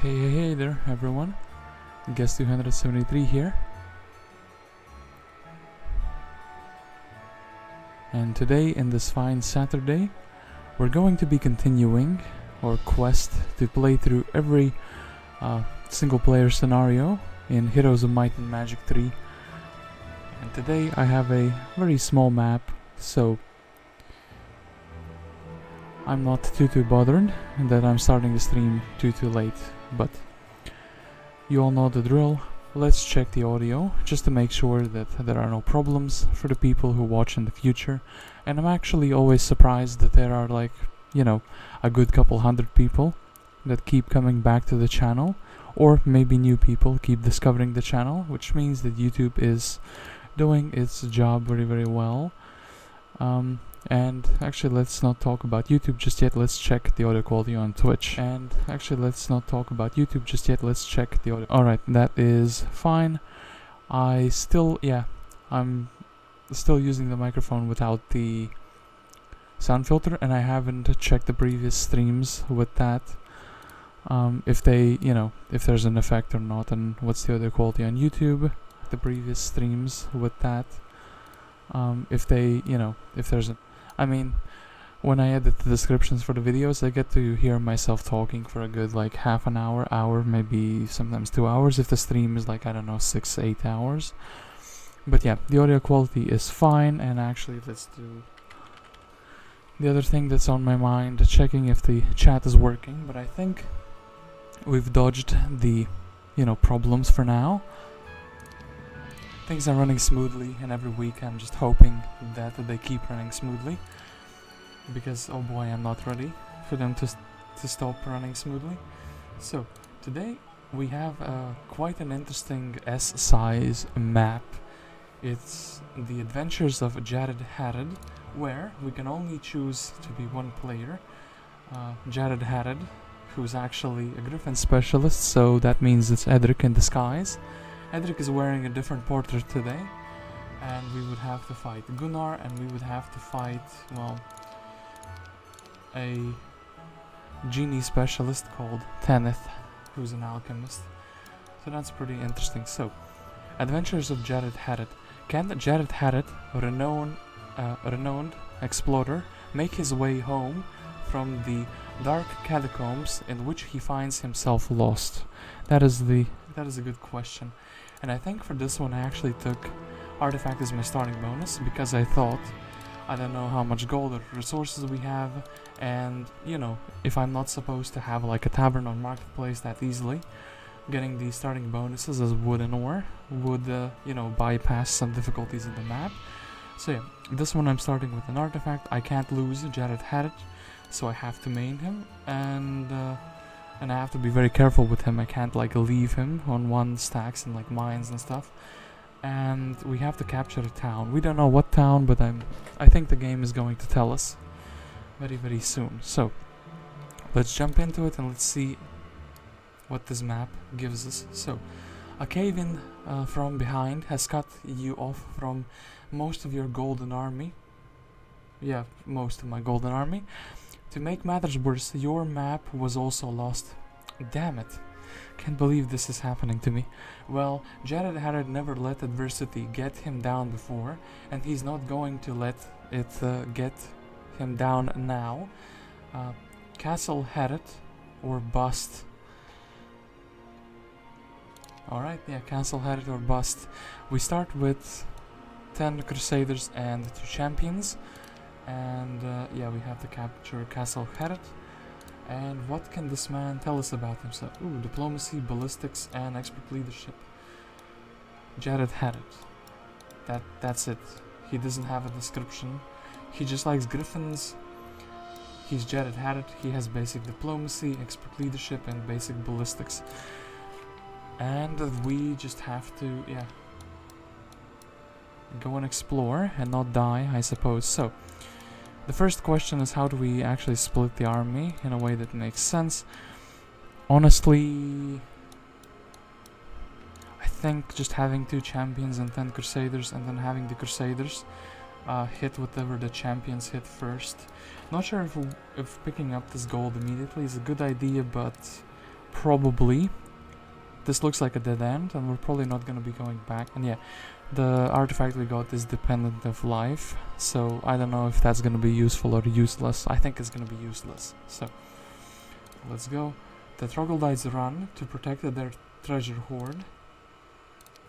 Hey there everyone, guest 273 here, and today in this fine Saturday we're going to be continuing our quest to play through every single player scenario in Heroes of Might and Magic 3. And today I have a very small map, so I'm not too bothered that I'm starting the stream too late, but you all know the drill. Let's check the audio just to make sure that there are no problems for the people who watch in the future. And I'm actually always surprised that there are, like, you know, a good couple hundred people that keep coming back to the channel, or maybe new people keep discovering the channel, which means that YouTube is doing its job very well. And actually, let's not talk about YouTube just yet. Let's check the audio quality on Twitch. And actually, let's not talk about YouTube just yet. Let's check the audio. Alright, that is fine. I'm still using the microphone without the sound filter, and I haven't checked the previous streams with that. If there's an effect or not, and what's the audio quality on YouTube. The previous streams with that. If there's a... I mean, when I edit the descriptions for the videos, I get to hear myself talking for a good, like, half an hour, maybe sometimes 2 hours, if the stream is, like, I don't know, 6-8 hours. But yeah, the audio quality is fine, and actually, let's do the other thing that's on my mind, checking if the chat is working, but I think we've dodged the, problems for now. Things are running smoothly, and every week I'm just hoping that they keep running smoothly, because oh boy, I'm not ready for them to stop running smoothly. So today we have quite an interesting S-size map. It's the Adventures of Jared Haret, where we can only choose to be one player. Jared Haret, who's actually a Griffin specialist, so that means it's Edric in disguise. Edric is wearing a different portrait today, and we would have to fight Gunnar, and we would have to fight, well, a genie specialist called Thenith, who's an alchemist. So that's pretty interesting. So, Adventures of Jared Haret. Can Jared Haret, renowned explorer, make his way home from the dark catacombs in which he finds himself lost? That is a good question. And I think for this one I actually took Artifact as my starting bonus, because I thought, I don't know how much gold or resources we have, and, if I'm not supposed to have like a tavern or marketplace that easily, getting the starting bonuses as wood and ore would, bypass some difficulties in the map. So yeah, this one I'm starting with an artifact. I can't lose Jared Haret, so I have to main him, and I have to be very careful with him. I can't, like, leave him on one stacks and, like, mines and stuff. And we have to capture a town. We don't know what town, but I think the game is going to tell us very soon. So let's jump into it and let's see what this map gives us. So a cave-in from behind has cut you off from most of your golden army. Yeah, most of my golden army. To make matters worse, your map was also lost. Damn it. Can't believe this is happening to me. Well, Jared Haret never let adversity get him down before, and he's not going to let it get him down now. Castle Haret or bust. Alright, yeah, Castle Haret or bust. We start with 10 Crusaders and 2 Champions. And yeah, we have to capture Castle Haret. And what can this man tell us about himself? Ooh, diplomacy, ballistics, and expert leadership. Jared Haret. That's it. He doesn't have a description. He just likes griffins. He's Jared Haret. He has basic diplomacy, expert leadership, and basic ballistics. And we just have to, yeah, go and explore and not die, I suppose. So the first question is, how do we actually split the army in a way that makes sense? Honestly, I think just having 2 champions and 10 crusaders, and then having the crusaders hit whatever the champions hit first. Not sure if picking up this gold immediately is a good idea, but probably... This looks like a dead end, and we're probably not gonna be going back. And yeah, the artifact we got is dependent of life, so I don't know if that's gonna be useful or useless. I think it's gonna be useless. So, let's go. The troglodytes run to protect their treasure hoard.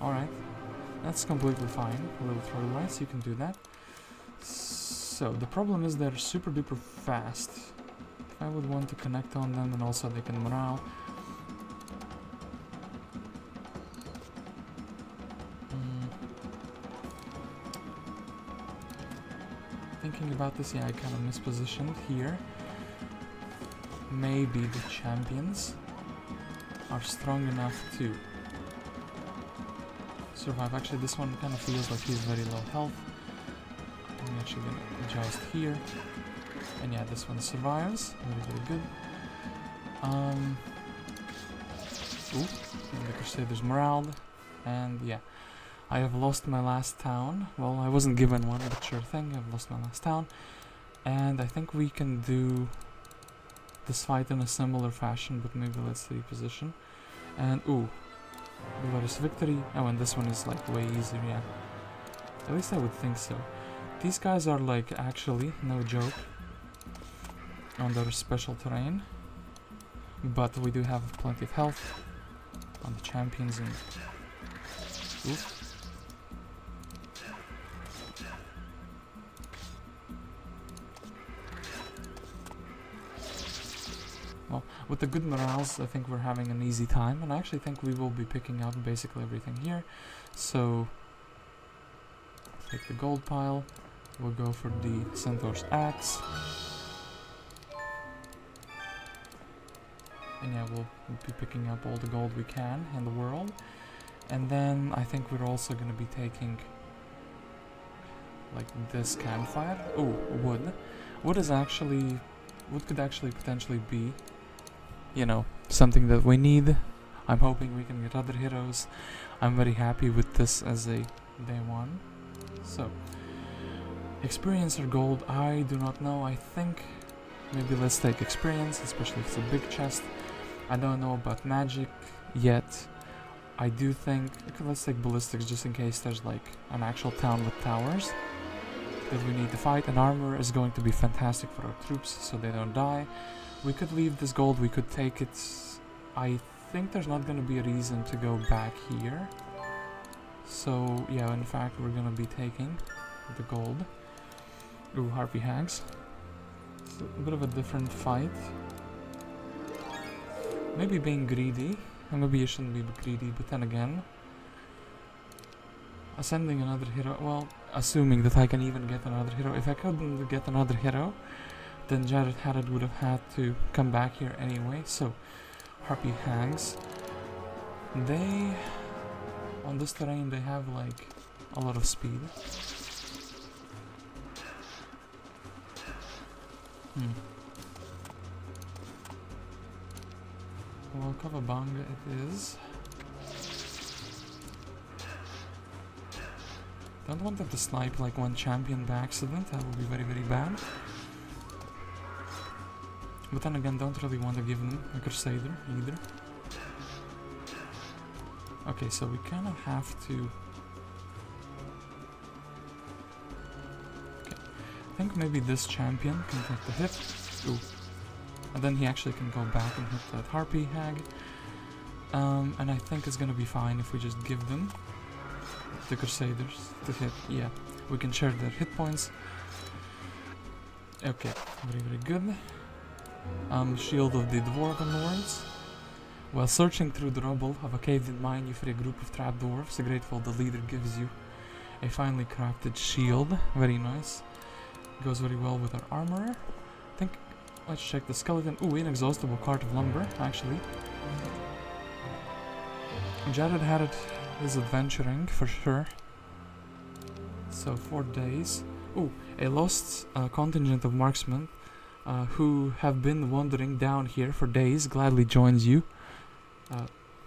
Alright, that's completely fine. Little troglodytes, you can do that. So, the problem is they're super duper fast. If I would want to connect on them, and also they can morale. Thinking about this, yeah, I kind of mispositioned here. Maybe the champions are strong enough to survive. Actually, this one kind of feels like he's very low health. I'm actually gonna adjust here. And yeah, this one survives. Very, very good. Ooh, the Crusaders morale. And yeah, I have lost my last town. Well, I wasn't given one, but sure thing, I've lost my last town. And I think we can do this fight in a similar fashion, but maybe let's reposition. And ooh, glorious victory. Oh, and this one is like way easier, yeah. At least I would think so. These guys are like actually, no joke, on their special terrain. But we do have plenty of health on the champions and... Oof. Well, with the good morales, I think we're having an easy time, and I actually think we will be picking up basically everything here. So, take the gold pile, we'll go for the Centaur's axe. And yeah, we'll be picking up all the gold we can in the world. And then I think we're also going to be taking like this campfire. Oh, wood. Wood could actually potentially be, you know, something that we need. I'm hoping we can get other heroes. I'm very happy with this as a day one. So, experience or gold, I do not know. I think maybe let's take experience, especially if it's a big chest. I don't know about magic yet. I do think, okay, let's take ballistics just in case there's like an actual town with towers that we need to fight. And armor is going to be fantastic for our troops so they don't die. We could leave this gold, we could take it. I think there's not going to be a reason to go back here. So yeah, in fact we're going to be taking the gold. Ooh, harpy hags. It's a bit of a different fight. Maybe being greedy. Maybe you shouldn't be greedy, but then again, ascending another hero, well, assuming that I can even get another hero. If I couldn't get another hero, then Jared Haret would have had to come back here anyway. So, harpy hags, they, on this terrain, they have like a lot of speed. Well, Kavabanga it is. Don't want them to snipe like one champion by accident, that would be very, very bad. But then again, don't really want to give them a Crusader either. Okay, so we kind of have to... Okay, I think maybe this champion can take the hit. Ooh. And then he actually can go back and hit that harpy hag. And I think it's gonna be fine if we just give them the Crusaders to hit. Yeah, we can share their hit points. Okay, very, very good. Shield of the Dwarven Lords. While searching through the rubble of a caved-in mine, you free a group of trapped dwarves. Grateful, the leader gives you a finely crafted shield. Very nice. Goes very well with our armorer. I think, let's check the skeleton. Ooh, inexhaustible cart of lumber, actually. Jared Haret is adventuring, for sure. So, 4 days. Ooh, a lost contingent of marksmen who have been wandering down here for days gladly joins you.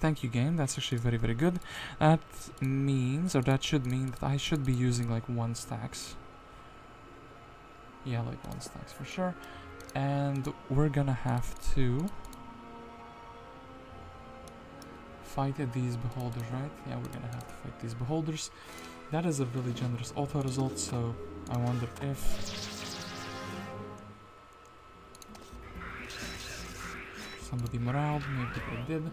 Thank you, game. That's actually very, very good. That means, or that should mean, that I should be using like 1 stacks. Yeah, like 1 stacks for sure. And we're gonna have to fight these beholders, right? Yeah, we're gonna have to fight these beholders. That is a really generous auto result, so I wonder if somebody moraled, maybe they did.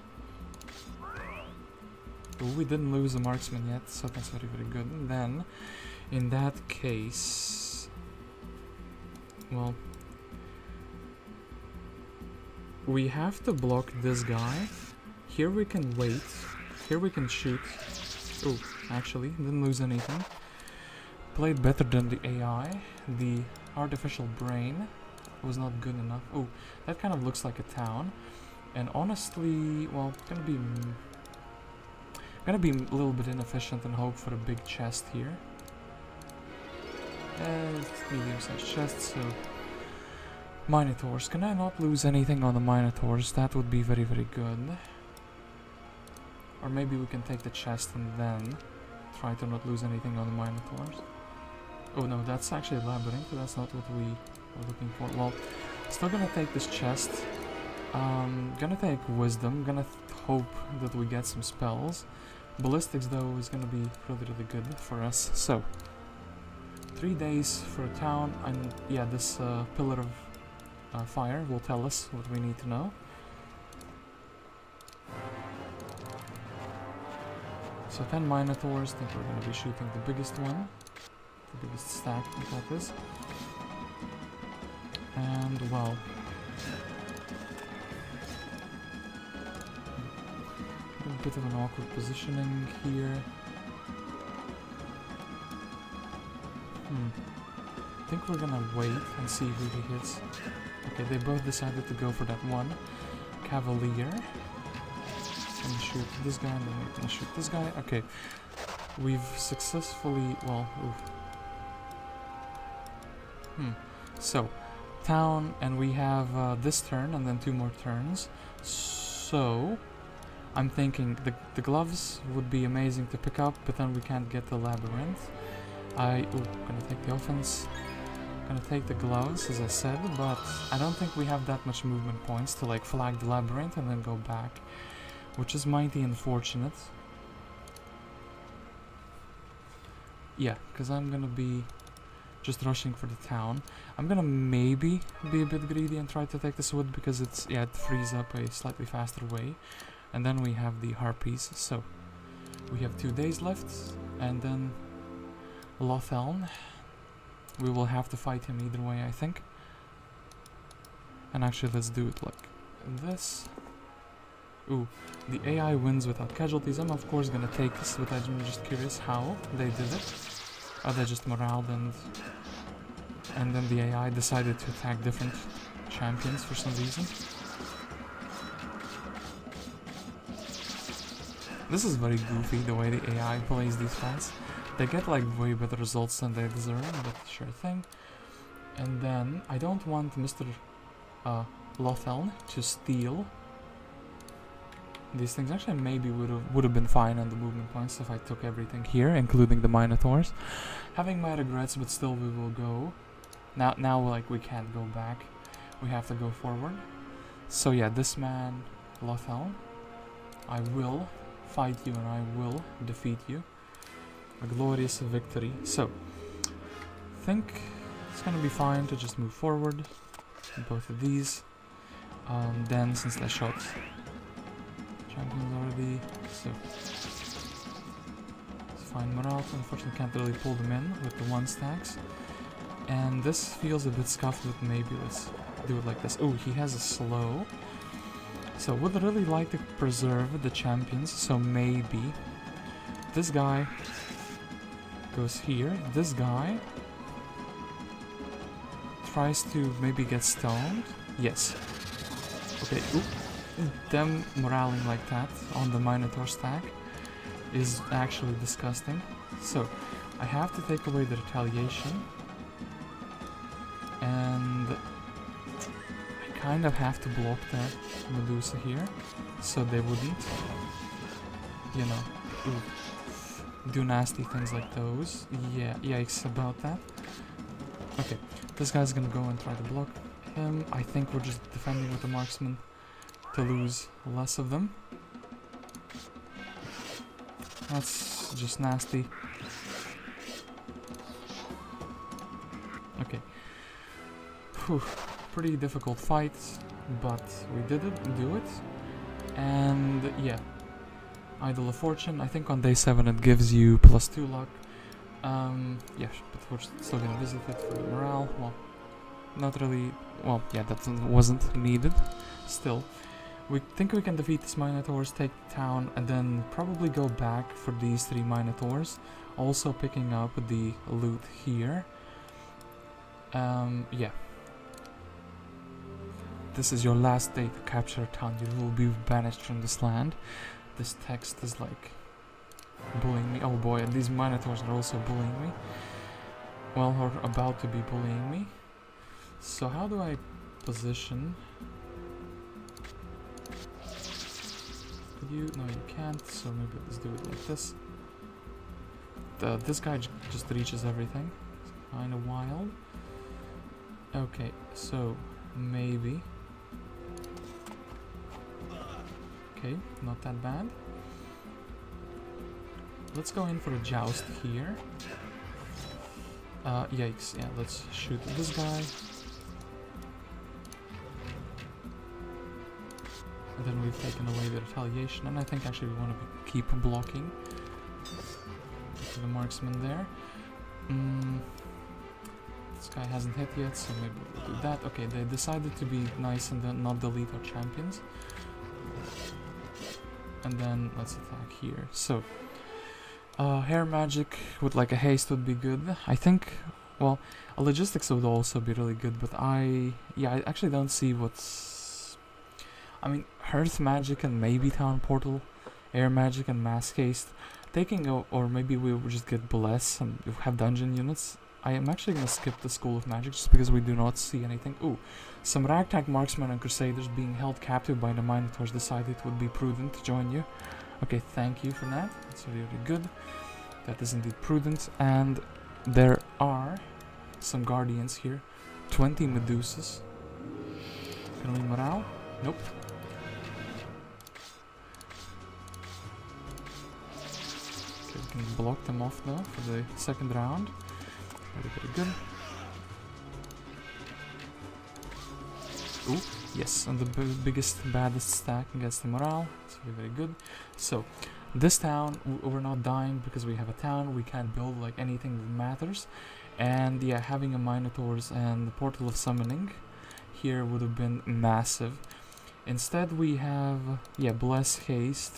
But we didn't lose a marksman yet, so that's very, very good. And then, in that case, well, we have to block this guy. Here we can wait. Here we can shoot. Oh, actually, didn't lose anything. Played better than the AI. The artificial brain was not good enough. Oh, that kind of looks like a town. And honestly, well, gonna be a little bit inefficient and hope for a big chest here. It's medium-sized chest, so Minotaurs. Can I not lose anything on the Minotaurs? That would be very, very good. Or maybe we can take the chest and then try to not lose anything on the Minotaurs. Oh no, that's actually a labyrinth. That's not what we were looking for. Well, still gonna take this chest. Gonna take wisdom. Gonna hope that we get some spells. Ballistics though is gonna be really, really good for us. So 3 days for a town, and yeah, this pillar of fire will tell us what we need to know. So 10 Minotaurs, I think we're going to be shooting the biggest one. The biggest stack that is. And well, a bit of an awkward positioning here. I think we're gonna wait and see who he hits. Okay, they both decided to go for that one Cavalier. Gonna shoot this guy, and then we're gonna shoot this guy. Okay, we've successfully, well, so, town, and we have this turn and then 2 more turns. So, I'm thinking the gloves would be amazing to pick up, but then we can't get the labyrinth. Gonna take the offense. Gonna take the gloves, as I said, but I don't think we have that much movement points to like flag the labyrinth and then go back, which is mighty unfortunate. Yeah, because I'm gonna be just rushing for the town. I'm gonna maybe be a bit greedy and try to take this wood because it's, yeah, it frees up a slightly faster way. And then we have the harpies, so we have 2 days left, and then Lothelen. We will have to fight him either way, I think. And actually, let's do it like this. Ooh, the AI wins without casualties. I'm of course gonna take this, but I'm just curious how they did it. They just moraled and then the AI decided to attack different champions for some reason. This is very goofy, the way the AI plays these fights. They get like way better results than they deserve, but sure thing. And then I don't want Mr. Lothelen to steal these things. Actually, maybe would have been fine on the movement points if I took everything here, including the Minotaurs. Having my regrets, but still we will go. Now like we can't go back. We have to go forward. So yeah, this man, Lothelen, I will fight you and I will defeat you. A glorious victory. So, I think it's gonna be fine to just move forward. Both of these. Then, since I shot champions already, so it's fine morale. Unfortunately, can't really pull them in with the 1 stacks. And this feels a bit scuffed, but maybe let's do it like this. Oh, he has a slow. So, would really like to preserve the champions. So maybe this guy goes here. This guy tries to maybe get stoned. Yes. Okay. Ooh. Them moraling like that on the Minotaur stack is actually disgusting. So I have to take away the retaliation, and I kind of have to block that Medusa here so they wouldn't, you know, do nasty things like those. Yeah, yikes about that. Okay, this guy's gonna go and try to block him. I think we're just defending with the marksman to lose less of them. That's just nasty. Okay. Whew. Pretty difficult fight, but we did do it. And yeah. Idol of Fortune. I think on day 7 it gives you +2 luck. Yeah, but we're still gonna visit it for the morale. Well, not really. Well, yeah, that wasn't needed. Still, we think we can defeat these Minotaurs, take the town, and then probably go back for these 3 Minotaurs. Also picking up the loot here. Yeah. This is your last day to capture a town. You will be banished from this land. This text is like bullying me. Oh boy, and these Minotaurs are also bullying me. Well, or about to be bullying me. So how do I position? Could you? No, you can't. So maybe let's do it like this. This guy just reaches everything. It's kind of wild. Okay, so maybe. Okay, not that bad. Let's go in for a joust here. Yikes, yeah, let's shoot this guy. And then we've taken away the retaliation, and I think actually we want to keep blocking. To the marksman there. This guy hasn't hit yet, so maybe we'll do that. Okay, they decided to be nice and then not delete our champions. And then let's attack here. So, hair magic with like a haste would be good. I think, well, a logistics would also be really good, but I actually don't see what's... I mean, hearth magic and maybe town portal, air magic and mass haste. Taking or maybe we will just get bless and have dungeon units. I am actually gonna skip the School of Magic just because we do not see anything. Ooh, some ragtag marksmen and crusaders being held captive by the Minotaurs decided it would be prudent to join you. Okay, thank you for that. That's really good. That is indeed prudent. And there are some guardians here. 20 Medusas. Can we morale? Nope. Okay, we can block them off though for the second round. Very good. Ooh, yes, and the biggest, baddest stack against the morale. It's very good. So, this town, we're not dying because we have a town. We can't build like anything that matters. And yeah, having a Minotaurs and the Portal of Summoning here would have been massive. Instead we have, yeah, Bless, Haste.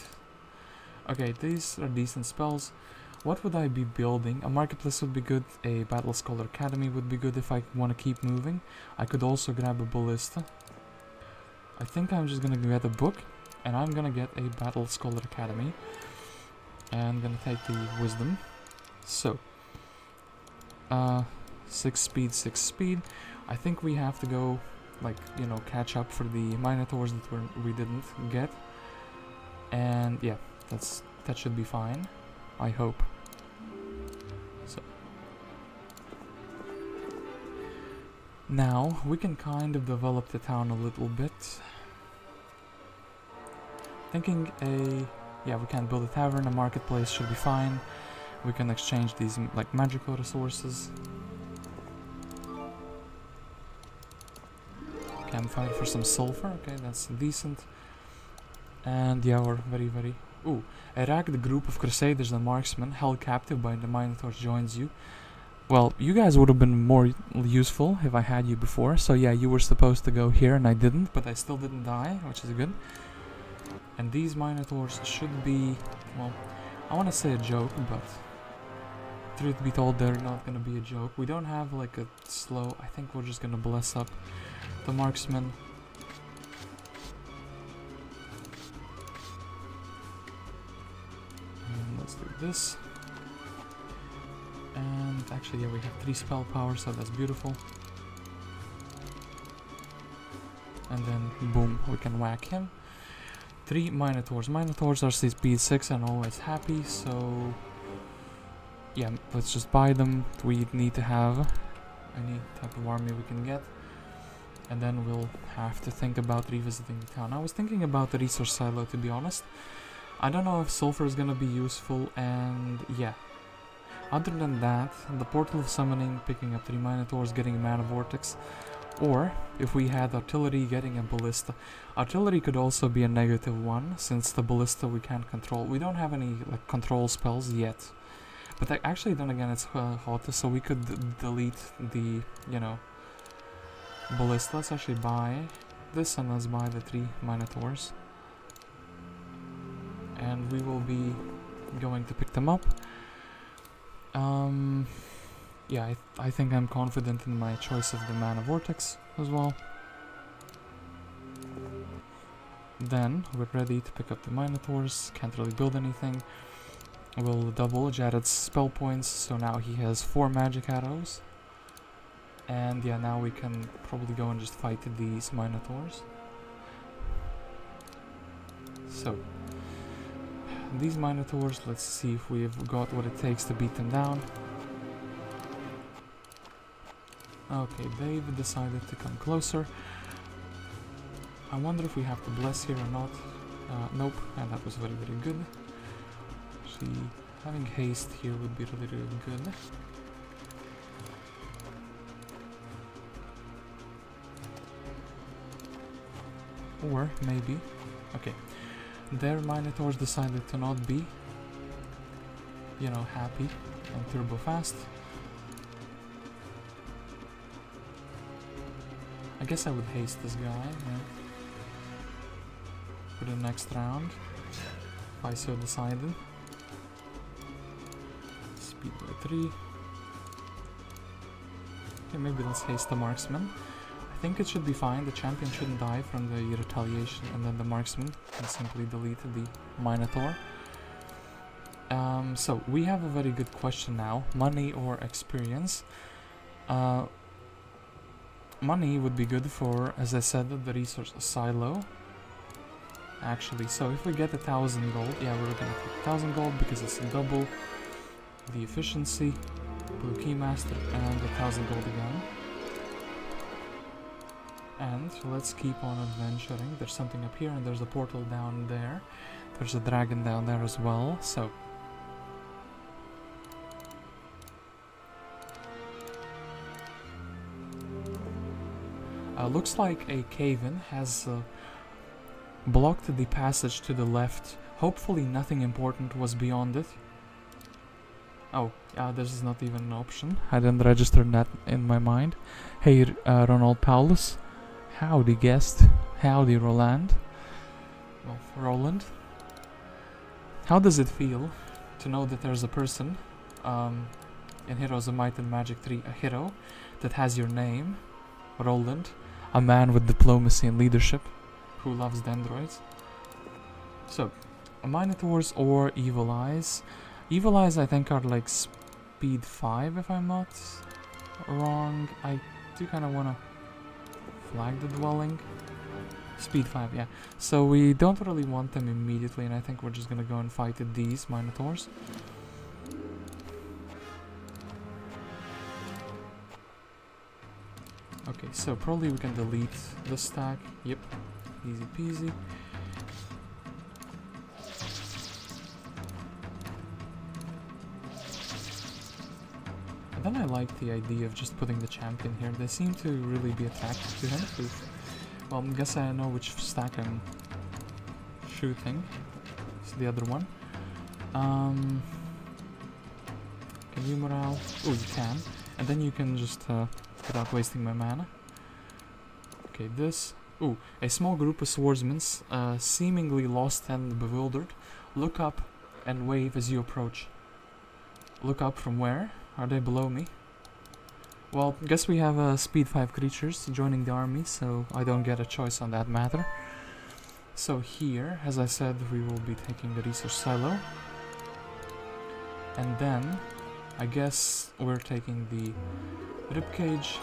Okay, these are decent spells. What would I be building? A marketplace would be good. A Battle Scholar Academy would be good if I want to keep moving. I could also grab a Ballista. I think I'm just gonna get a book, and I'm gonna get a Battle Scholar Academy. And I'm gonna take the Wisdom. So, 6 speed, 6 speed. I think we have to go, like, you know, catch up for the Minotaurs that we didn't get. And yeah, that should be fine. I hope. So now we can kind of develop the town a little bit. Thinking yeah, we can build a tavern, a marketplace should be fine. We can exchange these like magical resources. Campfire for some sulfur, okay, that's decent. And yeah, we're very... Ooh, a ragged group of crusaders and marksmen held captive by the Minotaurs joins you. Well, you guys would have been more useful if I had you before. So yeah, you were supposed to go here and I didn't, but I still didn't die, which is good. And these Minotaurs should be, well, I want to say a joke, but truth be told, they're not going to be a joke. We don't have like a slow, I think we're just going to bless up the marksmen. Let's do this. And actually, yeah, we have 3 spell power, so that's beautiful. And then, boom, we can whack him. 3 Minotaurs. Minotaurs are speed 6 and always happy, so... yeah, let's just buy them. We need to have any type of army we can get. And then we'll have to think about revisiting the town. I was thinking about the resource silo, to be honest. I don't know if sulfur is gonna be useful, and yeah. Other than that, the portal of summoning, picking up 3 minotaurs, getting a mana vortex, or if we had artillery, getting a ballista. Artillery could also be a -1, since the ballista we can't control. We don't have any like control spells yet, but actually then again it's hot, so we could delete the, you know, ballista. Let's actually buy this, and let's buy the 3 minotaurs, and we will be going to pick them up. Yeah, I think I'm confident in my choice of the mana vortex as well. Then we're ready to pick up the minotaurs. Can't really build anything. We'll double Jared's spell points, so now he has 4 magic arrows. And yeah, now we can probably go and just fight these minotaurs. So these minotaurs, let's see if we've got what it takes to beat them down. Okay, they've decided to come closer. I wonder if we have to bless here or not. Nope, and that was very, very good. Actually, having haste here would be really, really good. Or maybe, okay, their minotaurs decided to not be, you know, happy and turbo fast. I guess I would haste this guy, yeah, for the next round, if I so decided. Speed by 3. Okay, maybe let's haste the marksman. I think it should be fine, the champion shouldn't die from the retaliation, and then the marksman can simply delete the minotaur. So, we have a very good question now, money or experience. Money would be good for, as I said, the resource silo. Actually, so if we get 1,000 gold, yeah, we're gonna take 1,000 gold because it's double the efficiency, blue keymaster, and 1,000 gold again. And let's keep on adventuring. There's something up here, and there's a portal down there. There's a dragon down there as well, so looks like a cave-in has blocked the passage to the left. Hopefully nothing important was beyond it. Oh, this is not even an option. I didn't register that in my mind. Hey, Ronald Paulus. Howdy, guest. Howdy, Roland. Well, Roland. How does it feel to know that there's a person in Heroes of Might and Magic 3, a hero that has your name, Roland, a man with diplomacy and leadership who loves dendroids? So, Minotaurs or Evil Eyes. Evil Eyes I think are like speed 5 if I'm not wrong. I do kind of want to flag the dwelling. Speed 5, yeah. So we don't really want them immediately, and I think we're just gonna go and fight these Minotaurs. Okay, so probably we can delete the stack. Yep, easy peasy. And then I like the idea of just putting the champion here. They seem to really be attracted to him. Well, I guess I know which stack I'm shooting. It's the other one. Can you morale? Oh, you can. And then you can just, without wasting my mana. Okay, this. Ooh, a small group of swordsmen, seemingly lost and bewildered, look up and wave as you approach. Look up from where? Are they below me? Well, guess we have speed 5 creatures joining the army, so I don't get a choice on that matter. So here, as I said, we will be taking the resource silo. And then, I guess we're taking the ribcage.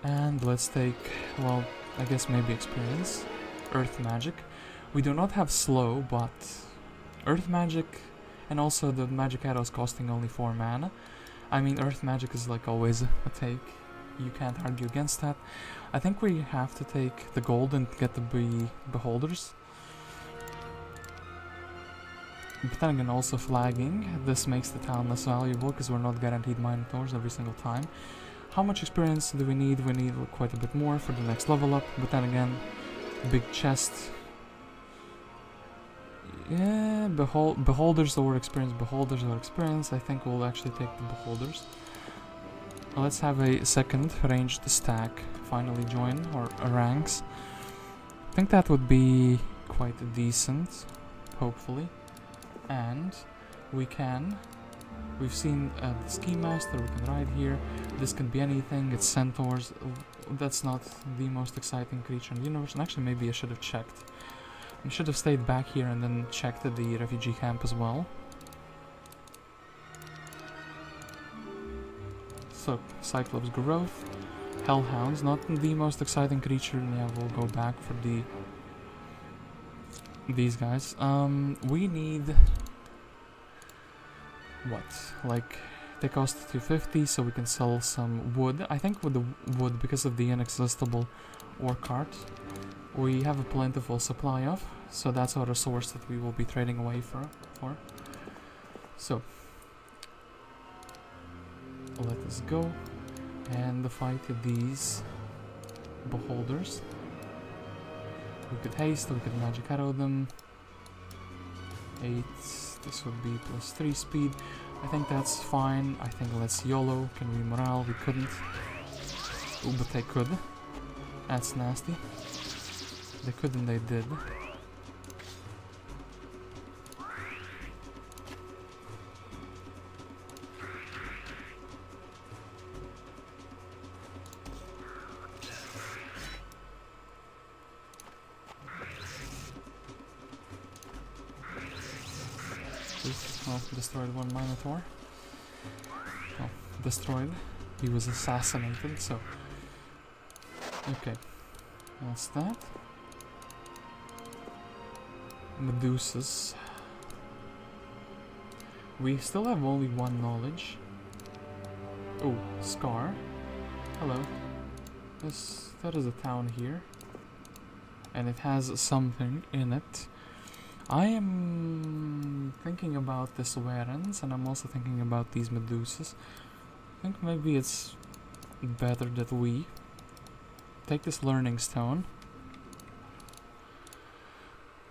And let's take, well, I guess maybe experience. Earth magic. We do not have slow, but earth magic, and also the magic arrows costing only 4 mana. I mean, earth magic is like always a take. you can't argue against that. I think we have to take the gold and get the beholders. But then again, also flagging. This makes the town less valuable because we're not guaranteed minotaurs every single time. How much experience do we need? We need quite a bit more for the next level up. But then again, big chest. Yeah, beholders or experience. Beholders or experience. I think we'll actually take the beholders. Let's have a second ranged stack finally join our ranks. I think that would be quite decent, hopefully. And we've seen the ski master, we can ride here. This can be anything, it's centaurs. That's not the most exciting creature in the universe. And actually, maybe I should have checked. I should have stayed back here and then checked the refugee camp as well. So, Cyclops growth. Hellhounds, not the most exciting creature. Yeah, we'll go back for these guys. We need what? Like, they cost 250, so we can sell some wood. I think with the wood, because of the inexhaustible ore cart, we have a plentiful supply of. So that's our resource that we will be trading away for. So let us go and fight these beholders. We could haste, we could magic arrow them. 8, this would be +3 speed. I think that's fine. I think let's YOLO. Can we morale? We couldn't. Ooh, but they could. That's nasty. They could and they did. Oh, destroyed one Minotaur. Oh, destroyed. He was assassinated, so... Okay. That's that. Medusas. We still have only one knowledge. Oh, Scar. Hello. That is a town here. And it has something in it. I am thinking about this Warrens, and I'm also thinking about these Medusas. I think maybe it's better that we take this learning stone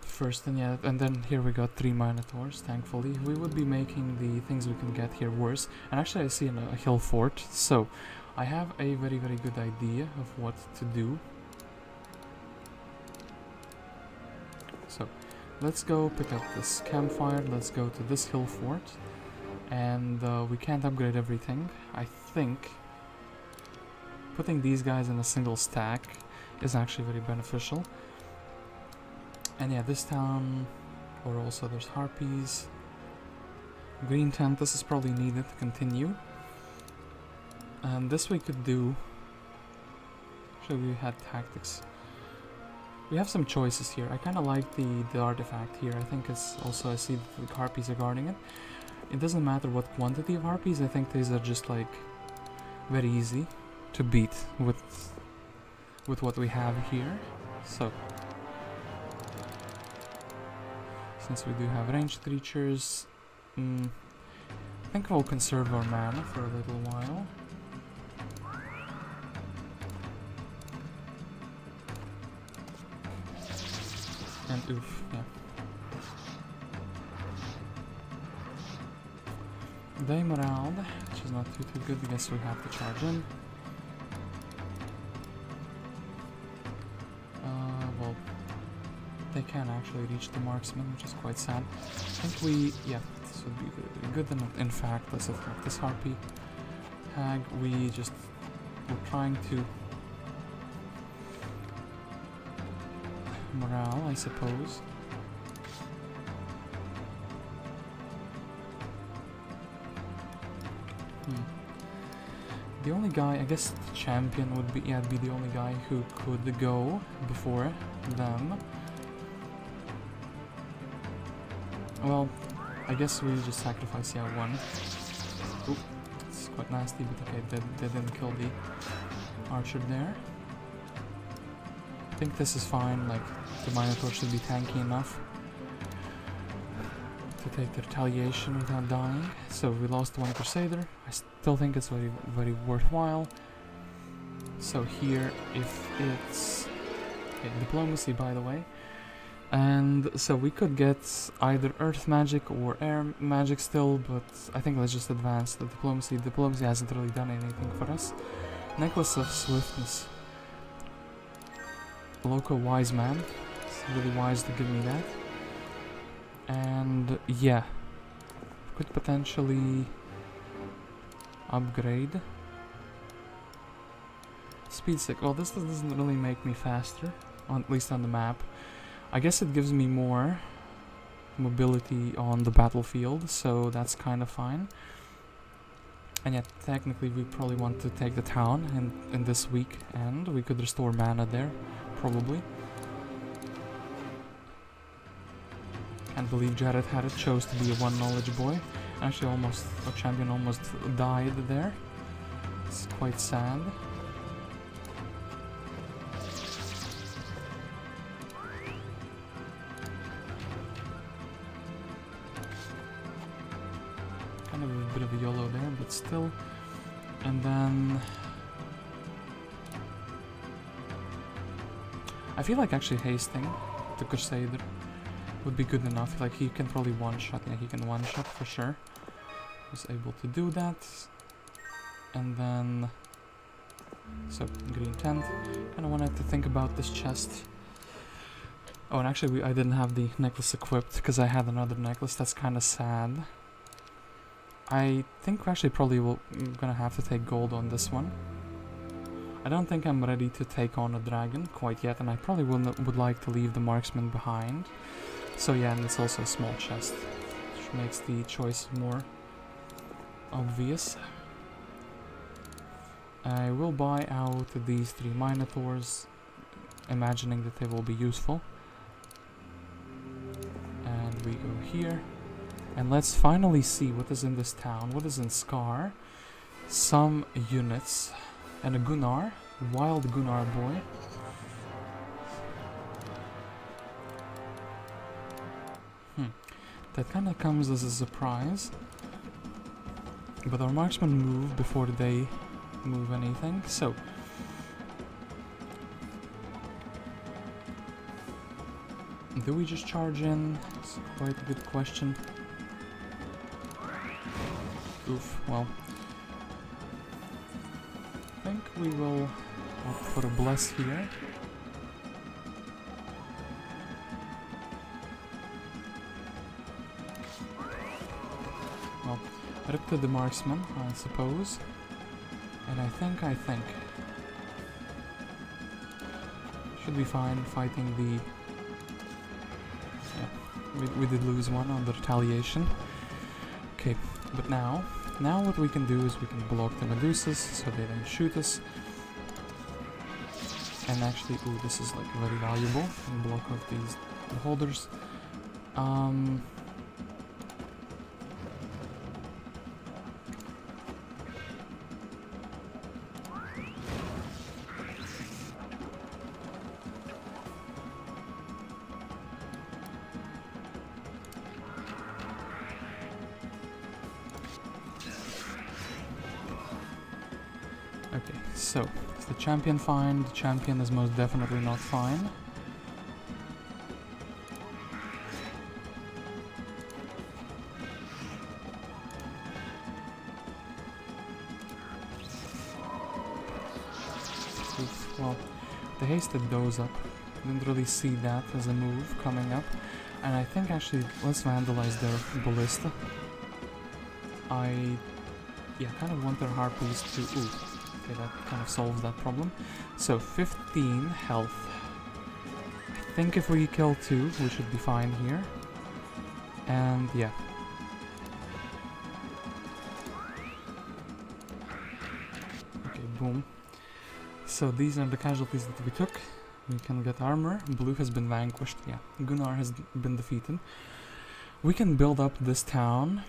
first, and yeah, and then here we got 3 Minotaurs, thankfully. We would be making the things we can get here worse. And actually I see a hill fort, so I have a very, very good idea of what to do. So let's go pick up this campfire, let's go to this hill fort, and we can't upgrade everything. I think putting these guys in a single stack is actually very beneficial. And yeah, this town, or also there's harpies. Green tent, this is probably needed to continue. And this we could do. Actually, we had tactics. We have some choices here. I kind of like the artifact here. I think it's also, I see that the harpies are guarding it. It doesn't matter what quantity of harpies. I think these are just like very easy to beat with what we have here. So since we do have ranged creatures, I think we'll conserve our mana for a little while. And oof, yeah. They morale, which is not too good. I guess we have to charge in. Well, they can actually reach the marksman, which is quite sad. I think we, yeah, this would be really good. And in fact, let's attack this harpy hag. We're trying to morale, I suppose. The only guy, I guess the champion would be, yeah, be the only guy who could go before them. Well, I guess we just sacrifice, yeah, one. Ooh, it's quite nasty, but okay, they didn't kill archer there. I think this is fine, like the Minotaur should be tanky enough to take the retaliation without dying. So we lost one Crusader. I still think it's very, very worthwhile. So here, if it's diplomacy, by the way, and so we could get either earth magic or air magic still, but I think let's just advance the diplomacy. Diplomacy hasn't really done anything for us. Necklace of Swiftness. Local wise man. It's really wise to give me that. And yeah, could potentially upgrade. Speed 6. Well, this doesn't really make me faster, at least on the map. I guess it gives me more mobility on the battlefield, so that's kind of fine. And yet, technically, we probably want to take the town in this week, and we could restore mana there, probably. Can't believe Jared Haret chose to be a 1 knowledge boy. Actually, a champion almost died there. It's quite sad. Kind of a bit of a YOLO there, but still. And then I feel like actually hasting the Crusader would be good enough. Like, he can probably one-shot. Yeah, he can one-shot for sure. Was able to do that. And then so green tent. Kind of wanted to think about this chest. Oh, and actually I didn't have the necklace equipped because I had another necklace. That's kind of sad. I think we're actually probably gonna have to take gold on this one. I don't think I'm ready to take on a dragon quite yet, and I probably would like to leave the marksman behind. So yeah, and it's also a small chest, which makes the choice more obvious. I will buy out these 3 Minotaurs, imagining that they will be useful. And we go here. And let's finally see what is in this town. What is in Scar? Some units. And a Gunnar. Wild Gunnar boy. That kind of comes as a surprise. But our marksmen move before they move anything. So do we just charge in? It's quite a good question. Oof, well, I think we will opt for a bless here. Well, rip to the marksman, I suppose. And I think should be fine fighting the... Yeah, we did lose one on the retaliation. Okay, but now what we can do is we can block the Medusas so they don't shoot us. And actually, ooh, this is like very valuable. And block off these holders. Okay, so is the champion fine? The champion is most definitely not fine. Oof, well, they hasted those up. Didn't really see that as a move coming up. And I think actually, let's vandalize their ballista. Yeah, kind of want their harpies to... Ooh. Okay, that kind of solves that problem. So, 15 health. I think if we kill 2, we should be fine here. And, yeah. Okay, boom. So, these are the casualties that we took. We can get armor. Blue has been vanquished. Yeah, Gunnar has been defeated. We can build up this town.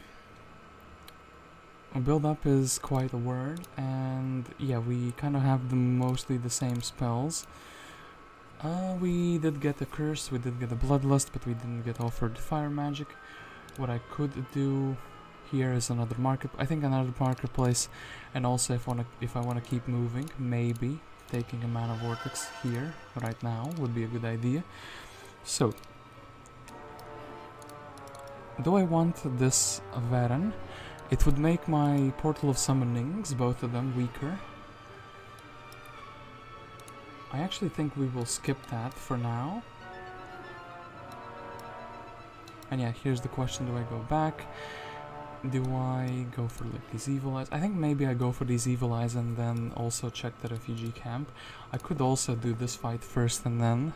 Build up is quite a word, and yeah, we kind of have mostly the same spells. We did get a curse, we did get a bloodlust, but we didn't get offered fire magic. What I could do here is another market. I think another marketplace, and also if I wanna keep moving, maybe taking a mana vortex here right now would be a good idea. So, do I want this Varen? It would make my Portal of Summonings, both of them, weaker. I actually think we will skip that for now. And yeah, here's the question, do I go back? Do I go for like these evil eyes? I think maybe I go for these evil eyes and then also check the refugee camp. I could also do this fight first and then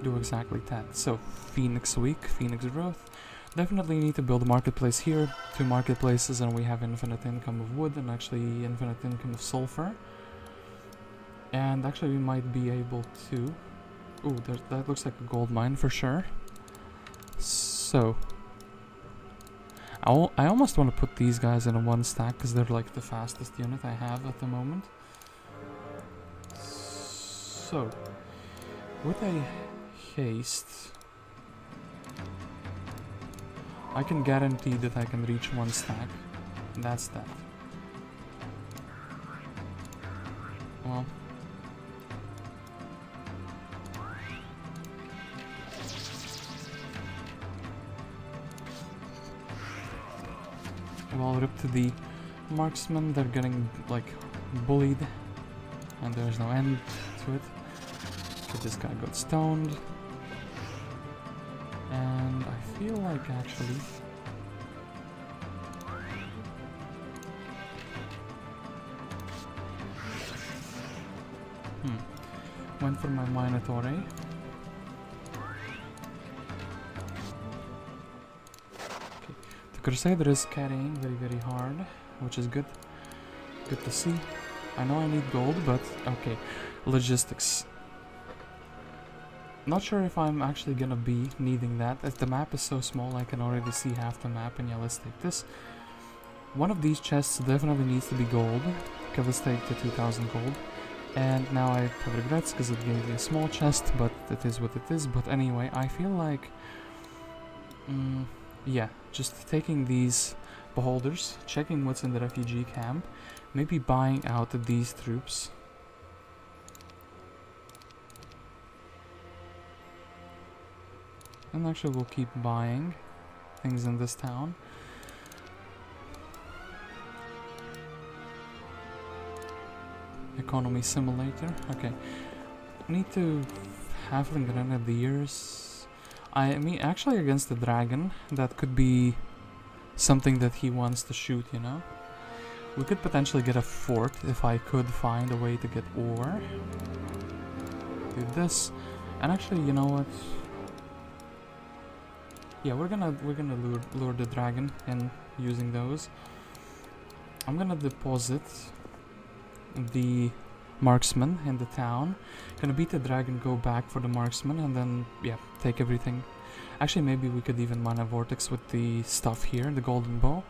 do exactly that. So, Phoenix Week, Phoenix Growth. Definitely need to build a marketplace here, 2 marketplaces, and we have infinite income of wood and actually infinite income of sulfur. And actually we might be able to... Ooh, that looks like a gold mine for sure. So... I almost want to put these guys in a 1 stack because they're like the fastest unit I have at the moment. So... with a haste... I can guarantee that I can reach 1 stack. And that's that. Well... well, rip to the marksmen, they're getting like bullied and there's no end to it. So this guy got stoned. And I feel like actually... went for my Minotaur. The Crusader is carrying very hard, which is good. Good to see. I know I need gold, but okay. Logistics. Not sure if I'm actually gonna be needing that. As the map is so small, I can already see half the map, and yeah, let's take this. One of these chests definitely needs to be gold. Okay, let's take the 2000 gold. And now I have regrets because it gave me a small chest, but it is what it is. But anyway, I feel like... yeah, just taking these beholders, checking what's in the refugee camp, maybe buying out these troops. And actually we'll keep buying things in this town. Economy simulator, okay. Need to halfling grenadiers. I mean, actually against the dragon, that could be something that he wants to shoot, you know? We could potentially get a fort if I could find a way to get ore. Do this. And actually, you know what? Yeah, we're gonna lure the dragon in using those. I'm gonna deposit the marksman in the town. Gonna beat the dragon, go back for the marksman, and then yeah, take everything. Actually, maybe we could even mine a vortex with the stuff here, the golden bow.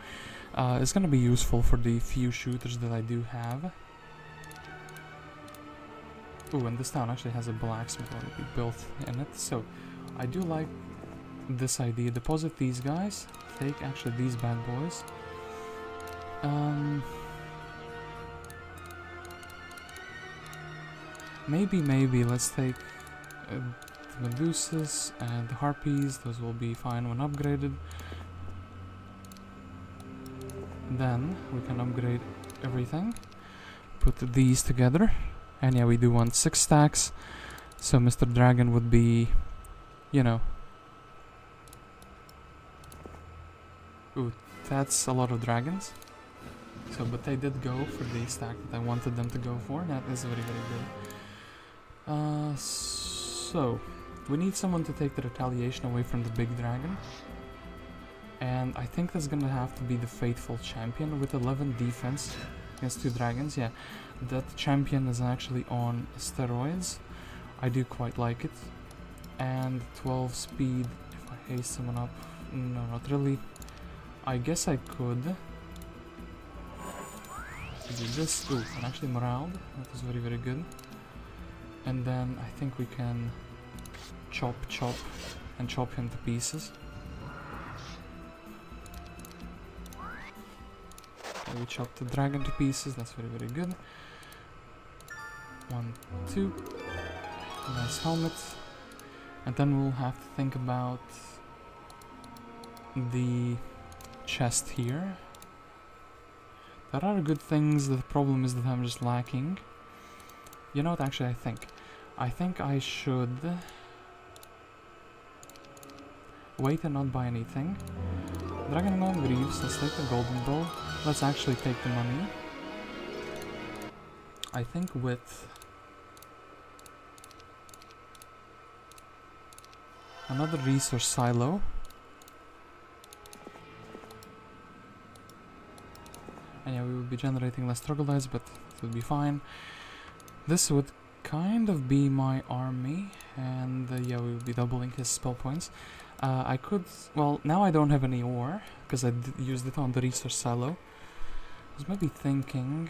It's gonna be useful for the few shooters that I do have. Ooh, and this town actually has a blacksmith already built in it, so I do like this idea. Deposit these guys, take actually these bad boys. Maybe let's take the Medusas and the Harpies. Those will be fine when upgraded. Then we can upgrade everything. Put these together. And yeah, we do want 6 stacks. So Mr. Dragon would be, you know... Ooh, that's a lot of dragons. So, but they did go for the stack that I wanted them to go for. That is very good. So, we need someone to take the retaliation away from the big dragon. And I think that's gonna have to be the Faithful Champion with 11 defense against 2 dragons. Yeah, that champion is actually on steroids. I do quite like it. And 12 speed, if I haste someone up, no, not really. I guess I could. do this. Ooh, and actually morale. That was very, very good. And then I think we can chop him to pieces. Okay, we chopped the dragon to pieces. That's very, very good. 1, 2. Nice helmet. And then we'll have to think about the chest here. There are good things, the problem is that I'm just lacking. You know what, actually I think I should wait and not buy anything. Dragon Bone Greaves, let's take the golden bow. Let's actually take the money. I think with another resource silo. And yeah, we would be generating less troglodytes, but it would be fine. This would kind of be my army, and yeah, we would be doubling his spell points. I could, well, now I don't have any ore, because I used it on the resource silo. I was maybe thinking,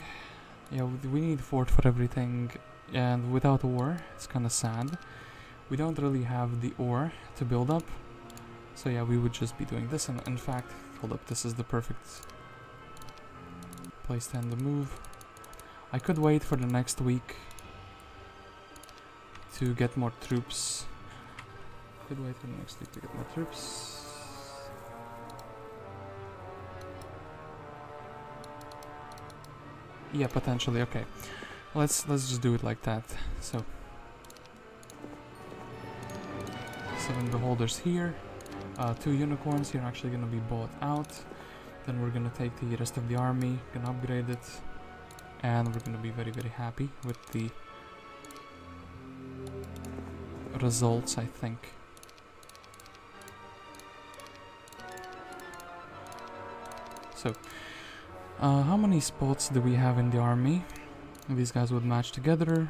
yeah, we need fort for everything, and without ore, it's kind of sad. We don't really have the ore to build up, so yeah, we would just be doing this, and in fact, hold up, this is the perfect place to end the move. I could wait for the next week to get more troops. Yeah, potentially. Okay, let's just do it like that. So 7 beholders here, 2 unicorns here are actually gonna be bought out. Then we're gonna take the rest of the army, gonna upgrade it, and we're gonna be very, very happy with the results, I think. So, how many spots do we have in the army? These guys would match together,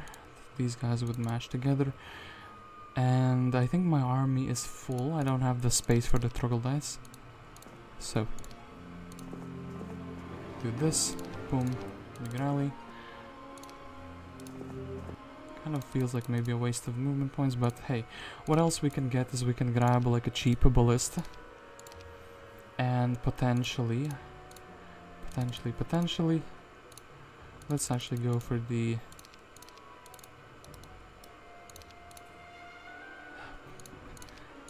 these guys would match together, and I think my army is full. I don't have the space for the troglodytes, so do this, boom, big rally. Kind of feels like maybe a waste of movement points, but hey, what else we can get is we can grab like a cheap ballista, and potentially, let's actually go for the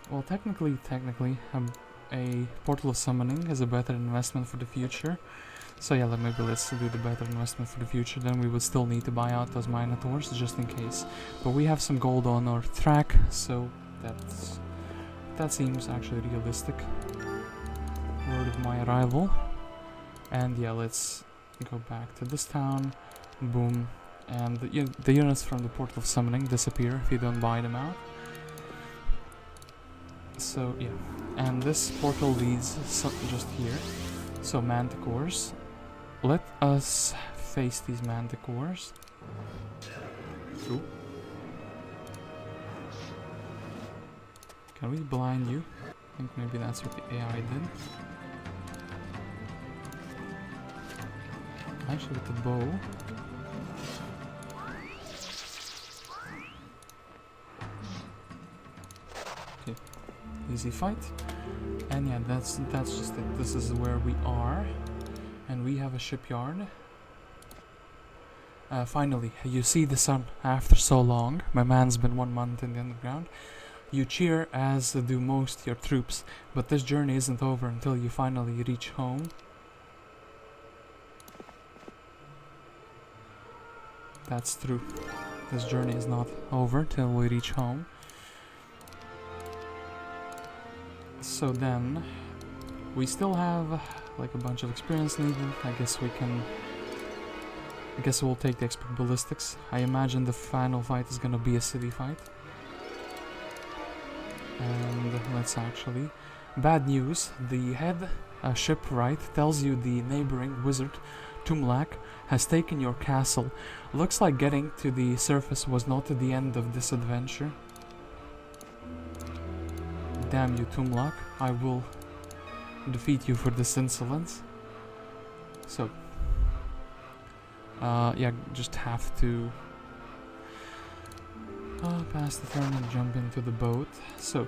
well, technically, a portal of summoning is a better investment for the future. So yeah, maybe let's do the better investment for the future. Then we would still need to buy out those minotaurs just in case. But we have some gold on our track, so that seems actually realistic. Word of my arrival. And yeah, let's go back to this town. Boom. And the units from the portal of summoning disappear if you don't buy them out. So yeah, and this portal leads just here. So manticores. Let us face these manticores. Ooh. Can we blind you? I think maybe that's what the AI did. Actually, with the bow. Okay, easy fight. And yeah, that's just it. This is where we are. And we have a shipyard. Finally, you see the sun after so long. My man's been 1 month in the underground. You cheer, as do most your troops, but this journey isn't over until you finally reach home. That's true. This journey is not over till we reach home. So then, we still have like a bunch of experience needed. I guess we'll take the expert ballistics. I imagine the final fight is gonna be a city fight. And let's actually... Bad news, the head shipwright tells you the neighboring wizard, Tumlac, has taken your castle. Looks like getting to the surface was not the end of this adventure. Damn you, Tumlac. I will defeat you for this insolence. So, Yeah, just have to pass the turn and jump into the boat. So,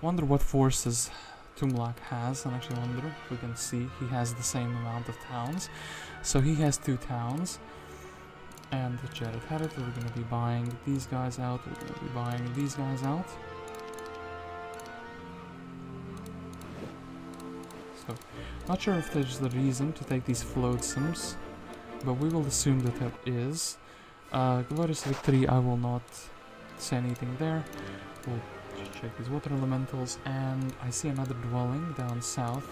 wonder what forces Tumlac has, and actually wonder if we can see he has the same amount of towns. So he has 2 towns, and Jared Haret, we're gonna be buying these guys out, we're gonna be buying these guys out. So, not sure if there's the reason to take these flotsams, but we will assume that there is. Glorious Victory, I will not say anything there. We'll just check these water elementals, and I see another dwelling down south.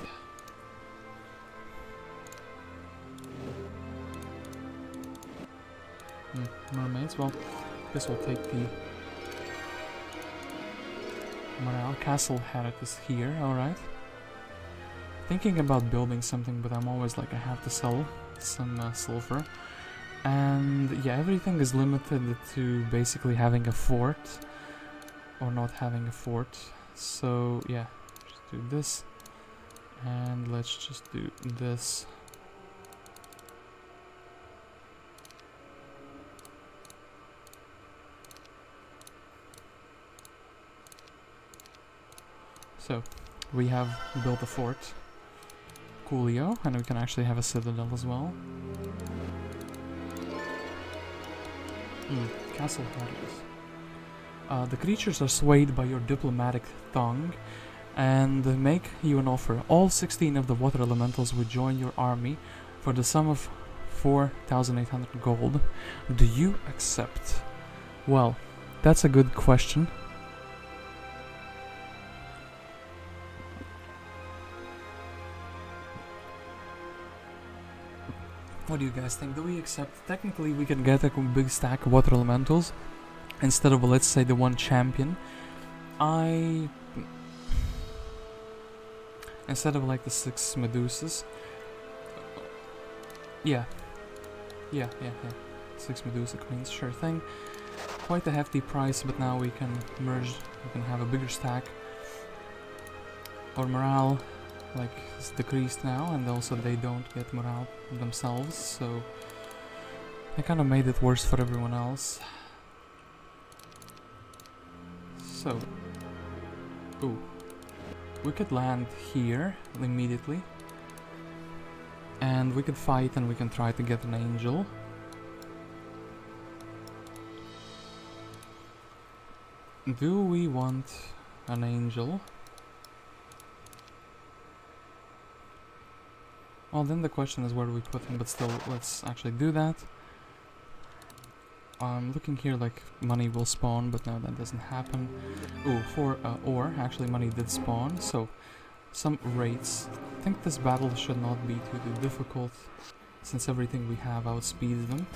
Mermaids, well, guess we'll take the morale. Castle Haret is here, alright. Thinking about building something, but I'm always like, I have to sell some silver. And yeah, everything is limited to basically having a fort or not having a fort. So yeah, just do this, and let's just do this. So we have built a fort, coolio, and we can actually have a citadel as well. Castle Haret. The creatures are swayed by your diplomatic tongue and make you an offer. All 16 of the water elementals will join your army for the sum of 4,800 gold. Do you accept? Well, that's a good question. What do you guys think? Do we accept? Technically, we can get a big stack of water elementals instead of, let's say, the 1 champion. Instead of like the 6 Medusas. Yeah. 6 Medusa queens, sure thing. Quite a hefty price, but now we can merge, we can have a bigger stack. Our morale, like, is decreased now, and also they don't get morale themselves, so they kind of made it worse for everyone else. So, ooh, we could land here immediately, and we could fight, and we can try to get an angel. Do we want an angel? Well, then the question is where do we put him, but still, let's actually do that. I'm looking here like money will spawn, but no, that doesn't happen. Ooh, for ore, actually money did spawn, so some rates. I think this battle should not be too difficult, since everything we have outspeeds them.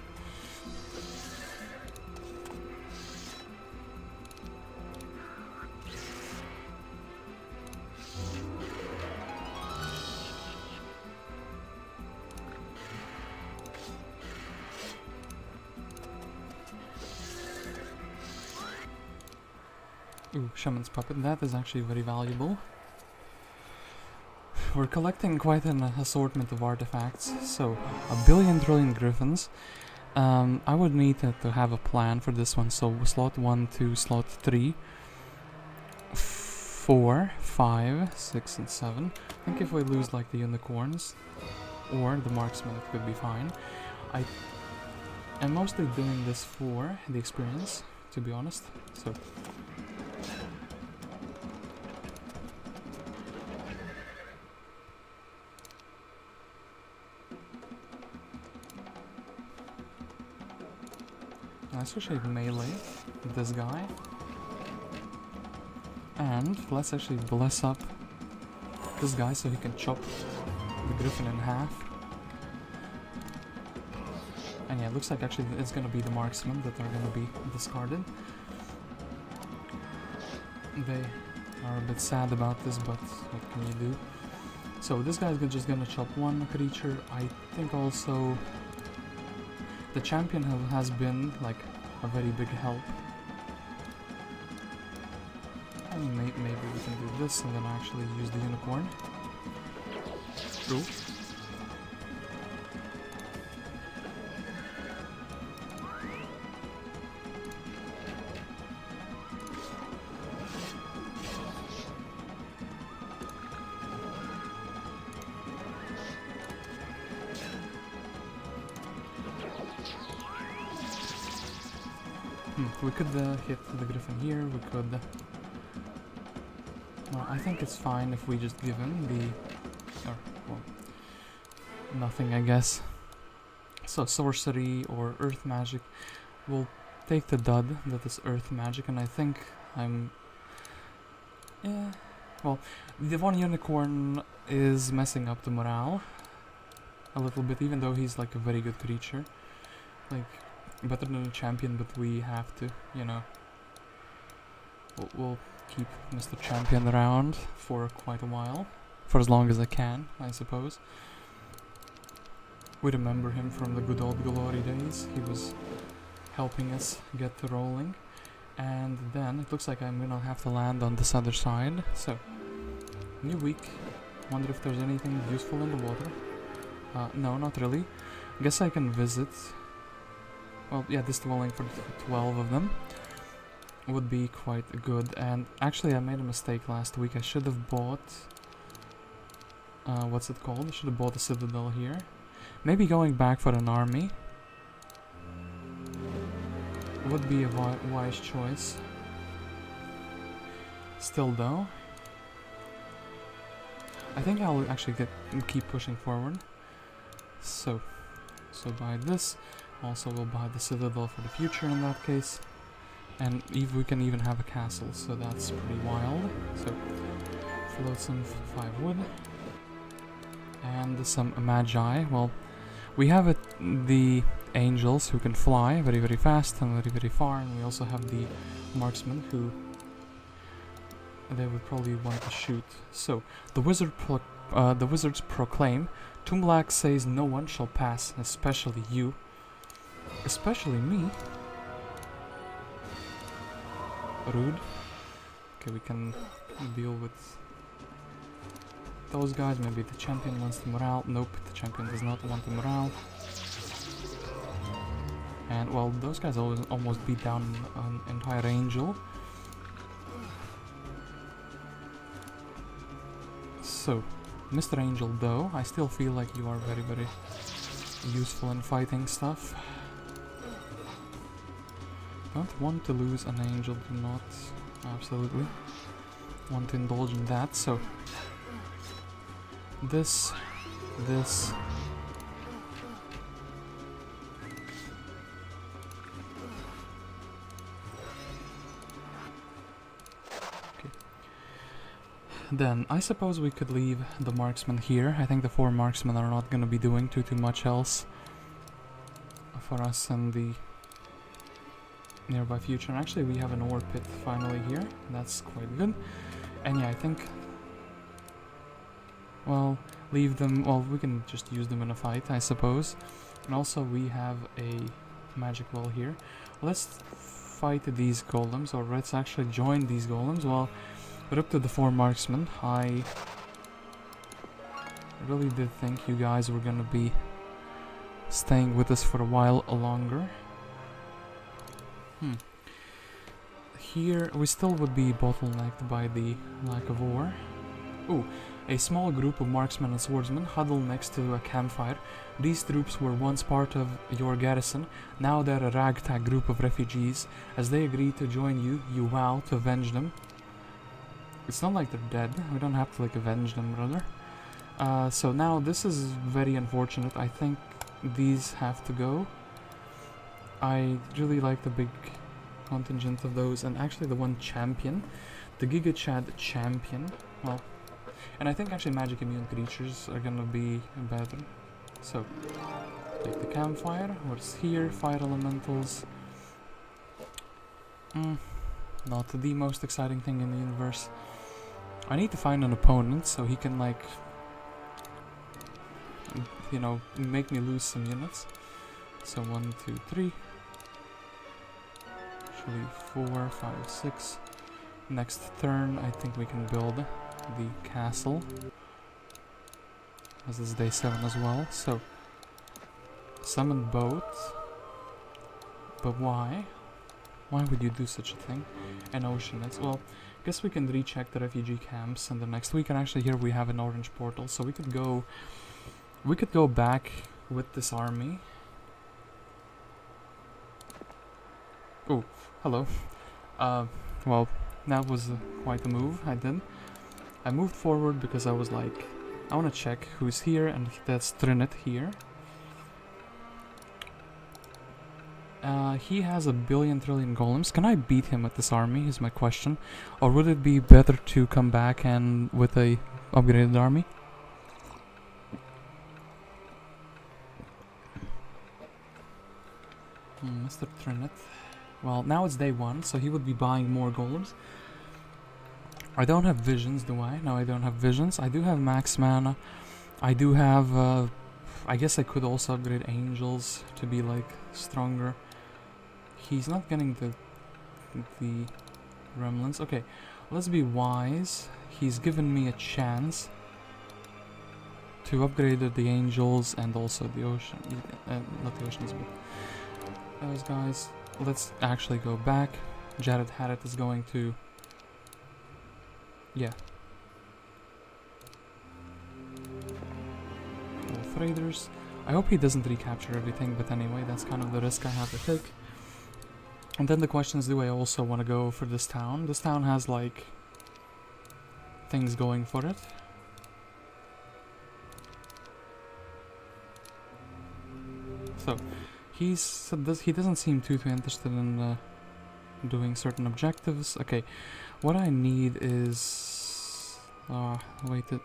Ooh, Shaman's Puppet, that is actually very valuable. We're collecting quite an assortment of artifacts, so 1 billion griffins. I would need to have a plan for this one, so slot 1 to slot 3, 4, 5, 6 and 7. I think if we lose like the unicorns or the marksman, it could be fine. I am mostly doing this for the experience, to be honest, so let's actually melee this guy, and let's actually bless up this guy so he can chop the griffin in half. And yeah, it looks like actually it's gonna be the marksmen that are gonna be discarded. They are a bit sad about this, but what can you do? So this guy's just gonna chop one creature. I think also the champion has been like a very big help. And maybe we can do this and then actually use the unicorn. Ooh. We could hit the Griffin here, we could... well, I think it's fine if we just give him the... or, well, nothing, I guess. So, sorcery or earth magic. We'll take the dud that is earth magic, and I think I'm... yeah... well, the one unicorn is messing up the morale a little bit, even though he's like a very good creature. Like, better than a champion, but we have to, you know... we'll keep Mr. Champion around for quite a while. For as long as I can, I suppose. We remember him from the good old glory days. He was helping us get to rolling. And then, it looks like I'm gonna have to land on this other side. So, new week. Wonder if there's anything useful in the water. No, not really. Guess I can visit... well, yeah, this dwelling for 12 of them would be quite good. And actually, I made a mistake last week. I should have bought... what's it called? I should have bought a citadel here. Maybe going back for an army would be a wise choice. Still though, I think I'll actually keep pushing forward. So buy this. Also we'll buy the citadel for the future in that case. And we can even have a castle, so that's pretty wild. So float some 5 wood. And some magi. Well, we have the angels who can fly very, very fast and very, very far, and we also have the marksmen who they would probably want to shoot. So the wizards proclaim, Tumlac says no one shall pass, especially you. Especially me. Rude. Okay, we can deal with those guys. Maybe the champion wants the morale. Nope, the champion does not want the morale. And, well, those guys almost beat down an entire angel. So, Mr. Angel, though, I still feel like you are very, very useful in fighting stuff. Don't want to lose an angel, do not absolutely want to indulge in that, so... This... Then, I suppose we could leave the marksmen here. I think the 4 marksmen are not gonna be doing too much else for us in the nearby future. And actually, we have an ore pit finally here. That's quite good. And yeah, I think... well, leave them... well, we can just use them in a fight, I suppose. And also, we have a magic well here. Let's fight these golems, or let's actually join these golems. Well... but up to the 4 marksmen, I really did think you guys were gonna be staying with us for a while longer. Here, we still would be bottlenecked by the lack of ore. Ooh, a small group of marksmen and swordsmen huddle next to a campfire. These troops were once part of your garrison, now they're a ragtag group of refugees. As they agree to join you, you vow to avenge them. It's not like they're dead. We don't have to, like, avenge them, brother. So now this is very unfortunate. I think these have to go. I really like the big contingent of those, and actually the one champion, the Giga Chad champion. Well, and I think actually magic immune creatures are gonna be better. So take the campfire. What's here? Fire elementals. Not the most exciting thing in the universe. I need to find an opponent so he can, like, you know, make me lose some units. So 1, 2, 3. Actually 4, 5, 6. Next turn I think we can build the castle, as it's day 7 as well. So summon boat. But why? Why would you do such a thing? An ocean. It's, well, guess we can recheck the refugee camps in the next week. And actually here we have an orange portal, so we could go back with this army. Oh, hello. Well, that was quite a move I did. I moved forward because I was like, I want to check who's here, and that's Thenith here. He has 1,000,000,000,000 golems. Can I beat him with this army is my question. Or would it be better to come back and with a upgraded army? Mr. Thenith. Well, now it's day 1, so he would be buying more golems. I don't have visions, do I? No, I don't have visions. I do have max mana. I do have, I guess I could also upgrade angels to be, like, stronger. He's not getting the remnants. Okay, let's be wise. He's given me a chance to upgrade the angels and also the ocean. Not the oceans, but those guys. Let's actually go back. Jared Haret is going to... Yeah. Both raiders. I hope he doesn't recapture everything, but anyway, that's kind of the risk I have to take. And then the question is, do I also want to go for this town? This town has, like, things going for it. So, he doesn't seem too interested in doing certain objectives. Okay, what I need is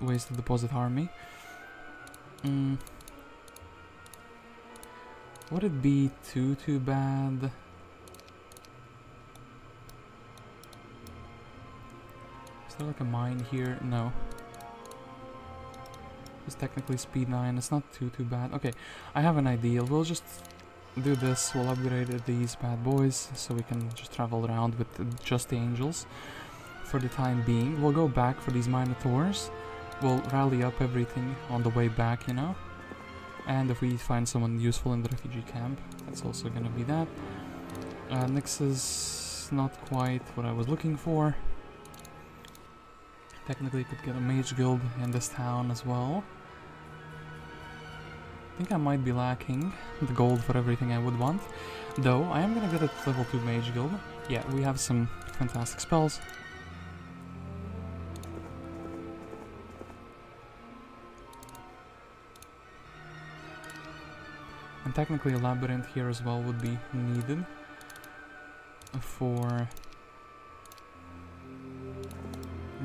ways to deposit army. Would it be too bad? Is there like a mine here? No. It's technically speed 9. It's not too bad. Okay, I have an idea. We'll just do this. We'll upgrade these bad boys so we can just travel around with just the angels for the time being. We'll go back for these minotaurs. We'll rally up everything on the way back, you know. And if we find someone useful in the refugee camp, that's also gonna be that. Nyx is not quite what I was looking for. Technically could get a mage guild in this town as well. I think I might be lacking the gold for everything I would want. Though, I am gonna get a level 2 mage guild. Yeah, we have some fantastic spells. And technically a labyrinth here as well would be needed for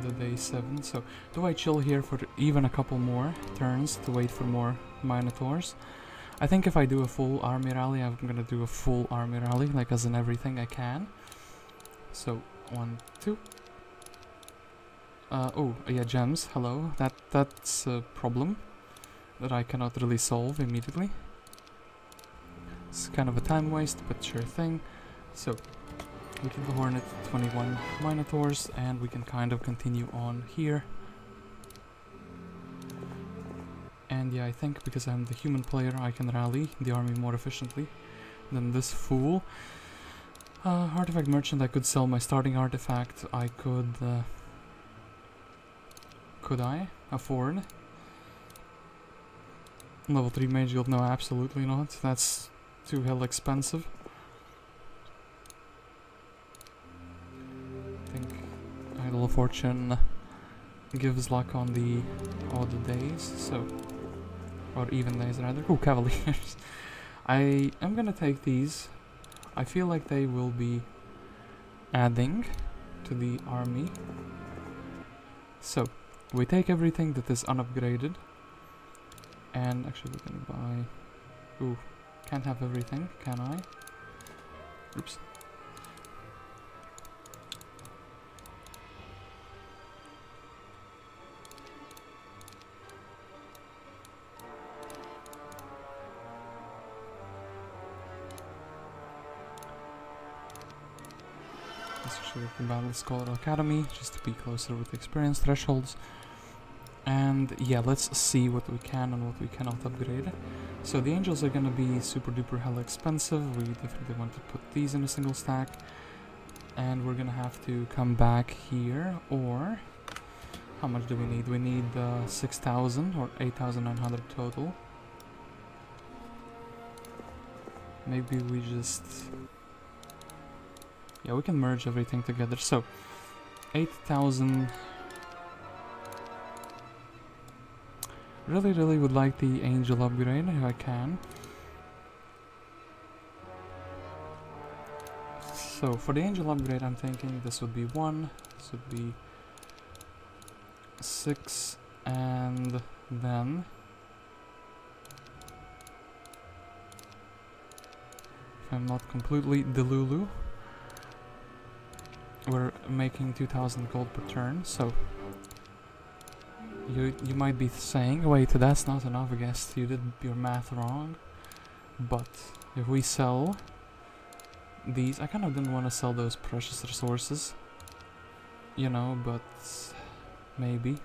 the day 7. So, do I chill here for even a couple more turns to wait for more minotaurs? I think if I do a full army rally, I'm gonna do a full army rally, like as in everything I can. So, 1, 2. Oh, yeah, gems, hello. That's a problem that I cannot really solve immediately. It's kind of a time waste, but sure thing. So, we kill the Hornet, 21 Minotaurs, and we can kind of continue on here. And yeah, I think because I'm the human player, I can rally the army more efficiently than this fool. Artifact Merchant, I could sell my starting artifact. I could I afford level 3 mage guild? No, absolutely not. That's too hell expensive. I think Idol of Fortune gives luck on the odd days, so, or even days rather. Ooh, Cavaliers. I am gonna take these. I feel like they will be adding to the army. So, we take everything that is unupgraded. And actually we can buy... Ooh, can't have everything, can I? Oops. Let's actually the Battle Scholar Academy, just to be closer with the experience thresholds. And yeah, let's see what we can and what we cannot upgrade. So the angels are gonna be super duper hella expensive. We definitely want to put these in a single stack. And we're gonna have to come back here, or... How much do we need? We need 6,000 or 8,900 total. Maybe we just Yeah, we can merge everything together. So 8,000. Really would like the angel upgrade if I can. So for the angel upgrade, I'm thinking this would be 1, this would be 6, and then if I'm not completely delulu, we're making 2,000 gold per turn. So you might be saying, wait, that's not enough. I guess you did your math wrong. But if we sell these, I kind of didn't want to sell those precious resources, you know, but maybe.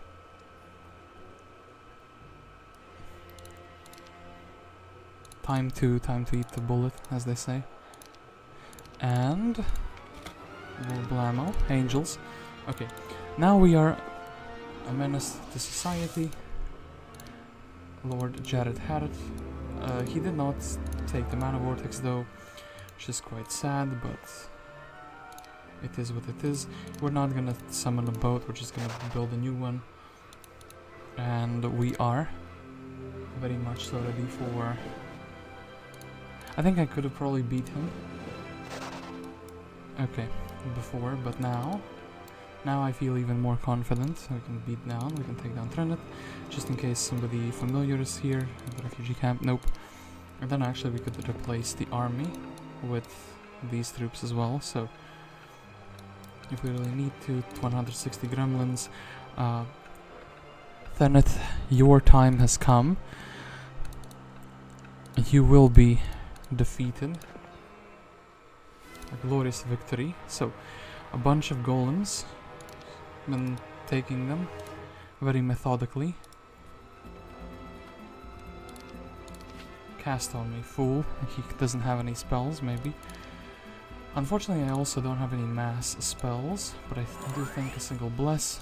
Time to eat the bullet, as they say. And blammo, angels. Okay, now we are a menace to society. Lord Jared Haret. He did not take the mana vortex though, which is quite sad, but it is what it is. We're not gonna summon a boat, we're just gonna build a new one. And we are very much so ready for... I think I could have probably beat him. Okay, before, but now I feel even more confident. We can beat down, we can take down Thenith, just in case somebody familiar is here at the refugee camp. Nope. And then actually we could replace the army with these troops as well, so if we really need to, 160 gremlins. Thenith, your time has come. You will be defeated. A glorious victory. So, a bunch of golems. Been taking them very methodically. Cast on me, fool. He doesn't have any spells, maybe. Unfortunately, I also don't have any mass spells, but I do think a single bless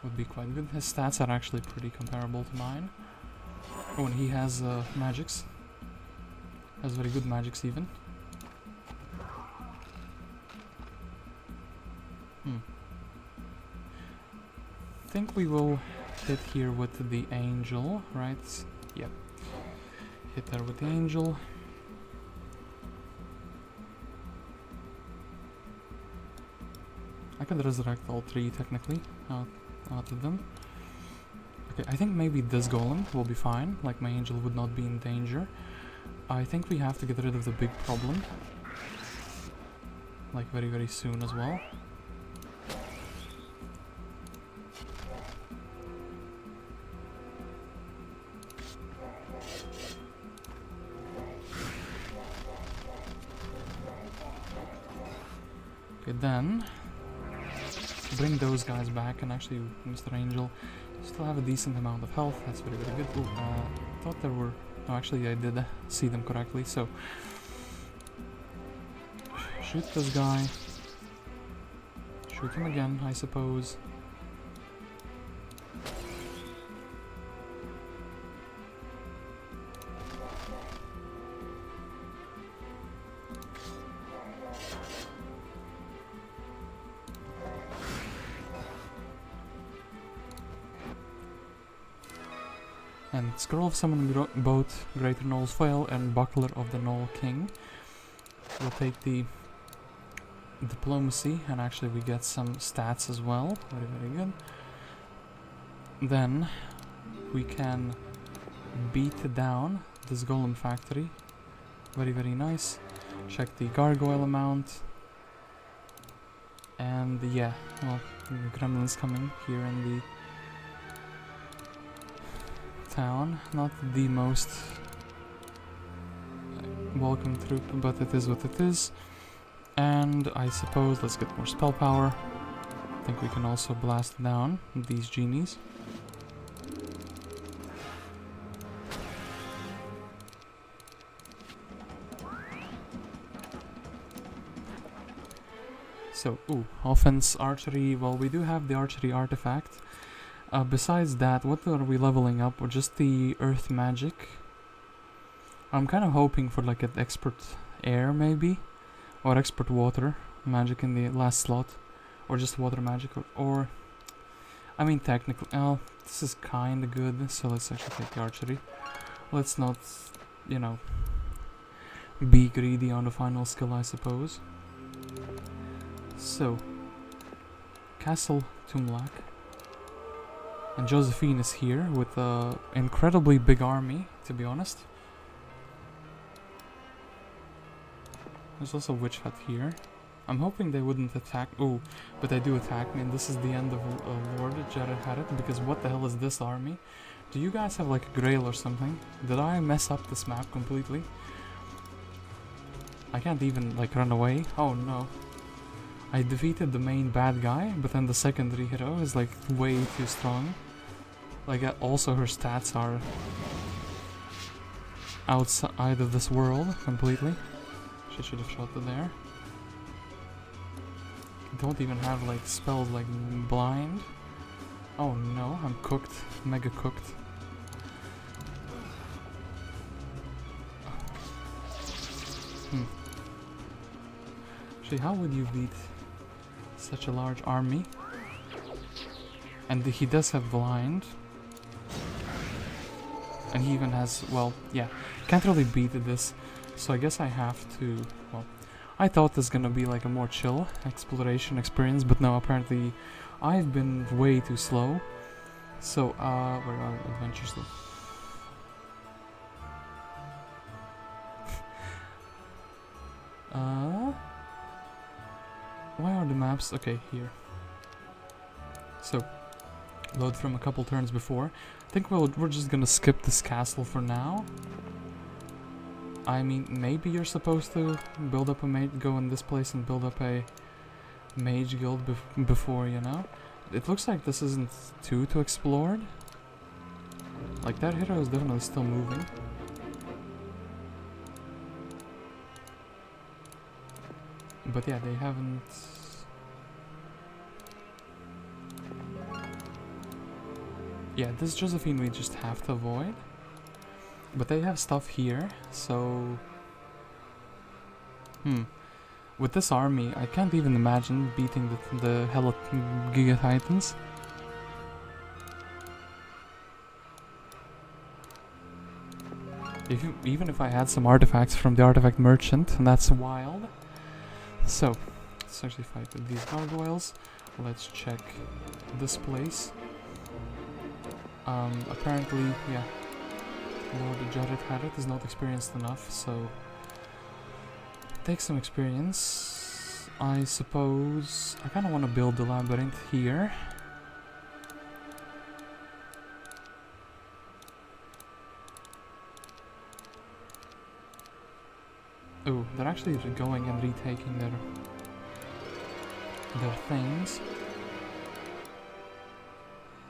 would be quite good. His stats are actually pretty comparable to mine. Oh, and he has magics. Has very good magics even. Think we will hit here with the angel, right? Yep. Hit there with the angel. I could resurrect all three technically out of them. Okay, I think maybe this golem will be fine, like my angel would not be in danger. I think we have to get rid of the big problem, like very soon as well. Okay, then bring those guys back, and actually, Mr. Angel, still have a decent amount of health. That's very good. Ooh, thought there were... No, actually, I did see them correctly, so... Shoot this guy. Shoot him again, I suppose. And Scroll of Summoning both Greater Knoll's Foil and Buckler of the Knoll King. We'll take the Diplomacy, and actually we get some stats as well. Very good. Then we can beat down this Golem Factory. Very nice. Check the Gargoyle amount. And yeah, well, the Gremlins coming here in the town. Not the most welcome troop, but it is what it is. And I suppose let's get more spell power. I think we can also blast down these genies. So, offense, archery. Well, we do have the archery artifact. Besides that, what are we leveling up? Or just the earth magic? I'm kind of hoping for like an expert air maybe, or expert water magic in the last slot, or just water magic, or I mean technically, this is kinda good, so let's actually take the archery. Let's not, you know, be greedy on the final skill, I suppose. So, Castle Tumlac. And Josephine is here with an incredibly big army, to be honest. There's also a witch hut here. I'm hoping they wouldn't attack. Oh, but they do attack me, and this is the end of Lord Jared Haret, because what the hell is this army? Do you guys have like a grail or something? Did I mess up this map completely? I can't even like run away. Oh no. I defeated the main bad guy, but then the secondary hero is like way too strong. Like also her stats are outside of this world completely. She should have shot it there. Don't even have like spells like blind. Oh no, I'm cooked. Mega cooked. Actually, how would you beat such a large army? And he does have blind. And he even has, well, yeah, can't really beat this. So I guess I have to, well, I thought this was gonna be like a more chill exploration experience, but no, apparently I've been way too slow. So, where are adventures though? Why are the maps? Okay, here. So, load from a couple turns before. I think we're just gonna skip this castle for now. I mean, maybe you're supposed to build up a mage, go in this place and build up a mage guild before, you know? It looks like this isn't too explored. Like, that hero is definitely still moving. But yeah, they haven't... Yeah, this Josephine we just have to avoid. But they have stuff here, so... With this army, I can't even imagine beating the hell Giga Titans. Even if I had some artifacts from the artifact merchant, and that's wild. So, let's actually fight with these gargoyles. Let's check this place. Apparently, yeah, Lord Jared Haret is not experienced enough, so take some experience. I suppose I kind of want to build the labyrinth here. Oh, they're actually going and retaking their things.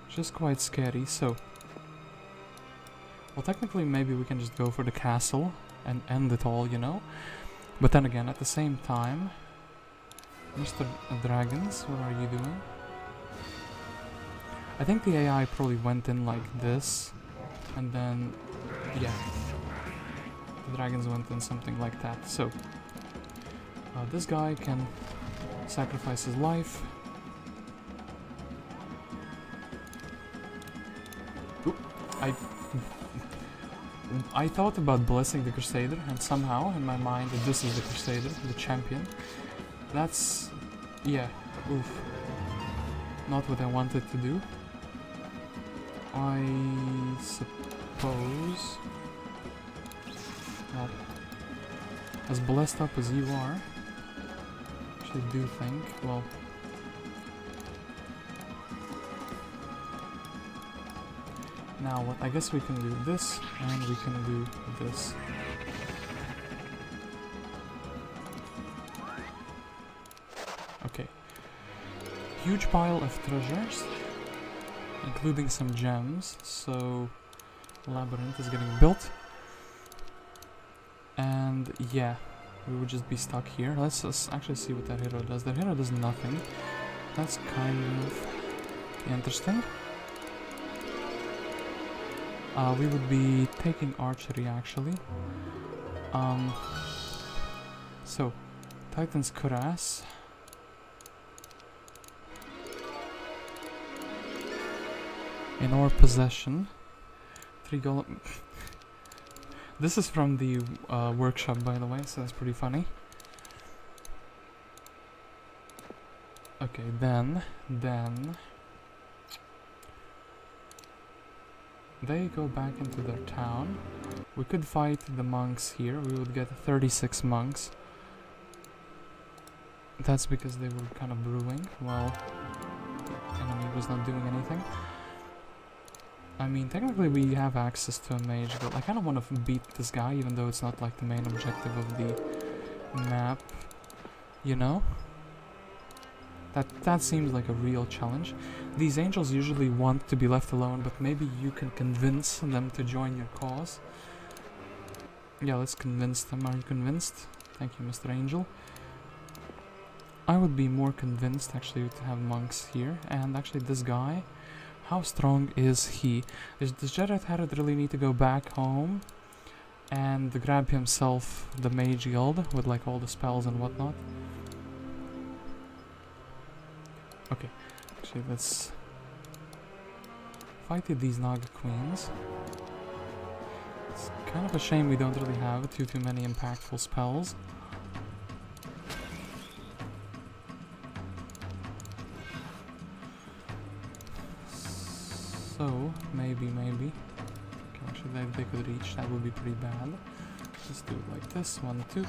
Just quite scary, so... Well, technically maybe we can just go for the castle and end it all, you know? But then again, at the same time... Mr. Dragons, what are you doing? I think the AI probably went in like this, and then... yeah. The dragons went in something like that, so... this guy can sacrifice his life. Oop, I thought about blessing the Crusader, and somehow in my mind that this is the Crusader, the champion. That's... yeah, oof. Not what I wanted to do. I suppose... well, as blessed up as you are, I do think, well... Now what? I guess we can do this, and we can do this. Okay. Huge pile of treasures, including some gems, so... Labyrinth is getting built. And yeah, we would just be stuck here. Let's actually see what that hero does. That hero does nothing. That's kind of interesting. We would be taking archery actually. So, Titan's Cuirass. In our possession. 3 golem. This is from the workshop, by the way, so that's pretty funny. Okay, then they go back into their town. We could fight the monks here. We would get 36 monks. That's because they were kind of brewing while the enemy was not doing anything. I mean, technically we have access to a mage, but I kind of want to beat this guy, even though it's not like the main objective of the map, you know? That seems like a real challenge. These angels usually want to be left alone, but maybe you can convince them to join your cause. Yeah, let's convince them. Are you convinced? Thank you, Mr. Angel. I would be more convinced, actually, to have monks here. And actually, this guy, how strong is he? Does Jared Haret really need to go back home and grab himself the mage guild with like all the spells and whatnot? Okay, actually let's fight these Naga Queens. It's kind of a shame we don't really have too many impactful spells. So, maybe. Okay, actually they could reach, that would be pretty bad. Let's do it like this, 1, 2.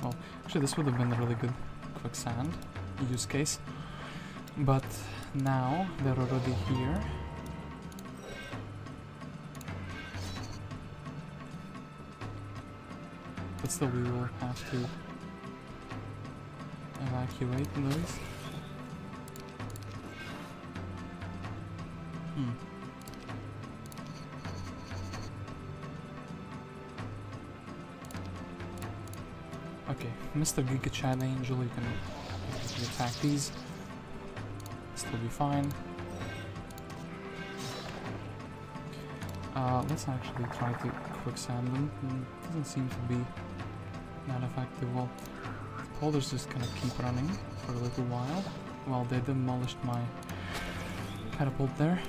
Well, actually this would have been a really good quicksand use case. But now they're already here. But still we will have to evacuate those. Okay, Mr. Giga Chad Angel, you can attack these. Still be fine. Let's actually try to quicksand them. Doesn't seem to be that effective. Well, the polders just gonna keep running for a little while they demolished my catapult there,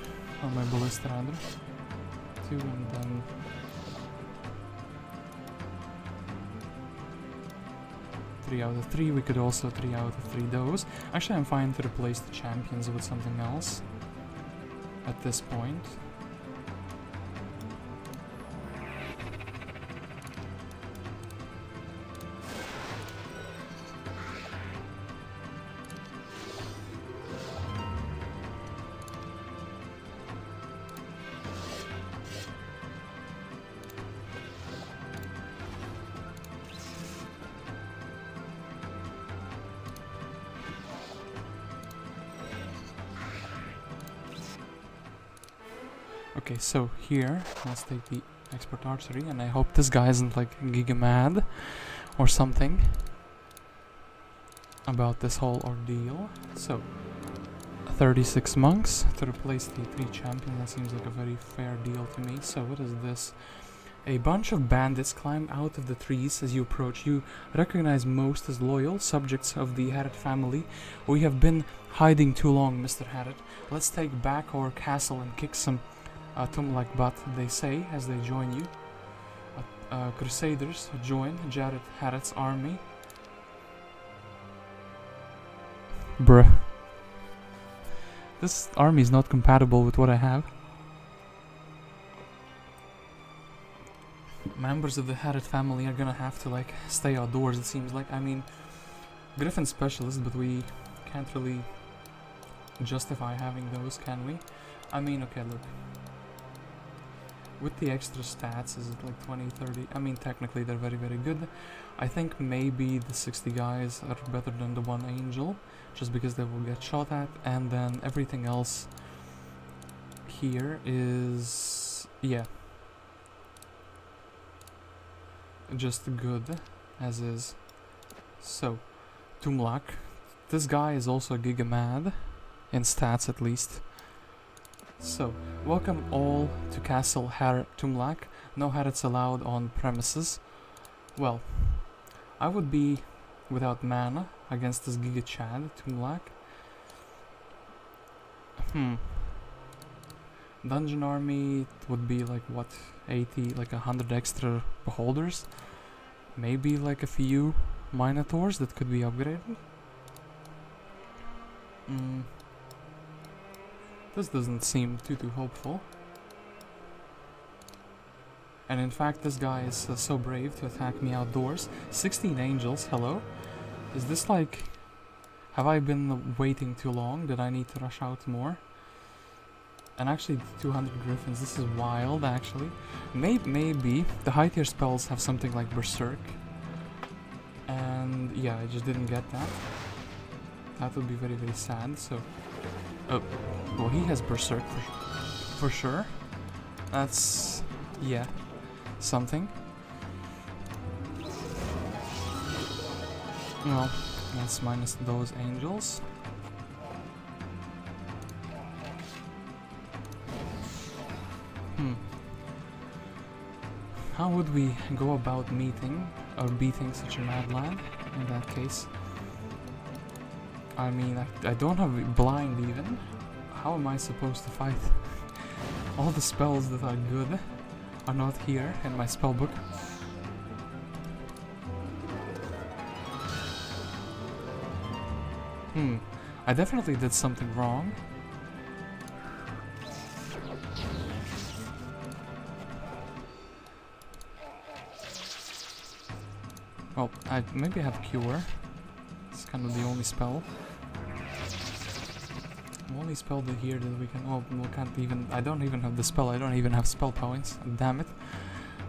or my ballista rather. 2 and then 3 out of 3. We could also 3 out of 3 those. Actually, I'm fine to replace the champions with something else at this point. Okay, so here, let's take the expert archery, and I hope this guy isn't like giga mad or something about this whole ordeal. So, 36 monks to replace the 3 champions. That seems like a very fair deal to me. So what is this? A bunch of bandits climb out of the trees as you approach. You recognize most as loyal subjects of the Haret family. We have been hiding too long, Mr. Haret. Let's take back our castle and kick some Tumlac butt, they say, as they join you. Crusaders join Jared Haret's army. Bruh. This army is not compatible with what I have. Members of the Haret family are gonna have to like stay outdoors, it seems like. I mean, Griffin specialist, but we can't really justify having those, can we? I mean, okay, look. With the extra stats, is it like 20, 30? I mean, technically they're very, very good. I think maybe the 60 guys are better than the 1 angel, just because they will get shot at, and then everything else here is, yeah, just good, as is. So, Tumlac. This guy is also giga mad, in stats at least. So, welcome all to Castle Tumlac. No Harets allowed on premises. Well, I would be without mana against this giga Chad, Tumlac. Dungeon army would be like what, 80, like 100 extra beholders. Maybe like a few minotaurs that could be upgraded. This doesn't seem too hopeful. And in fact, this guy is so brave to attack me outdoors. 16 angels, hello? Is this like... Have I been waiting too long? Did I need to rush out more? And actually 200 griffins, this is wild actually. Maybe the high tier spells have something like Berserk. And yeah, I just didn't get that. That would be very sad, so... Oh, well he has Berserk for sure. That's... yeah, something. Well, let's minus those angels. How would we go about meeting or beating such a mad lad in that case? I mean, I don't have blind even. How am I supposed to fight? All the spells that are good are not here in my spellbook. I definitely did something wrong. Well, maybe I have Cure. It's kind of the only spell. The only spell here that we can... Oh, we can't even... I don't even have the spell. I don't even have spell points. Damn it.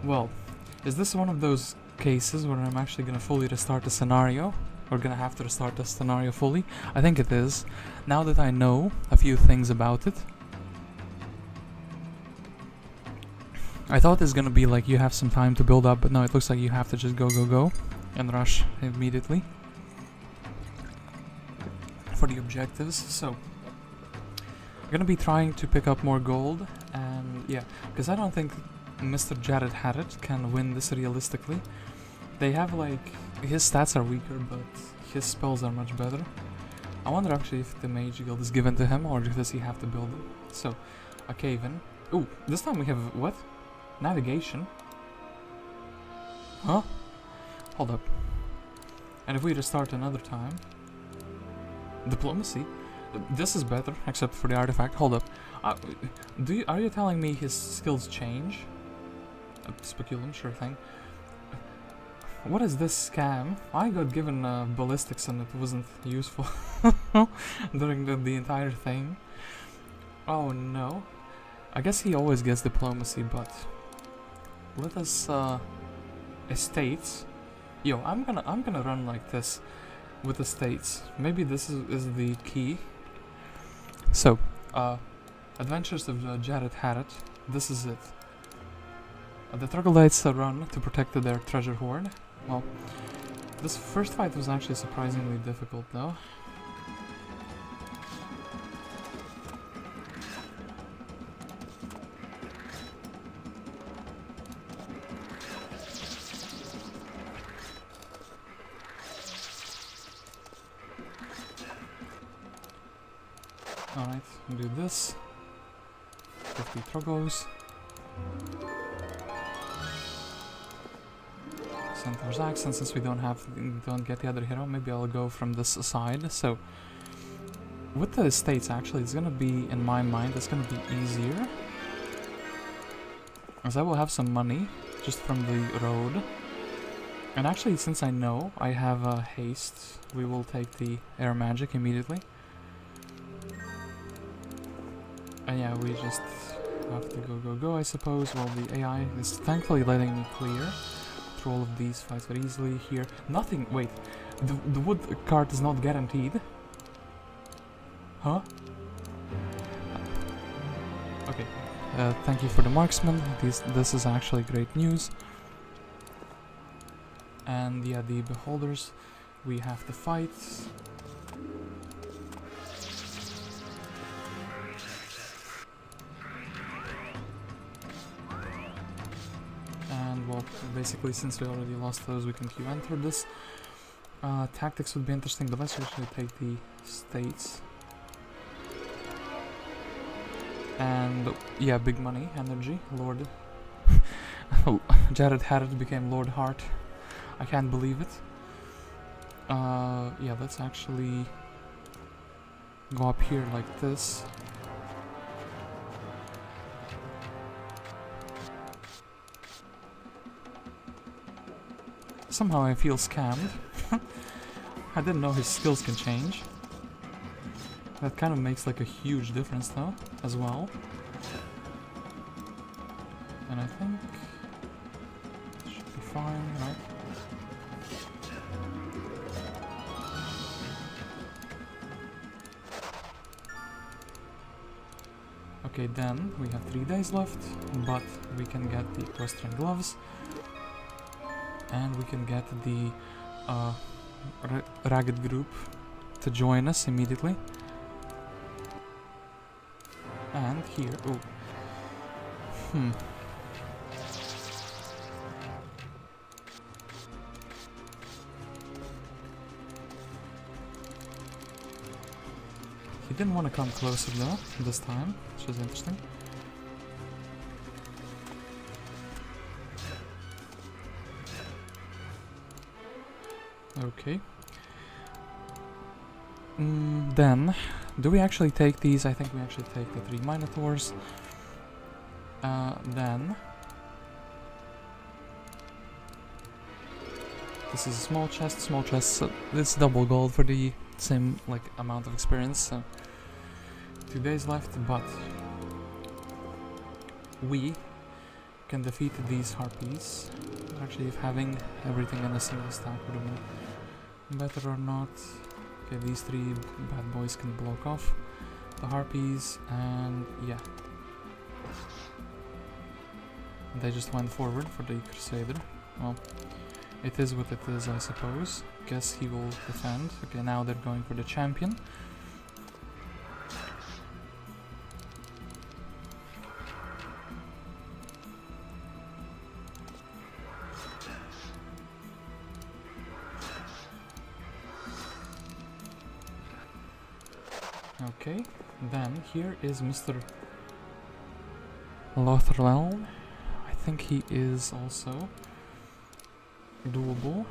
Well, is this one of those cases where I'm actually gonna fully restart the scenario? Or gonna have to restart the scenario fully? I think it is. Now that I know a few things about it. I thought it's gonna be like you have some time to build up, but no, it looks like you have to just go and rush immediately for the objectives. So I'm gonna be trying to pick up more gold, and yeah, because I don't think Mr. Jared Haret can win this realistically. They have like, his stats are weaker, but his spells are much better. I wonder actually if the mage guild is given to him, or does he have to build it? So, a cave-in. Ooh, this time we have what? Navigation? Huh? Hold up. And if we restart another time... Diplomacy? This is better, except for the artifact. Hold up. Are you telling me his skills change? Speculum, sure thing. What is this scam? I got given ballistics and it wasn't useful during the entire thing. Oh no. I guess he always gets diplomacy, but... Let us... Estates. Yo, I'm gonna run like this with estates. Maybe this is the key. So, Adventures of Jared Haret. This is it. The troglodytes run to protect their treasure hoard. Well, this first fight was actually surprisingly difficult though. Alright, we'll do this. 50 trogos. Centaur's accent, since we don't get the other hero, maybe I'll go from this side. So, with the estates actually, it's gonna be, in my mind, it's gonna be easier. As I will have some money, just from the road. And actually, since I know I have haste, we will take the air magic immediately. And yeah, we just have to go, I suppose. Well, the AI is thankfully letting me clear through all of these fights very easily here. Nothing, wait, the wood cart is not guaranteed. Huh? Okay, thank you for the marksman. This is actually great news. And yeah, the beholders, we have to fight. And well, basically since we already lost those, we can enter this. Tactics would be interesting, but let's actually take the states. And yeah, big money, energy, Lord. Jared Haret became Lord Hart. I can't believe it. Yeah, let's actually go up here like this. Somehow I feel scammed. I didn't know his skills can change. That kind of makes like a huge difference though, as well. And I think it should be fine, right? Okay, then we have 3 days left, but we can get the equestrian gloves. And we can get the ragged group to join us immediately. And here, oh, he didn't want to come closer though, this time, which is interesting. Okay. Then, do we actually take these? I think we actually take the 3 Minotaurs. Then... This is a small chest, so it's double gold for the same, like, amount of experience, so... 2 days left, but... we can defeat these harpies. Actually, if having everything in a single stack would have been better or not. Okay, these 3 bad boys can block off the harpies, and yeah. They just went forward for the Crusader. Well, it is what it is, I suppose. Guess he will defend. Okay, now they're going for the champion. Okay, then here is Mr. Lothelen. I think he is also doable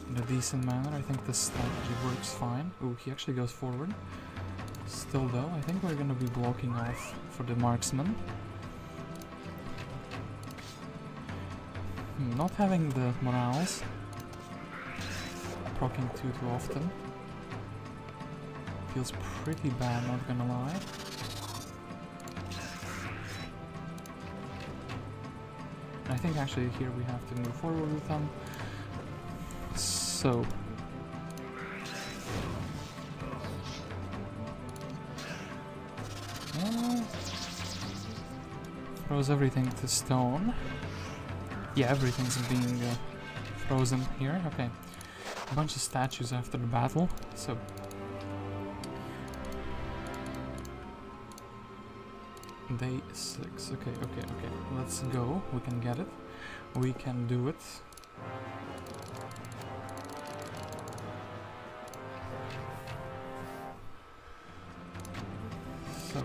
in a decent manner. I think this strategy works fine. Ooh, he actually goes forward. Still though, I think we're gonna be blocking off for the marksman. Not having the morales, proccing too often. Feels pretty bad, not gonna lie. I think actually here we have to move forward with them. So... throws everything to stone. Yeah, everything's being frozen here. Okay. A bunch of statues after the battle, so... Day 6. Okay. Let's go. We can get it. We can do it. So.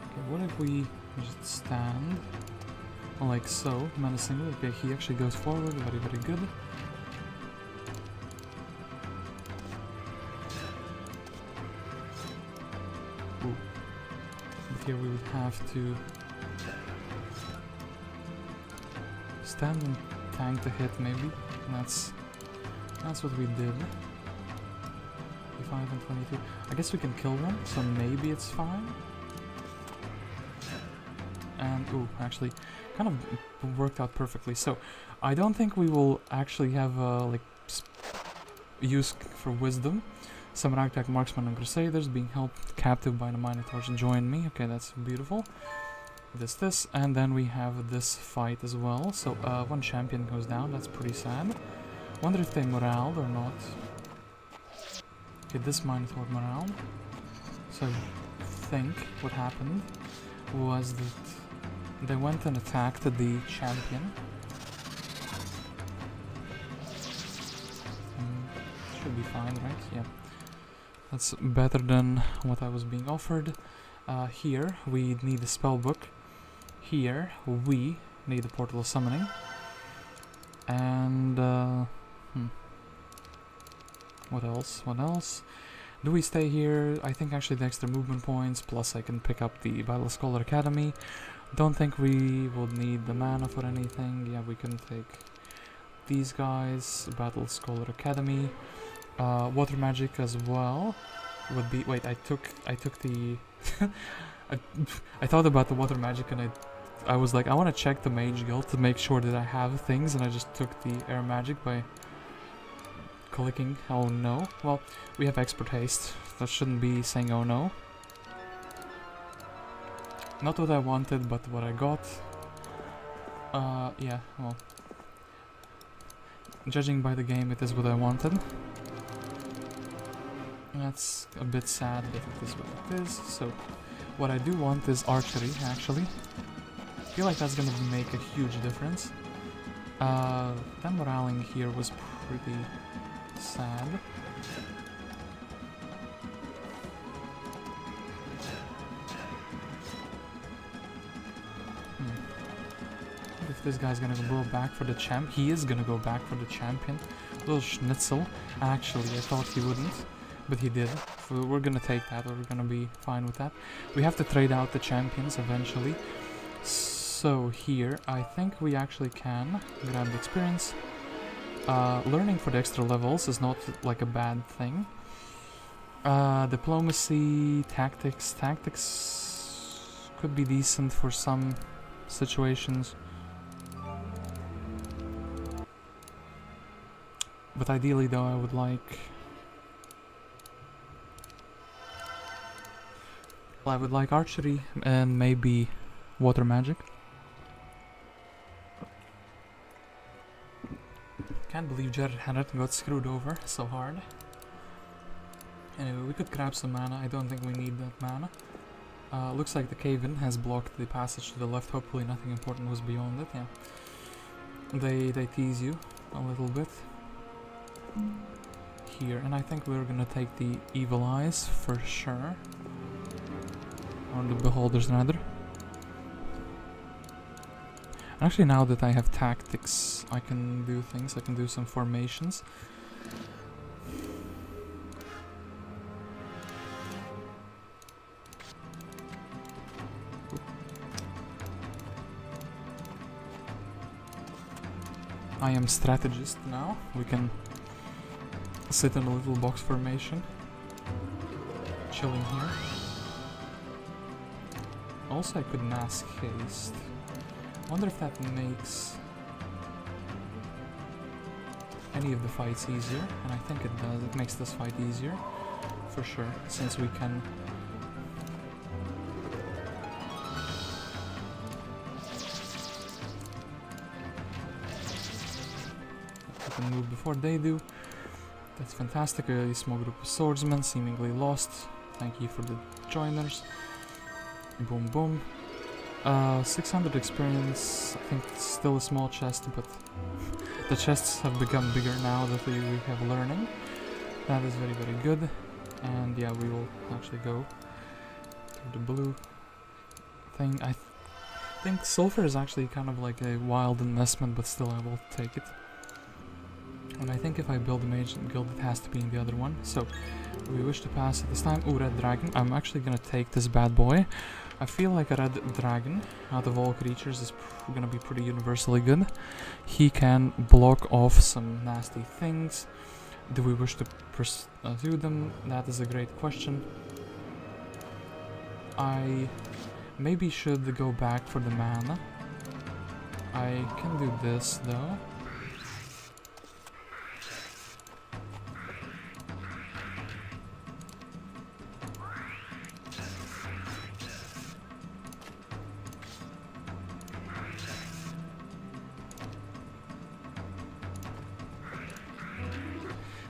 Okay, what if we just stand like so, menacingly? Okay, he actually goes forward. Very, very good. Here we would have to stand and tank the hit, maybe. And that's what we did. 25 and 22. I guess we can kill one, so maybe it's fine. And ooh, actually, kind of worked out perfectly. So I don't think we will actually have like use for wisdom. Some ragtag marksmen and crusaders being held captive by the Minotaurs join me. Okay, that's beautiful. this, and then we have this fight as well. So one champion goes down, that's pretty sad. Wonder if they moraled or not. Okay, this Minotaur morale. So I think what happened was that they went and attacked the champion. Should be fine, right? Yeah. That's better than what I was being offered. Here we need a spell book. Here we need a portal of summoning. And what else? What else? Do we stay here? I think actually the extra movement points, plus I can pick up the Battle Scholar Academy. Don't think we would need the mana for anything. Yeah, we can take these guys, Battle Scholar Academy. Water magic as well would be. Wait, I took the. I thought about the water magic and I was like, I want to check the mage guild to make sure that I have things, and I just took the air magic by clicking. Oh no. Well, we have expert haste. That shouldn't be saying oh no. Not what I wanted, but what I got. Yeah. Well, judging by the game, it is what I wanted. That's a bit sad, but it is what it is. So, what I do want is archery, actually. I feel like that's gonna make a huge difference. Them moraling here was pretty sad. If this guy's gonna go back for the champ, he is gonna go back for the champion. Little schnitzel. Actually, I thought he wouldn't. But he did. So we're gonna take that, we're gonna be fine with that. We have to trade out the champions eventually. So here, I think we actually can grab the experience. Learning for the extra levels is not like a bad thing. Diplomacy, tactics. Tactics could be decent for some situations. But ideally though, I would like... I would like archery and maybe water magic. Can't believe Jared Haret got screwed over so hard. Anyway, we could grab some mana. I don't think we need that mana. Looks like the cave-in has blocked the passage to the left. Hopefully nothing important was beyond it. Yeah, they tease you a little bit here, and I think we're gonna take the evil eyes for sure. Or the beholders rather. Actually, now that I have tactics, I can do things. I can do some formations. I am strategist now. We can sit in a little box formation, chilling here. Also, I could mass haste. Wonder if that makes any of the fights easier, and I think it does. It makes this fight easier, for sure, since we can... We can move before they do. That's fantastic. A small group of swordsmen, seemingly lost. Thank you for the joiners. Boom boom. 600 experience. I think it's still a small chest, but the chests have become bigger now that we have learning. That is very, very good. And yeah, we will actually go to the blue thing. I think sulfur is actually kind of like a wild investment, but still I will take it. And I think if I build a mage guild, it has to be in the other one. So we wish to pass it this time. Ooh, red dragon. I'm actually gonna take this bad boy. I feel like a red dragon out of all creatures is gonna be pretty universally good. He can block off some nasty things. Do we wish to pursue them? That is a great question. I maybe should go back for the mana. I can do this though.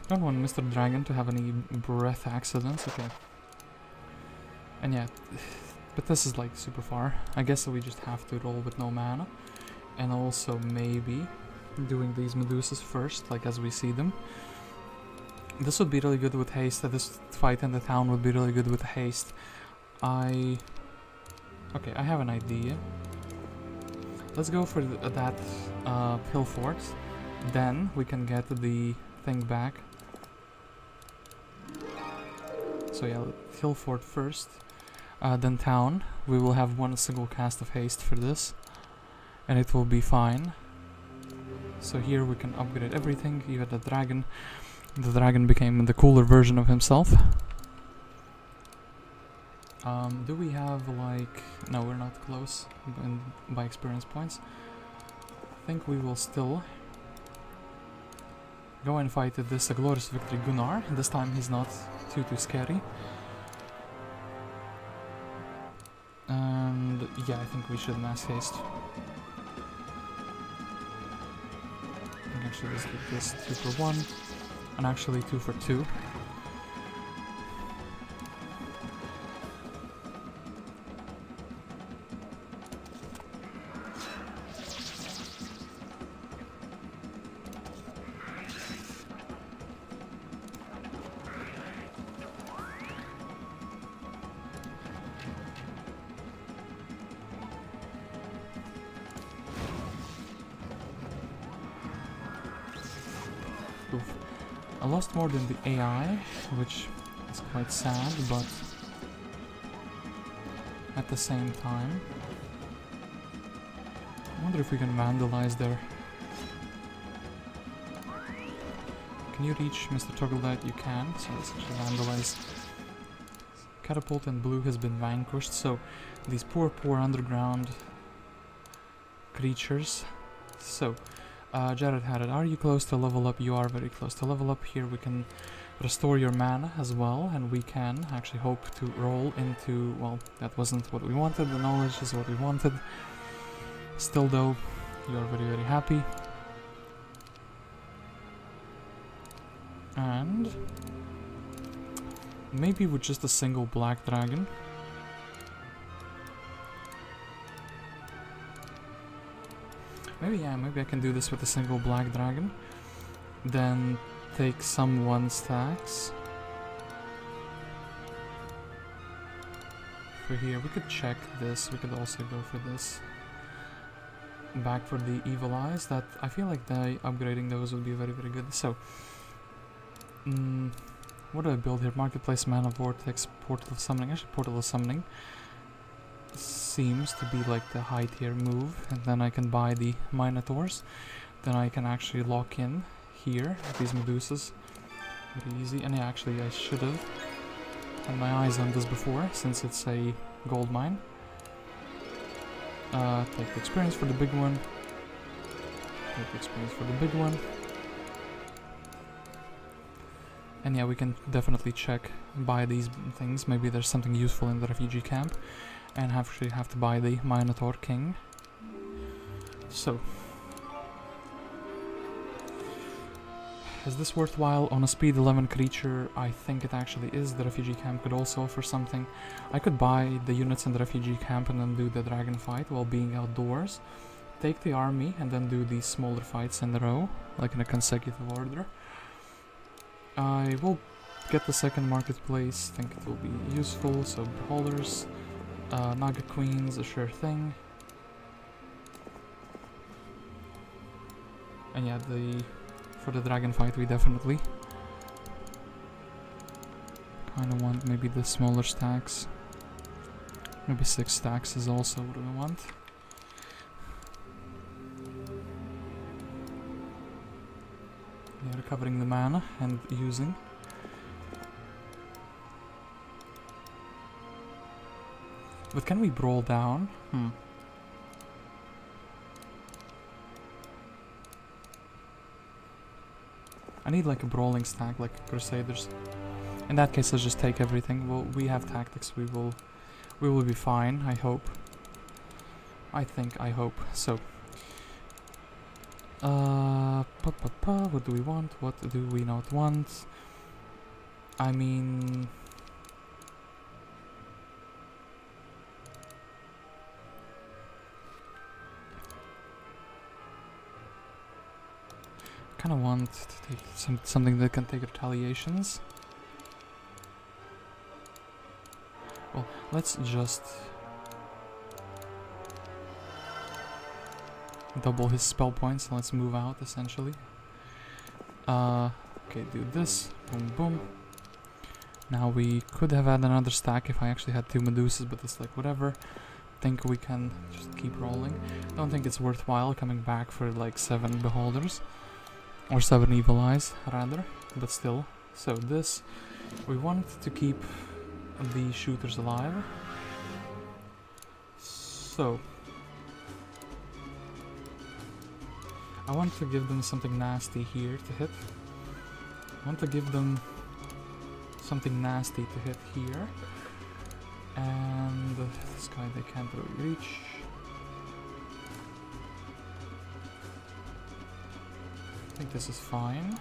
Don't want Mr. Dragon to have any breath accidents, okay. And yeah, but this is like super far. I guess we just have to roll with no mana. And also maybe doing these Medusas first, like as we see them. This would be really good with haste. This fight in the town would be really good with haste. Okay, I have an idea. Let's go for that hill fort. Then we can get the thing back. So yeah, hill fort first. Then town. We will have one single cast of haste for this. And it will be fine. So here we can upgrade everything, even the dragon. The dragon became the cooler version of himself. Do we have like... No, we're not close by experience points. I think we will still go and fight this glorious victory Gunnar. This time he's not too scary. And yeah, I think we should mass haste. Actually, let's get this 2 for 1, and actually 2 for 2. I lost more than the AI, which is quite sad, but at the same time, I wonder if we can vandalize there. Can you reach Mr. Troglodyte? You can, so let's actually vandalize. Catapult and blue has been vanquished, so these poor underground creatures. So, Jared Haret, are you close to level up? You are very close to level up. Here we can restore your mana as well, and we can actually hope to roll into... Well, that wasn't what we wanted, the knowledge is what we wanted. Still though, you are very happy. And... maybe with just a single black dragon. Maybe I can do this with a single black dragon. Then take some 1 stacks. For here, we could check this. We could also go for this. Back for the evil eyes. That I feel like upgrading those would be very good. So, what do I build here? Marketplace, mana vortex, portal of summoning. Actually, portal of summoning seems to be like the high tier move, and then I can buy the Minotaurs. Then I can actually lock in here these Medusas. Very easy. And yeah, actually I should have had my eyes on this before, since it's a gold mine. Take the experience for the big one. Take the experience for the big one. And yeah, we can definitely check, buy these things. Maybe there's something useful in the refugee camp. And actually have to buy the Minotaur King. So, is this worthwhile on a speed 11 creature? I think it actually is. The refugee camp could also offer something. I could buy the units in the refugee camp and then do the dragon fight while being outdoors. Take the army and then do these smaller fights in a row, like in a consecutive order. I will get the second marketplace. I think it will be useful. So beholders. Naga Queens, a sure thing. And yeah, for the dragon fight we definitely kinda want maybe the smaller stacks. Maybe 6 stacks is also what we want. Yeah, recovering the mana and using. But can we brawl down? I need like a brawling stack, like Crusaders. In that case, let's just take everything. Well, we have tactics. We will be fine. I hope. I hope. So, What do we want? What do we not want? I mean... kinda want to take something that can take retaliations. Well, let's just double his spell points and let's move out, essentially. Okay, do this. Boom, boom. Now we could have had another stack if I actually had 2 Medusas, but it's like whatever. Think we can just keep rolling. Don't think it's worthwhile coming back for like 7 Beholders. Or 7 Evil Eyes, rather. But still. So this, we want to keep the shooters alive. So I want to give them something nasty here to hit. I want to give them something nasty to hit here. And this guy they can't really reach. I think this is fine.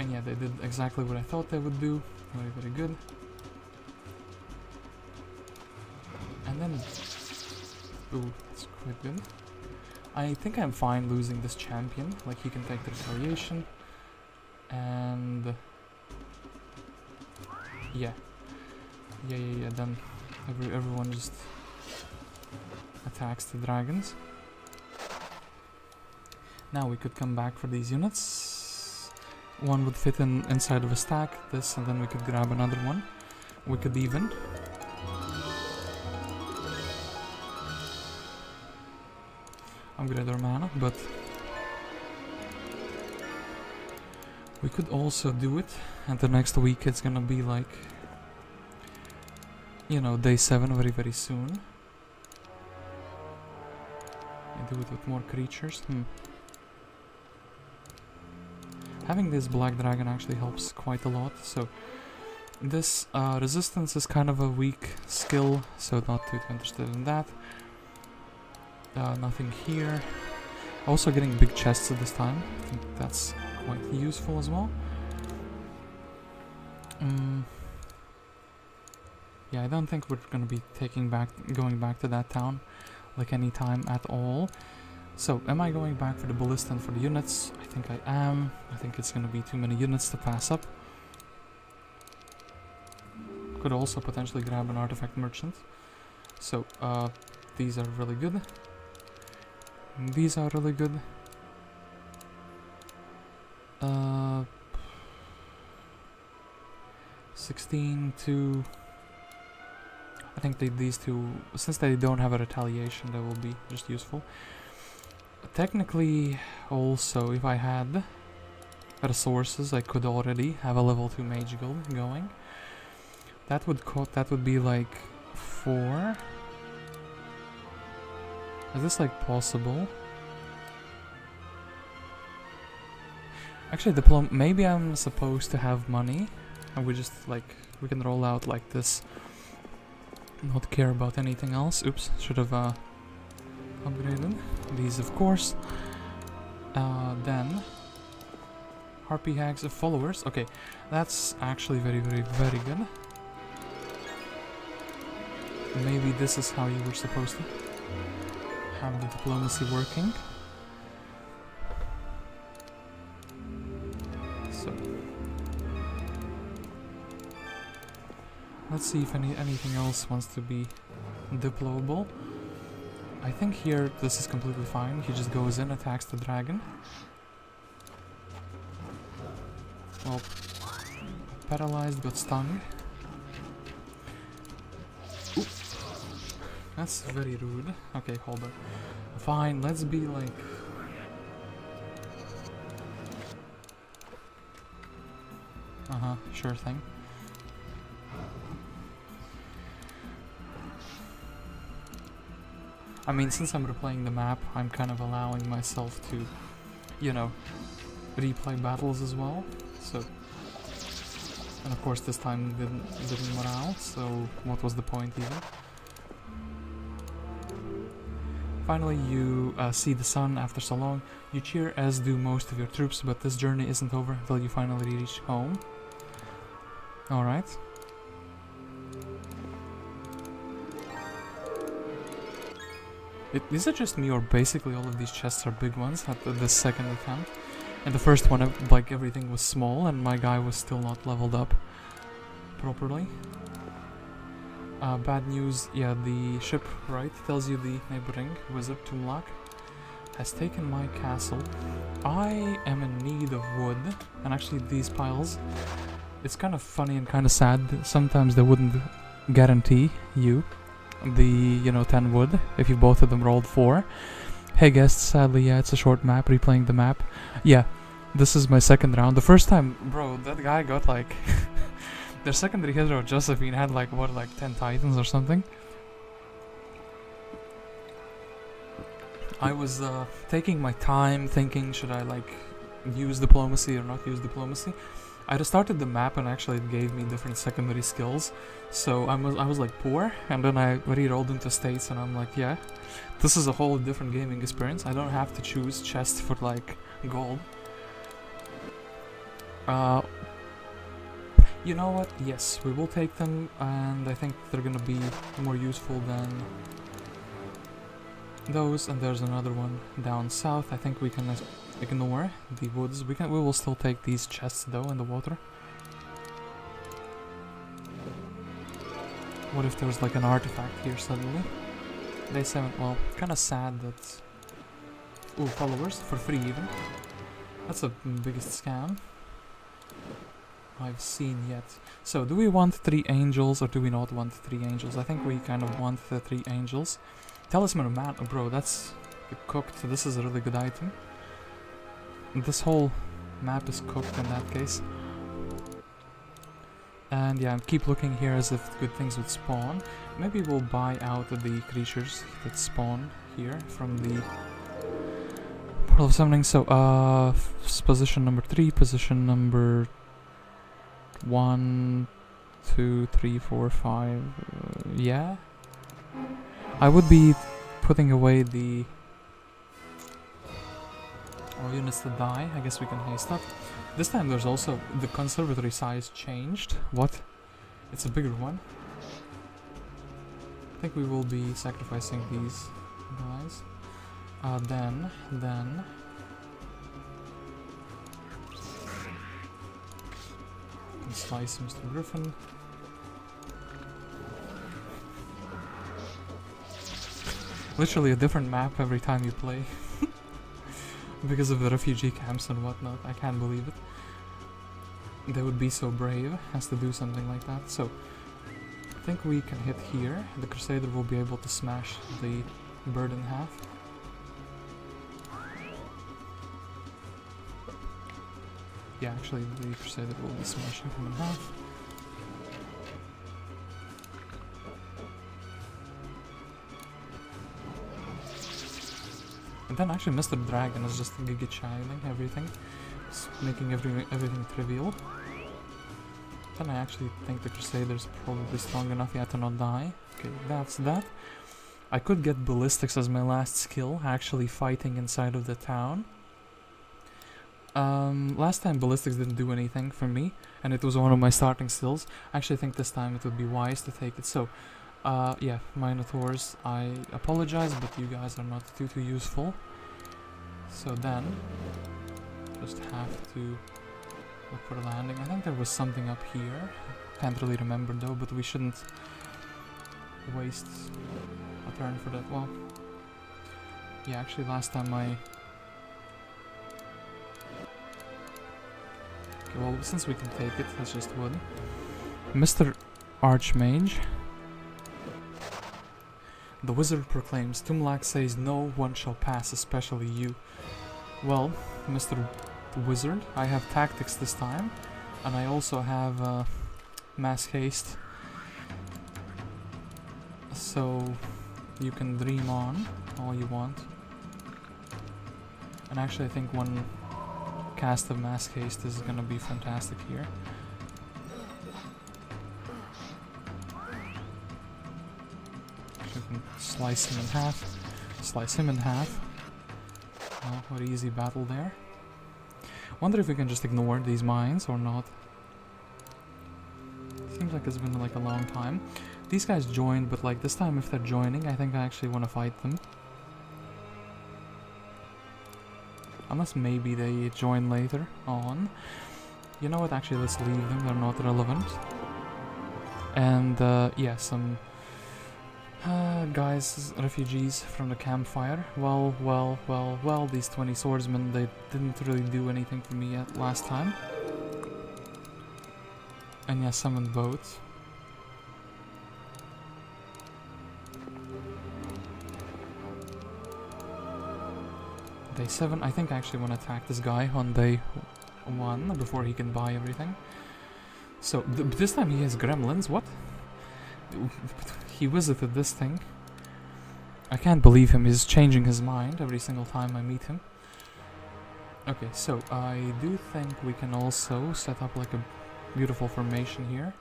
And yeah, they did exactly what I thought they would do. Very, very good. And then... ooh, that's quite good. I think I'm fine losing this champion. Like, he can take the retaliation. And... yeah. Yeah, then everyone just attacks the dragons. Now we could come back for these units. One would fit inside of a stack, this, and then we could grab another one. We could even. Upgrade our mana, but we could also do it, and the next week it's gonna be like, you know, day 7 very, very soon. And do it with more creatures. Having this black dragon actually helps quite a lot, so this resistance is kind of a weak skill, so not too interested in that. Nothing here. Also getting big chests at this time, I think that's quite useful as well. Yeah, I don't think we're gonna be going back to that town like any time at all. So, am I going back for the ballista and for the units? I think I am. I think it's gonna be too many units to pass up. Could also potentially grab an artifact merchant. So, these are really good. These are really good. 16 to... I think these two, since they don't have a retaliation, they will be just useful. Technically, also, if I had resources, I could already have a level 2 mage guild going. That would be like 4. Is this like possible? Actually, maybe I'm supposed to have money, and we just like we can roll out like this. Not care about anything else. Oops, should have upgraded these, of course. Then Harpy Hags of followers. Okay, that's actually very, very, very good. Maybe this is how you were supposed to have the diplomacy working. So let's see if anything else wants to be deployable. I think here this is completely fine. He just goes in, attacks the dragon. Well, paralyzed but stung. Oop. That's very rude. Okay, hold on. Fine, let's be like... sure thing. I mean, since I'm replaying the map, I'm kind of allowing myself to, you know, replay battles as well. So, and of course this time didn't morale, so what was the point either? Finally, you see the sun after so long. You cheer, as do most of your troops, but this journey isn't over until you finally reach home. Alright. Is it just me, or basically all of these chests are big ones at the second attempt? And the first one, like, everything was small and my guy was still not leveled up properly. Bad news, yeah, the ship, right, tells you the neighboring wizard, Tumlac, has taken my castle. I am in need of wood, and actually these piles, it's kind of funny and kind of sad. Sometimes they wouldn't guarantee you the, 10 wood if you both of them rolled 4. Hey guests, sadly, yeah, it's a short map, replaying the map. Yeah, this is my second round. The first time, bro, that guy got like... their secondary hero, Josephine, had like, what, like 10 titans or something? I was taking my time, thinking, should I like use diplomacy or not use diplomacy? I restarted the map and actually it gave me different secondary skills. So I was like poor, and then I re-rolled into states and I'm like, yeah, this is a whole different gaming experience. I don't have to choose chests for like gold. You know what? Yes, we will take them, and I think they're gonna be more useful than those. And there's another one down south. I think we can ignore the woods. We will still take these chests though in the water. What if there's like an artifact here suddenly? Day 7. Well, kind of sad that. Ooh, followers for 3 even. That's the biggest scam I've seen yet. So, do we want 3 angels or do we not want 3 angels? I think we kind of want the 3 angels. Talisman of Man, oh, bro, that's cooked. This is a really good item. This whole map is cooked in that case. And yeah, keep looking here as if good things would spawn. Maybe we'll buy out the creatures that spawn here from the Portal of Summoning. So, position number 3, position number 1, 2, 3, 4, 5, yeah. I would be putting away the all units that die. I guess we can haste up. This time there's also the conservatory size changed. What? It's a bigger one. I think we will be sacrificing these guys. Then slice Mr. Griffin. Literally a different map every time you play. Because of the refugee camps and whatnot. I can't believe it. They would be so brave as to do something like that. So, I think we can hit here. The Crusader will be able to smash the bird in half. Yeah, actually the Crusader will be smashing him in half. And then actually Mr. Dragon is just giga-chiding everything. It's making everything trivial. Then I actually think the Crusader's probably strong enough yet to not die. Okay, that's that. I could get Ballistics as my last skill, actually fighting inside of the town. Last time Ballistics didn't do anything for me, and it was one of my starting skills. I actually think this time it would be wise to take it. So, yeah, Minotaurs, I apologize, but you guys are not too useful. So then, just have to look for a landing. I think there was something up here. Can't really remember though, but we shouldn't waste a turn for that. Well, yeah, actually last time I... Okay, well, since we can take it, that's just wood. Mr. Archmage. The wizard proclaims, Tumlac says no one shall pass, especially you. Well, Mr. Wizard, I have tactics this time, and I also have mass haste. So you can dream on all you want. And actually I think one cast of mass haste is gonna be fantastic here. You can slice him in half. Slice him in half. Oh, what easy battle there. Wonder if we can just ignore these mines or not. Seems like it's been like a long time. These guys joined, but like this time if they're joining, I think I actually want to fight them. Unless maybe they join later on. You know what, actually let's leave them, they're not relevant. And yeah, some guys, refugees from the campfire. Well, these 20 swordsmen, they didn't really do anything for me yet last time. And yeah, summoned boats. Day 7, I think I actually want to attack this guy on day 1 before he can buy everything. So, this time he has gremlins, what? He visited this thing. I can't believe him, he's changing his mind every single time I meet him. Okay, so I do think we can also set up like a beautiful formation here.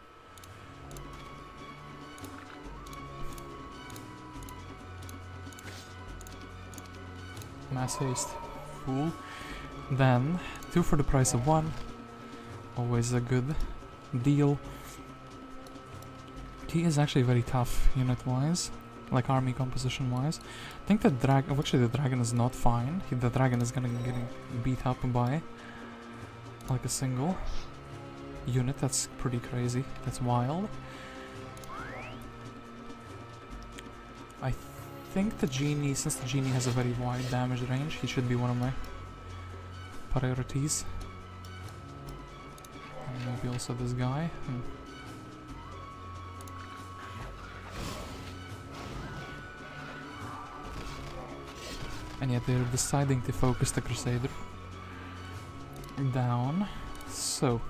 Mass haste, fool. Then 2 for the price of 1. Always a good deal. He is actually very tough unit wise, like army composition wise. I think the actually the dragon is not fine. The dragon is gonna get beat up by like a single unit. That's pretty crazy. That's wild. I think the genie, since the genie has a very wide damage range, he should be one of my priorities. And maybe also this guy. And yet they're deciding to focus the Crusader down. So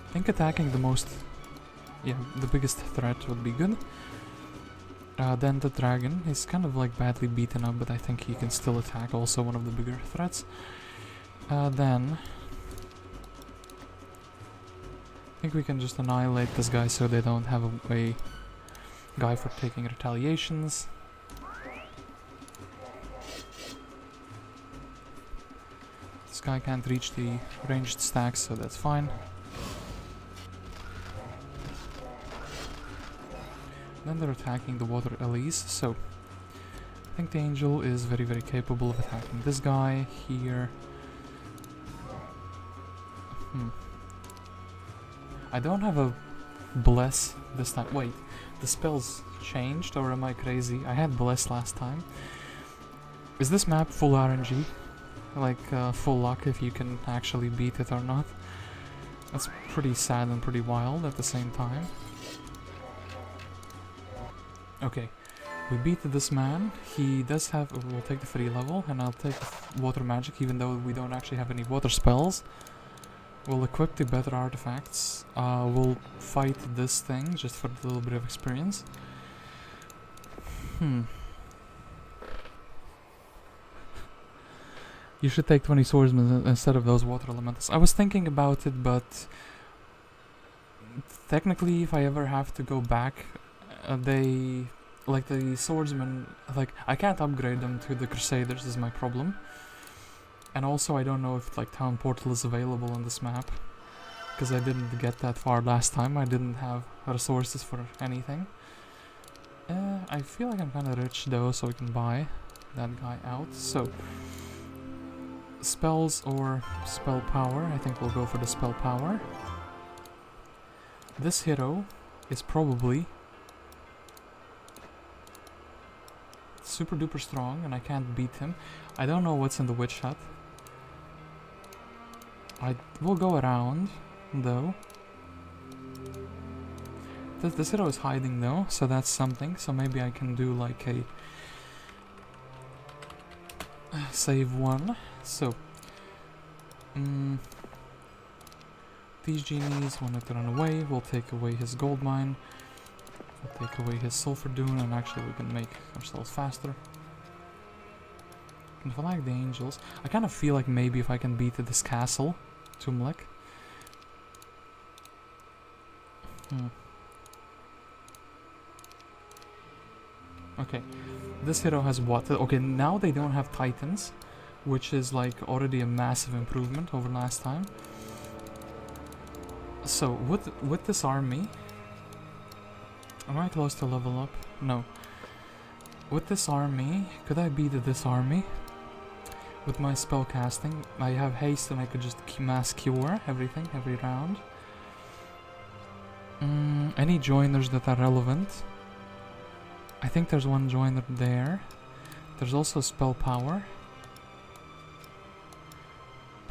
I think attacking the biggest threat would be good. Then the dragon is kind of like badly beaten up, but I think he can still attack, also one of the bigger threats. Then I think we can just annihilate this guy so they don't have a guy for taking retaliations. This guy can't reach the ranged stacks, so that's fine. Then they're attacking the water Elise, so I think the angel is very, very capable of attacking this guy here. I don't have a bless this time. Wait, the spell's changed, or am I crazy? I had bless last time. Is this map full RNG? Like full luck if you can actually beat it or not? That's pretty sad and pretty wild at the same time. Okay, we beat this man. He does have... we'll take the free level, and I'll take the water magic, even though we don't actually have any water spells. We'll equip the better artifacts. We'll fight this thing, just for a little bit of experience. You should take 20 swordsmen instead of those water elementals. I was thinking about it, but... technically, if I ever have to go back... like the swordsmen, like I can't upgrade them to the Crusaders is my problem. And also I don't know if like Town Portal is available on this map, because I didn't get that far last time. I didn't have resources for anything. I feel like I'm kind of rich though, so we can buy that guy out. So spells or spell power, I think we'll go for the spell power. This hero is probably super duper strong, and I can't beat him. I don't know what's in the witch hut. I will go around, though. This hero is hiding, though, so that's something. So maybe I can do like a save one. So these genies wanted to run away. We'll take away his gold mine. We'll take away his sulfur dune, and actually we can make ourselves faster. And if I like the angels, I kind of feel like maybe if I can beat this castle, Tumlac. Okay, this hero has what? Okay, now they don't have titans, which is like already a massive improvement over last time. So with this army, am I close to level up? No. With this army, could I beat this army? With my spell casting, I have haste and I could just mass cure everything every round. Any joiners that are relevant? I think there's one joiner there. There's also spell power.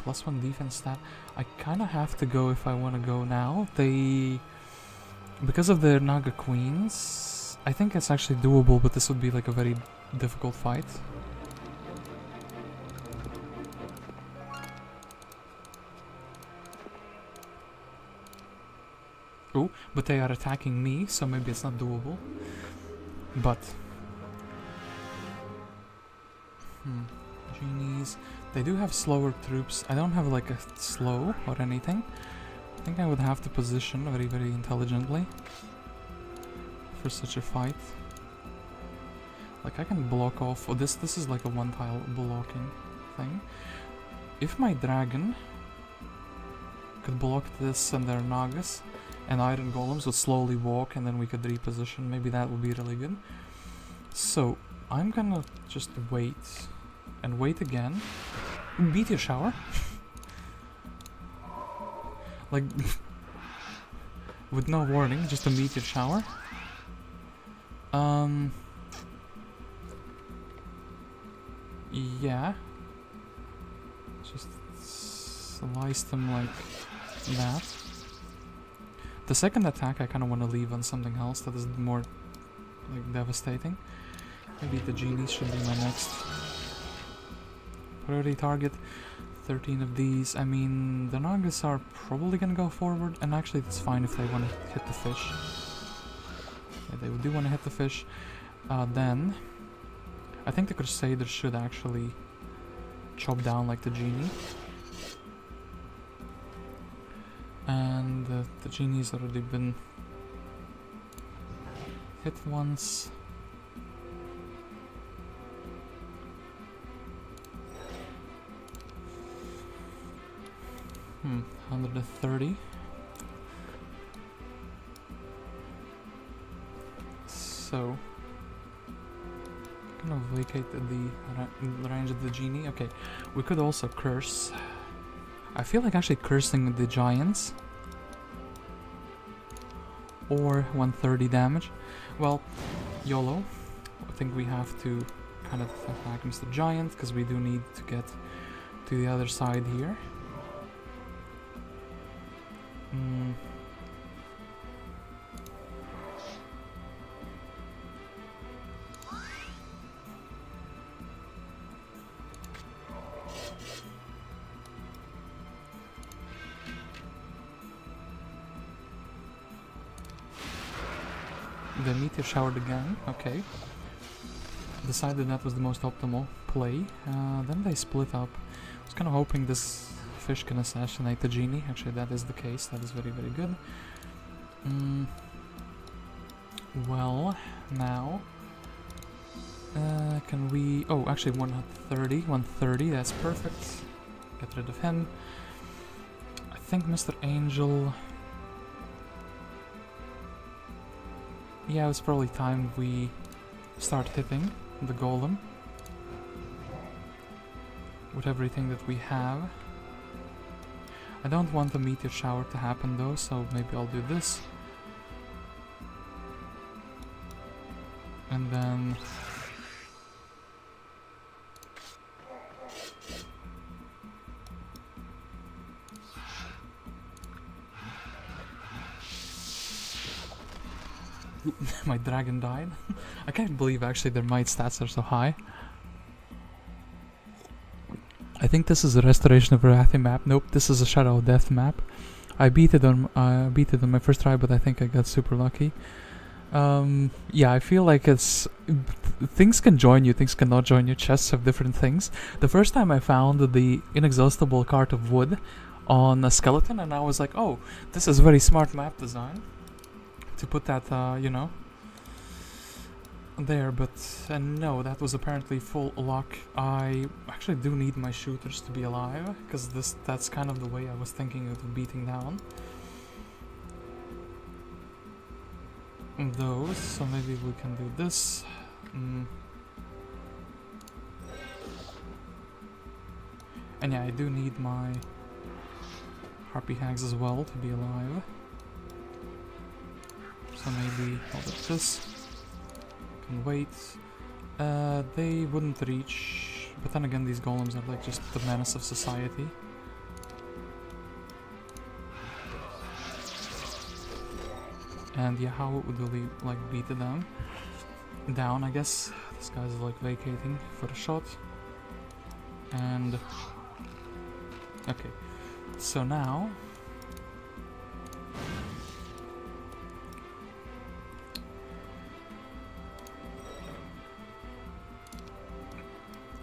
+1 defense stat. I kind of have to go if I want to go now. Because of the Naga Queens, I think it's actually doable, but this would be like a very difficult fight. Oh, but they are attacking me, so maybe it's not doable. But genies, they do have slower troops. I don't have like a slow or anything. I think I would have to position very, very intelligently for such a fight. Like I can block off. Oh, this is like a one-tile blocking thing. If my dragon could block this and their Nagas, and iron golems would slowly walk, and then we could reposition. Maybe that would be really good. So I'm gonna just wait and wait again. Meteor shower. Like with no warning, just a meteor shower. Yeah. Just slice them like that. The second attack I kind of want to leave on something else that is more like devastating. Maybe the genies should be my next priority target. 13 of these. I mean, the Nagas are probably gonna go forward, and actually it's fine if they want to hit the fish. Yeah, they do want to hit the fish. Then I think the Crusaders should actually chop down like the genie. And the genie's already been hit once. 130. So gonna vacate the range of the genie. Okay, we could also curse. I feel like actually cursing the giants. Or 130 damage. Well, YOLO. I think we have to kind of attack Mr. Giant, because we do need to get to the other side here. The meteor showered again, okay. Decided that was the most optimal play. Then they split up. I was kind of hoping this fish can assassinate the genie. Actually, that is the case. That is very, very good. Well, now... can we... Oh, actually 130. 130, that's perfect. Get rid of him. I think Mr. Angel... Yeah, it's probably time we start hitting the golem with everything that we have. I don't want the meteor shower to happen though, so maybe I'll do this. And then... my dragon died. I can't believe actually their might stats are so high. I think this is a Restoration of Wrathi map. Nope, this is a Shadow of Death map. I beat it on my first try, but I think I got super lucky. Yeah, I feel like it's... things can join you, things cannot join you. Chests have different things. The first time I found the inexhaustible cart of wood on a skeleton, and I was like, oh, this is very smart map design. To put that, you know, there, but no, that was apparently full luck. I actually do need my shooters to be alive, because that's kind of the way I was thinking of beating down those, so maybe we can do this. And yeah, I do need my harpy hags as well to be alive. So maybe I'll do this. Can wait. They wouldn't reach, but then again these golems are like just the menace of society. And yeah, how do we like beat them down? I guess this guy's like vacating for a shot. And okay, so now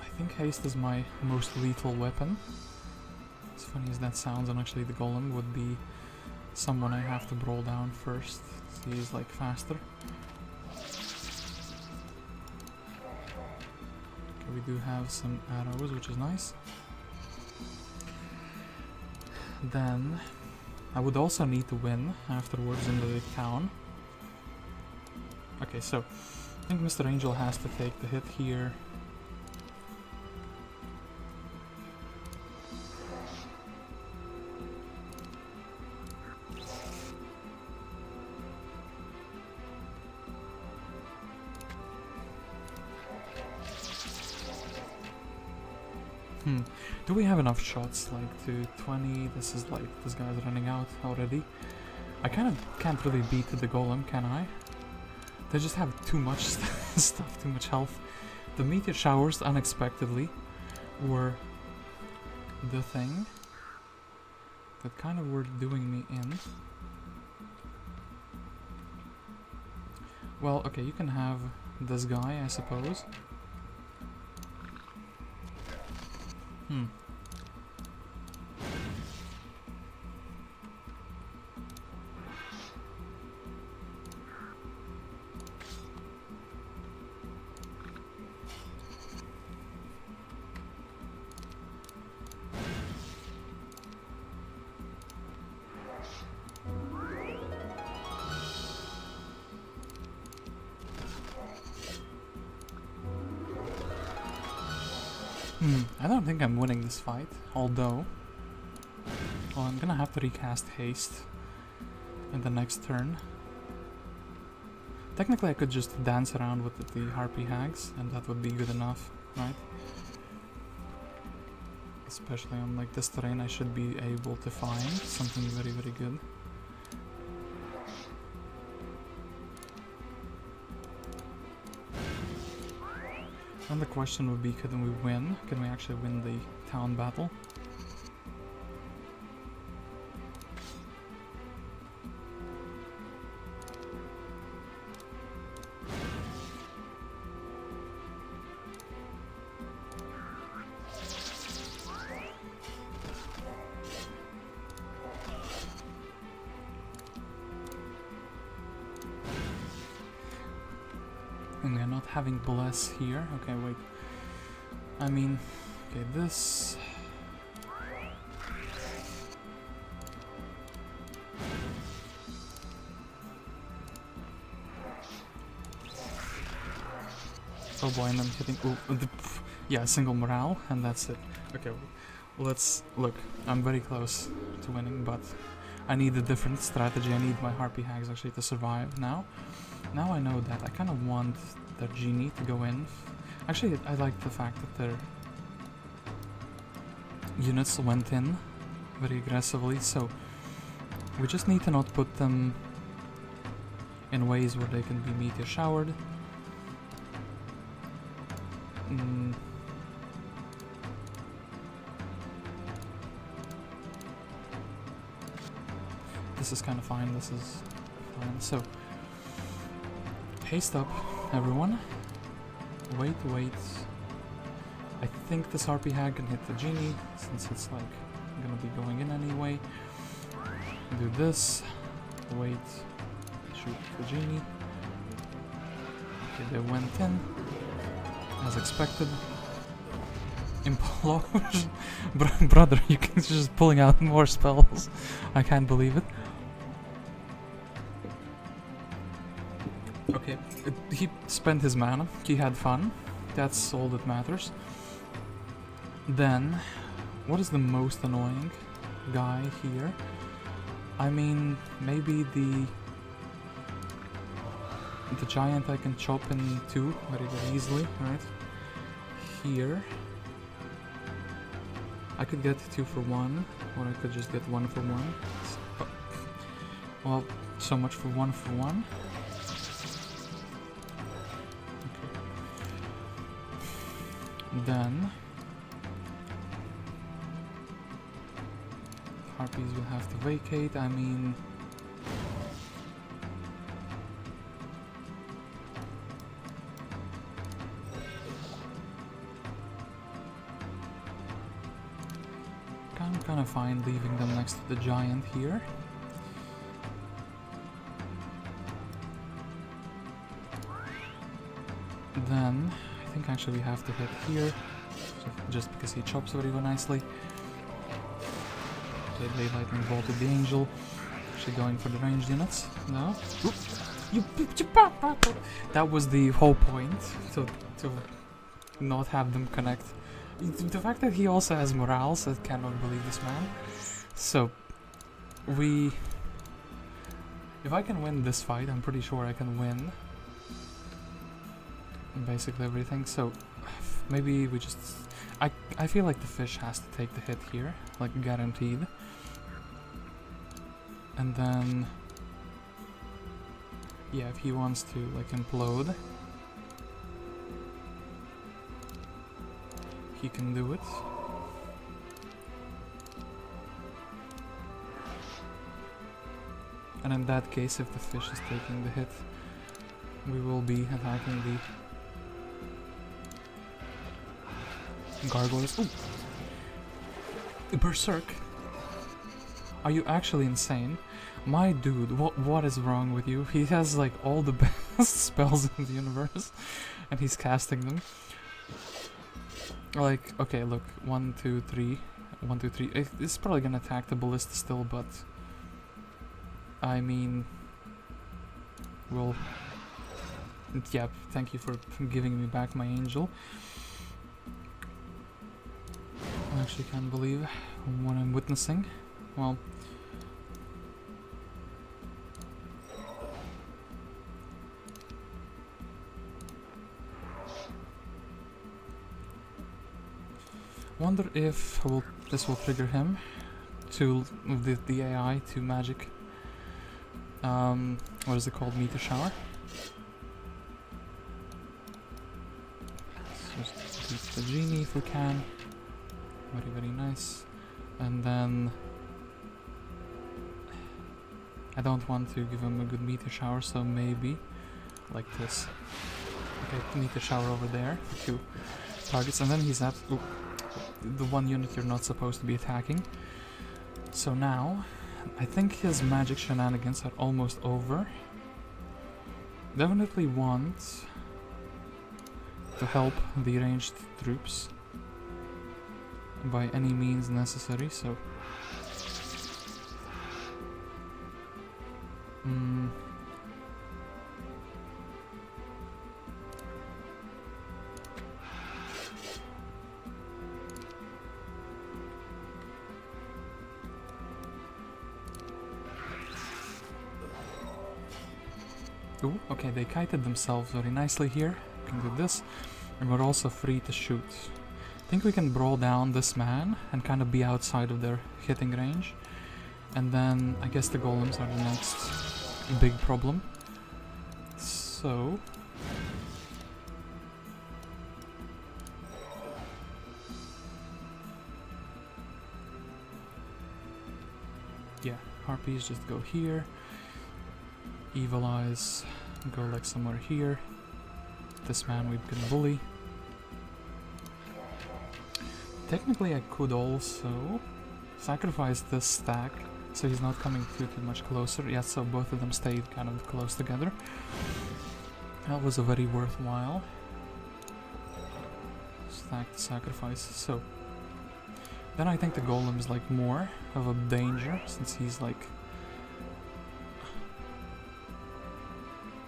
I think haste is my most lethal weapon. As funny as that sounds, and actually the golem would be someone I have to brawl down first. He's like faster. Okay, we do have some arrows, which is nice. Then I would also need to win afterwards in the town. Okay, so I think Mr. Angel has to take the hit here. Do we have enough shots, like, to 20? This is like, this guy's running out already. I kind of can't really beat the golem, can I? They just have too much stuff, too much health. The meteor showers, unexpectedly, were the thing that kind of were doing me in. Well, okay, you can have this guy, I suppose. I don't think I'm winning this fight, although... Well, I'm gonna have to recast haste in the next turn. Technically I could just dance around with the harpy hags, and that would be good enough, right? Especially on like this terrain, I should be able to find something very, very good. And the question would be, can we win? Can we actually win the town battle? And we're not having bless here. Okay, wait. I mean, okay, this... Oh boy, and I'm hitting... Oh, yeah, single morale, and that's it. Okay, well, let's... Look, I'm very close to winning, but I need a different strategy. I need my harpy hags actually to survive now. Now I know that. I kind of want the genie to go in. Actually, I like the fact that their units went in very aggressively, so we just need to not put them in ways where they can be meteor showered. This is kind of fine, this is fine. So, haste up, everyone. Wait. I think this harpy hag can hit the genie, since it's like gonna be going in anyway. Do this. Wait. Shoot the genie. Okay, they went in, as expected. Implosion. Brother, you can just pulling out more spells. I can't believe it. Okay, he spent his mana, he had fun. That's all that matters. Then, what is the most annoying guy here? I mean, maybe the giant I can chop in two very, very easily, right? Here. I could get 2 for 1, or I could just get 1 for 1. So, well, so much for 1 for 1. Okay. Then harpies will have to vacate. I mean, I'm kind of fine leaving them next to the giant here. Then I think actually we have to hit here, just because he chops very nicely. Okay, lightning bolted the angel. Actually going for the ranged units. No. Oop. That was the whole point, to not have them connect. The fact that he also has morals, I cannot believe this man. So, if I can win this fight, I'm pretty sure I can win basically everything. So, maybe we just... I feel like the fish has to take the hit here, like guaranteed. And then... yeah, if he wants to, like, implode, he can do it. And in that case, if the fish is taking the hit, we will be attacking the gargoyles. Ooh! Berserk! Are you actually insane? My dude, what is wrong with you? He has like all the best spells in the universe, and he's casting them. Like, okay, look, 1, 2, 3, 1, 2, 3. It's probably gonna attack the ballista still, but I mean, well, yeah. Thank you for giving me back my angel. I actually can't believe what I'm witnessing. Well. Wonder if this will trigger him to the AI to magic. What is it called? Meteor shower. Let's just beat the genie if we can. Very, very nice. And then I don't want to give him a good meteor shower, so maybe like this. Okay, meteor shower over there for 2 targets, and then he's at the one unit you're not supposed to be attacking. So now, I think his magic shenanigans are almost over. Definitely want to help the ranged troops by any means necessary, so... Ooh, okay, they kited themselves very nicely here. We can do this. And we're also free to shoot. I think we can brawl down this man and kind of be outside of their hitting range. And then I guess the golems are the next big problem. So... yeah, harpies just go here. Evil Eyes go like somewhere here. This man we can bully. Technically I could also sacrifice this stack so he's not coming too much closer. Yeah, so both of them stayed kind of close together. That was a very worthwhile stacked sacrifice. So then I think the golem is like more of a danger, since he's like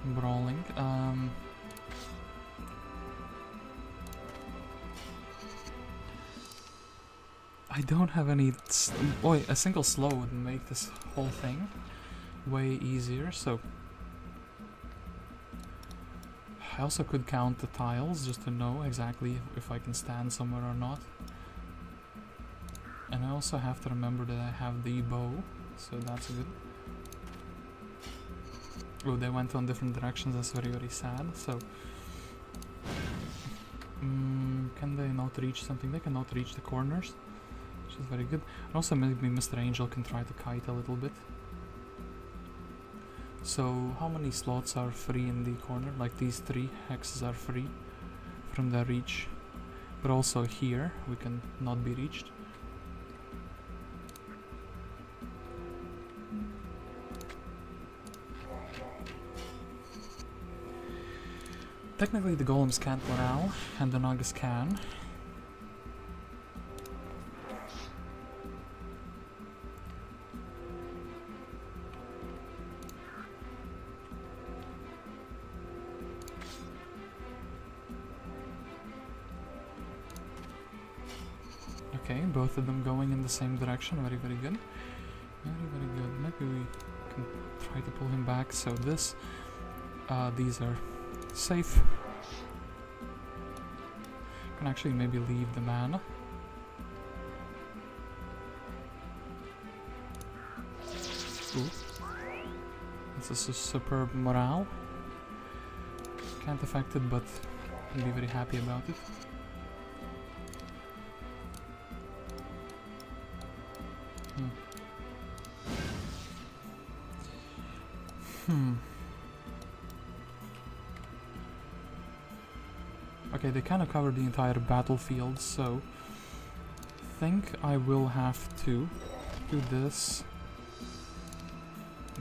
brawling. I don't have any. Boy, a single slow would make this whole thing way easier. So I also could count the tiles just to know exactly if I can stand somewhere or not. And I also have to remember that I have the bow, so that's good. Oh, they went on different directions, that's very, very sad. So can they not reach something? They cannot reach the corners, which is very good. And also maybe Mr. Angel can try to kite a little bit. So how many slots are free in the corner? Like these 3 hexes are free from their reach, but also here we can not be reached. Technically the golems can't morale, and the Nagas can. Okay, both of them going in the same direction, very, very good. Very, very good. Maybe we can try to pull him back, so this, these are safe. Can actually maybe leave the mana. Ooh. This is a superb morale. Can't affect it, but I'll be very happy about it. Okay, they kind of cover the entire battlefield, so I think I will have to do this,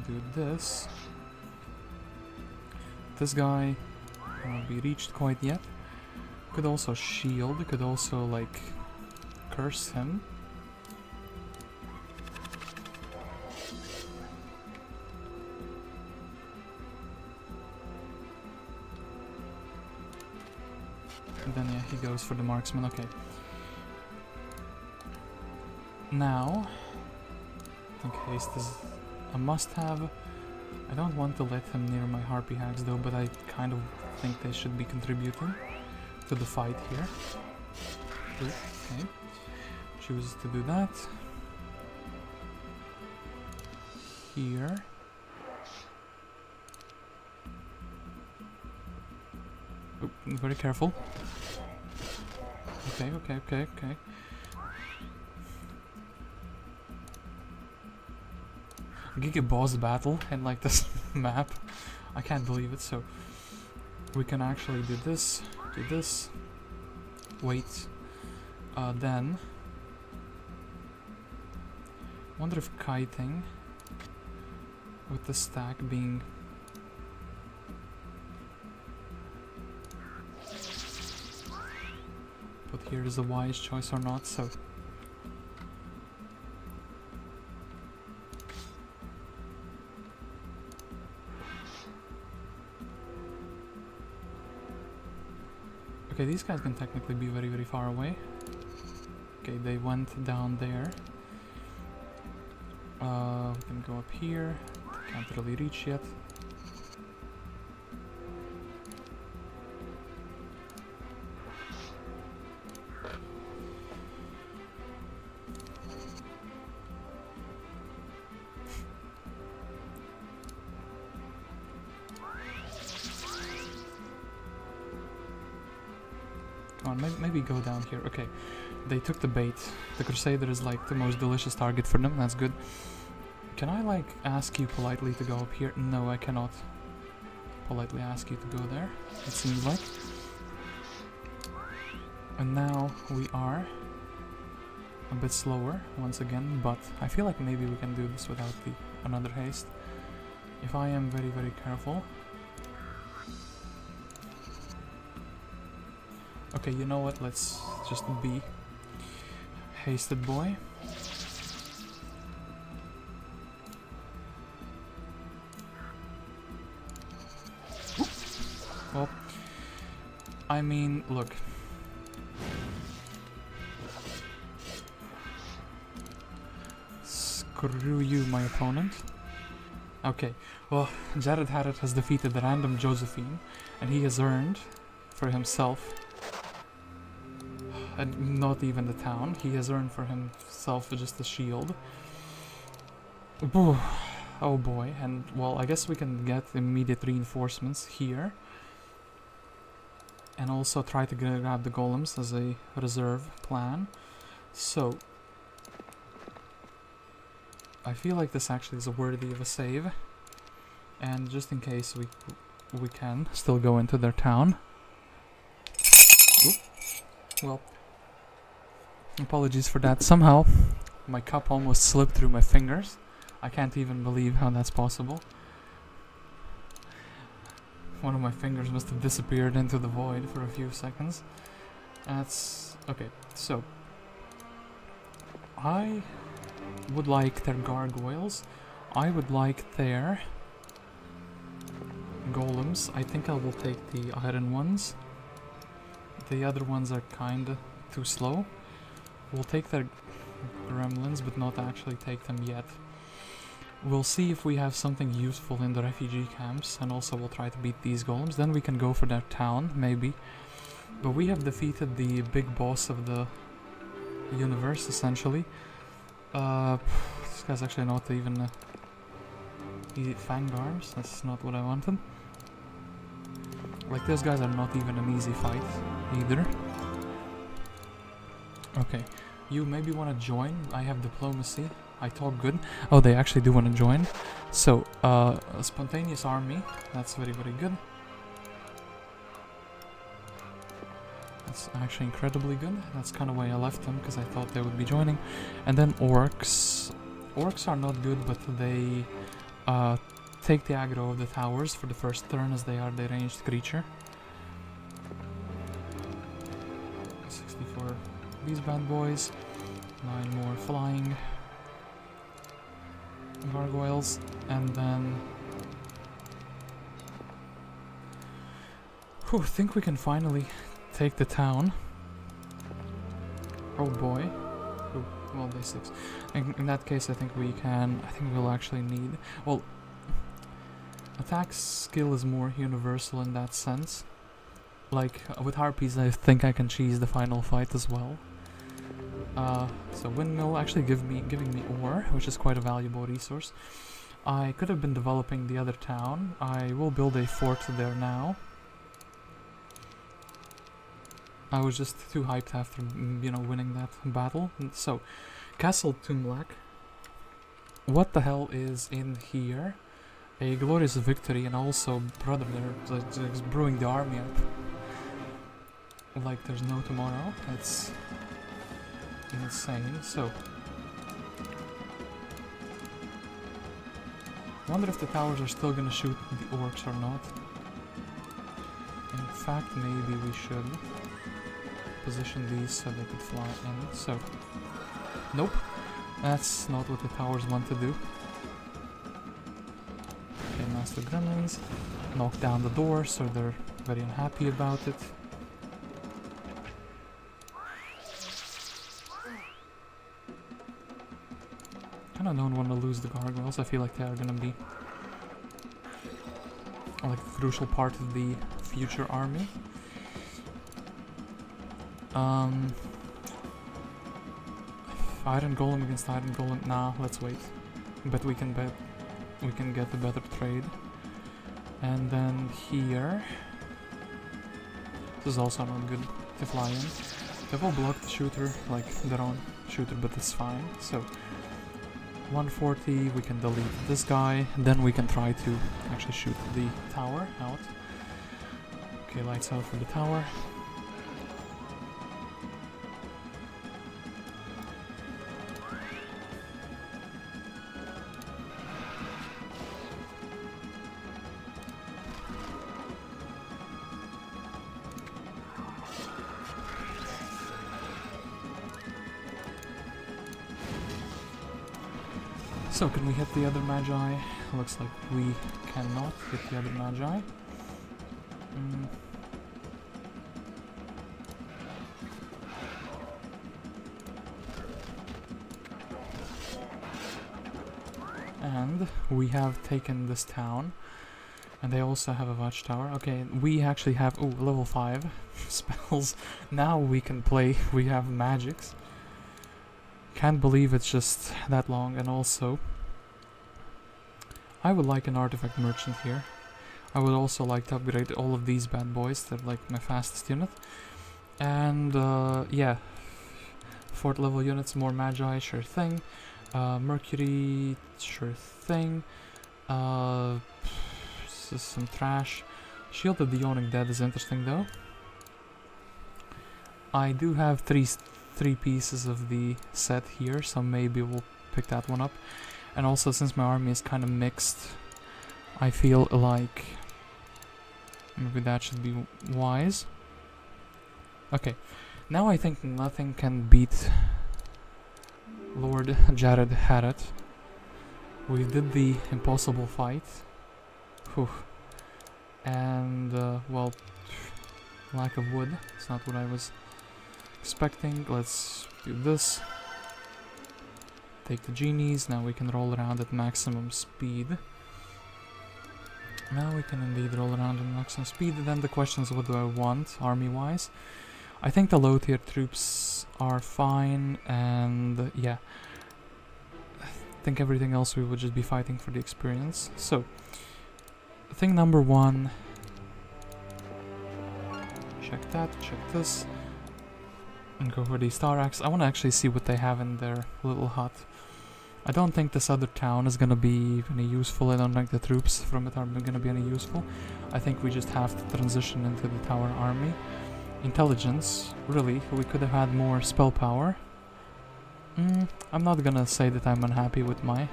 do this. This guy won't be reached quite yet. Could also shield, could also like curse him. And then yeah, he goes for the marksman. Okay. Now, I think haste is a must-have. I don't want to let him near my harpy hags though, but I kind of think they should be contributing to the fight here. Ooh, okay. Chooses to do that. Here. Oh, very careful. Okay, okay, okay, okay. Giga boss battle in like this map. I can't believe it. So we can actually do this, wait, then wonder if kiting with the stack being put here is a wise choice or not. So okay, these guys can technically be very, very far away. Okay, they went down there. We can go up here. Can't really reach yet. Come on, maybe go down here. Okay, they took the bait. The Crusader is like the most delicious target for them. That's good. Can I like ask you politely to go up here? No, I cannot politely ask you to go there, it seems like. And now we are a bit slower once again, but I feel like maybe we can do this without another haste. If I am very, very careful. Okay, you know what? Let's just be hasted, boy. Well, I mean, look. Screw you, my opponent. Okay, well, Jared Haret has defeated the random Josephine, and he has earned for himself, and not even the town, he has earned for himself just a shield. Oh boy, and well, I guess we can get immediate reinforcements here. And also try to grab the golems as a reserve plan. So, I feel like this actually is worthy of a save. And just in case we can still go into their town. Oop. Well, apologies for that. Somehow, my cup almost slipped through my fingers. I can't even believe how that's possible. One of my fingers must have disappeared into the void for a few seconds. That's... okay, so... I would like their gargoyles. I would like their... golems. I think I will take the iron ones. The other ones are kinda too slow. We'll take their gremlins, but not actually take them yet. We'll see if we have something useful in the refugee camps, and also we'll try to beat these golems. Then we can go for their town, maybe. But we have defeated the big boss of the universe, essentially. This guy's actually not even... fanged arms, that's not what I wanted. Like, those guys are not even an easy fight, either. Okay, you maybe want to join? I have diplomacy. I talk good. Oh, they actually do want to join. So, a spontaneous army. That's very, very good. That's actually incredibly good. That's kind of why I left them, because I thought they would be joining. And then orcs. Orcs are not good, but they take the aggro of the towers for the first turn, as they are the ranged creature. 64 these bad boys. 9 more flying gargoyles, and then I think we can finally take the town. Oh boy. Ooh, well, day 6. In that case, I think we can... I think we'll actually need... well, attack skill is more universal in that sense. Like, with harpies, I think I can cheese the final fight as well. So windmill actually giving me ore, which is quite a valuable resource. I could have been developing the other town. I will build a fort there now. I was just too hyped after, you know, winning that battle. So, Castle Tumlac. What the hell is in here? A glorious victory, and also, brother, they're just brewing the army up. Like there's no tomorrow. It's insane. So, wonder if the towers are still gonna shoot the orcs or not. In fact, maybe we should position these so they could fly in. So, nope, that's not what the towers want to do. Okay, master gremlins knock down the door, so they're very unhappy about it. I don't want to lose the gargoyles. I feel like they are gonna be like a crucial part of the future army. Iron golem against iron golem. Nah, let's wait. But we can get a better trade. And then here, this is also not good to fly in. They will block the shooter, like their own shooter, but it's fine. So 140, we can delete this guy, then we can try to actually shoot the tower out. Okay, lights out for the tower. So, can we hit the other magi? Looks like we cannot hit the other magi. And we have taken this town. And they also have a watchtower. Okay, we actually have, ooh, level 5 spells. Now we can play, we have magics. Can't believe it's just that long. And also, I would like an artifact merchant here. I would also like to upgrade all of these bad boys. They're like my fastest unit. And yeah, 4th level units, more magi, sure thing. Mercury, sure thing. This is some trash. Shield of the Yawning Dead is interesting though. I do have three pieces of the set here, so maybe we'll pick that one up. And also, since my army is kind of mixed, I feel like maybe that should be wise. Okay, now I think nothing can beat Lord Jared Haret. We did the impossible fight. Whew. And, well, lack of wood. It's not what I was expecting. Let's do this. Take the genies. Now we can roll around at maximum speed. Now we can indeed roll around at maximum speed. Then the question is, what do I want, army-wise? I think the low-tier troops are fine, and yeah. I think everything else we would just be fighting for the experience. So, thing number 1. Check that, check this. And go for the Star Axe. I want to actually see what they have in their little hut. I don't think this other town is gonna be any useful. I don't think the troops from it are gonna be any useful. I think we just have to transition into the tower army. Intelligence, really, we could have had more spell power. I'm not gonna say that I'm unhappy with my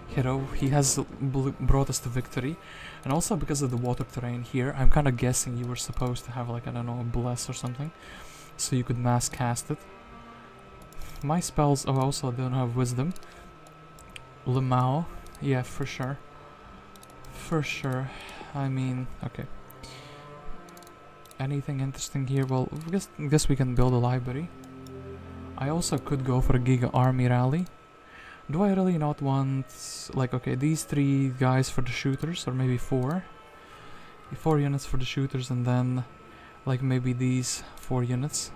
hero. He has brought us to victory. And also because of the water terrain here, I'm kind of guessing you were supposed to have like, I don't know, a bless or something. So you could mass cast it. My spells, oh, also I don't have wisdom. Lemao, yeah, for sure. For sure. I mean, okay. Anything interesting here? Well, I guess we can build a library. I also could go for a Giga Army rally. Do I really not want, like, okay, these 3 guys for the shooters, or maybe 4? 4 units for the shooters, and then, like, maybe these 4 units.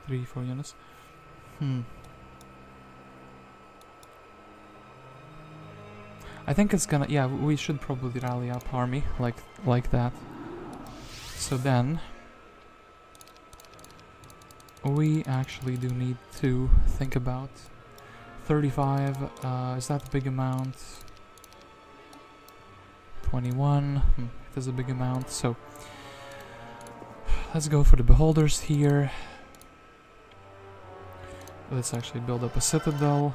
3-4 units. I think it's gonna, yeah, we should probably rally up army, like that. So then, we actually do need to think about 35, is that a big amount? 21, it is a big amount, so let's go for the beholders here. Let's actually build up a citadel.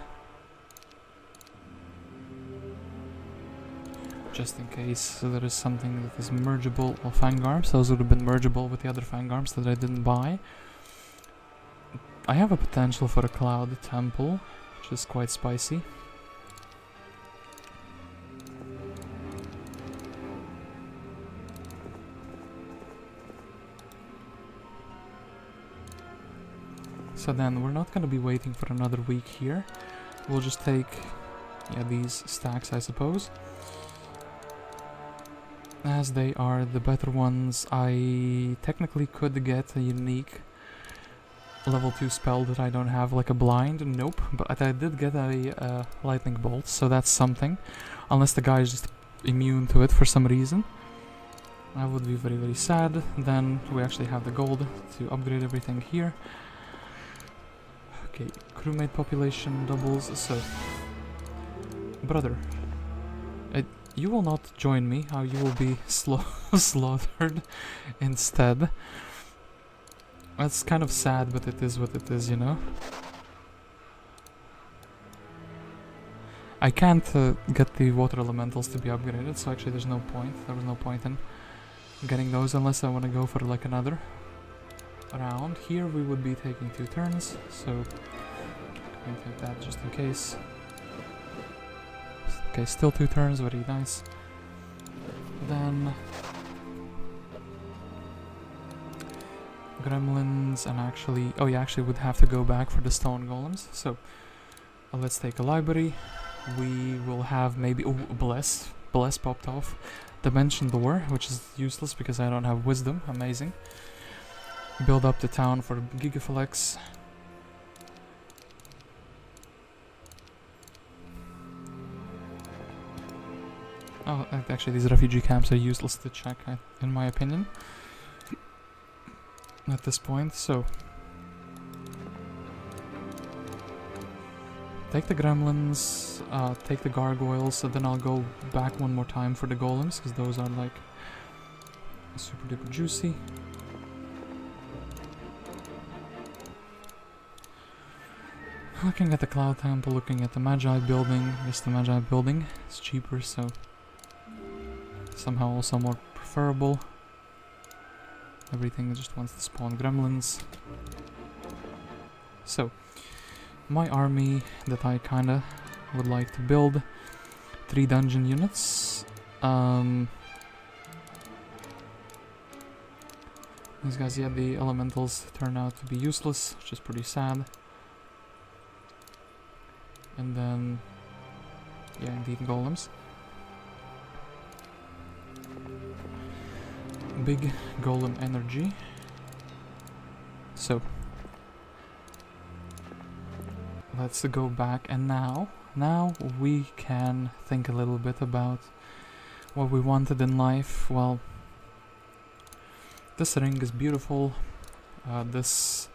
Just in case there is something that is mergeable. Well, fangarms, those would have been mergeable with the other fangarms that I didn't buy. I have a potential for a cloud temple, which is quite spicy. So then we're not going to be waiting for another week here. We'll just take, yeah, these stacks, I suppose. As they are the better ones. I technically could get a unique level 2 spell that I don't have, like a blind. Nope, but I did get a lightning bolt, so that's something. Unless the guy is just immune to it for some reason. I would be very, very sad. Then we actually have the gold to upgrade everything here. Okay, crewmate population doubles, so... Brother, you will not join me, you will be slaughtered instead. That's kind of sad, but it is what it is, you know? I can't get the water elementals to be upgraded, so actually there's no point. There was no point in getting those unless I want to go for like another round. Here we would be taking 2 turns, so I'm going to take that just in case. Okay, still 2 turns, very nice. Then gremlins, and actually, oh yeah, actually would have to go back for the stone golems. So let's take a library. We will have maybe bless popped off. Dimension door, which is useless because I don't have wisdom. Amazing. Build up the town for Gigaflex. Oh, actually these refugee camps are useless to check, in my opinion. At this point, so take the gremlins, take the gargoyles, and then I'll go back one more time for the golems, because those are like super duper juicy. Looking at the Cloud Temple, looking at the Magi building. Yes, the Magi building is cheaper, so somehow also more preferable. Everything just wants to spawn gremlins. So, my army that I kinda would like to build. 3 dungeon units. These guys, yeah, the elementals turn out to be useless, which is pretty sad. And then, yeah, indeed, golems. Big golem energy. So, let's go back, and now we can think a little bit about what we wanted in life. Well, this ring is beautiful. This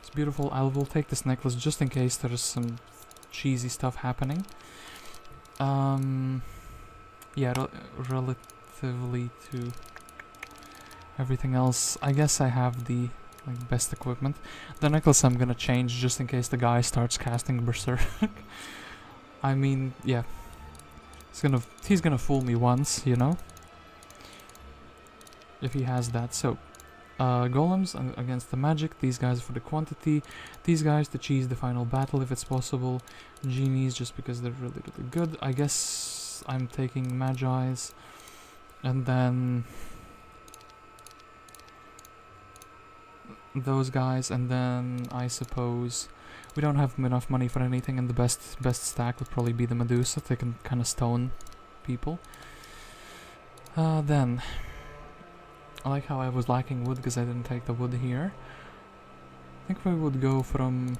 is beautiful. I will take this necklace just in case there is some cheesy stuff happening. Yeah, relatively to everything else, I guess I have the best equipment. The necklace I'm gonna change just in case the guy starts casting Berserk. I mean, yeah, he's gonna fool me once, you know, if he has that. So golems against the magic, these guys for the quantity, these guys to cheese the final battle if it's possible, genies just because they're really good. I guess I'm taking Magi's, and then those guys, and then I suppose we don't have enough money for anything, and the best stack would probably be the Medusa. They can kind of stone people. Then I like how I was lacking wood because I didn't take the wood here. I think we would go from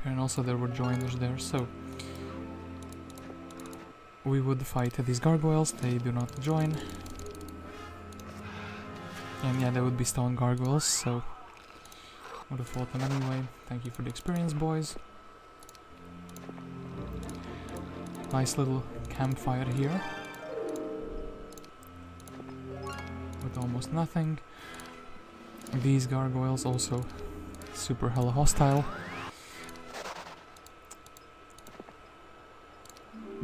here, and also there were joiners there, so we would fight these gargoyles. They do not join. And yeah, they would be stone gargoyles, so would have fought them anyway. Thank you for the experience, boys. Nice little campfire here. With almost nothing. These gargoyles also super hella hostile.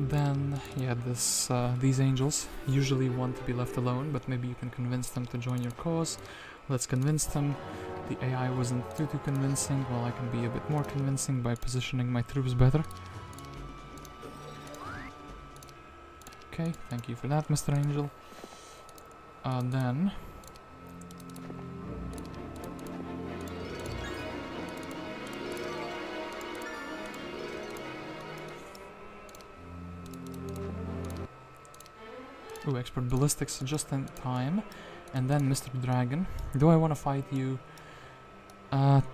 Then, yeah, these angels usually want to be left alone, but maybe you can convince them to join your cause. Let's convince them. The AI wasn't too convincing. Well, I can be a bit more convincing by positioning my troops better. Okay, thank you for that, Mr. Angel. Then ooh, expert ballistics just in time. And then Mr. Dragon. Do I want to fight you?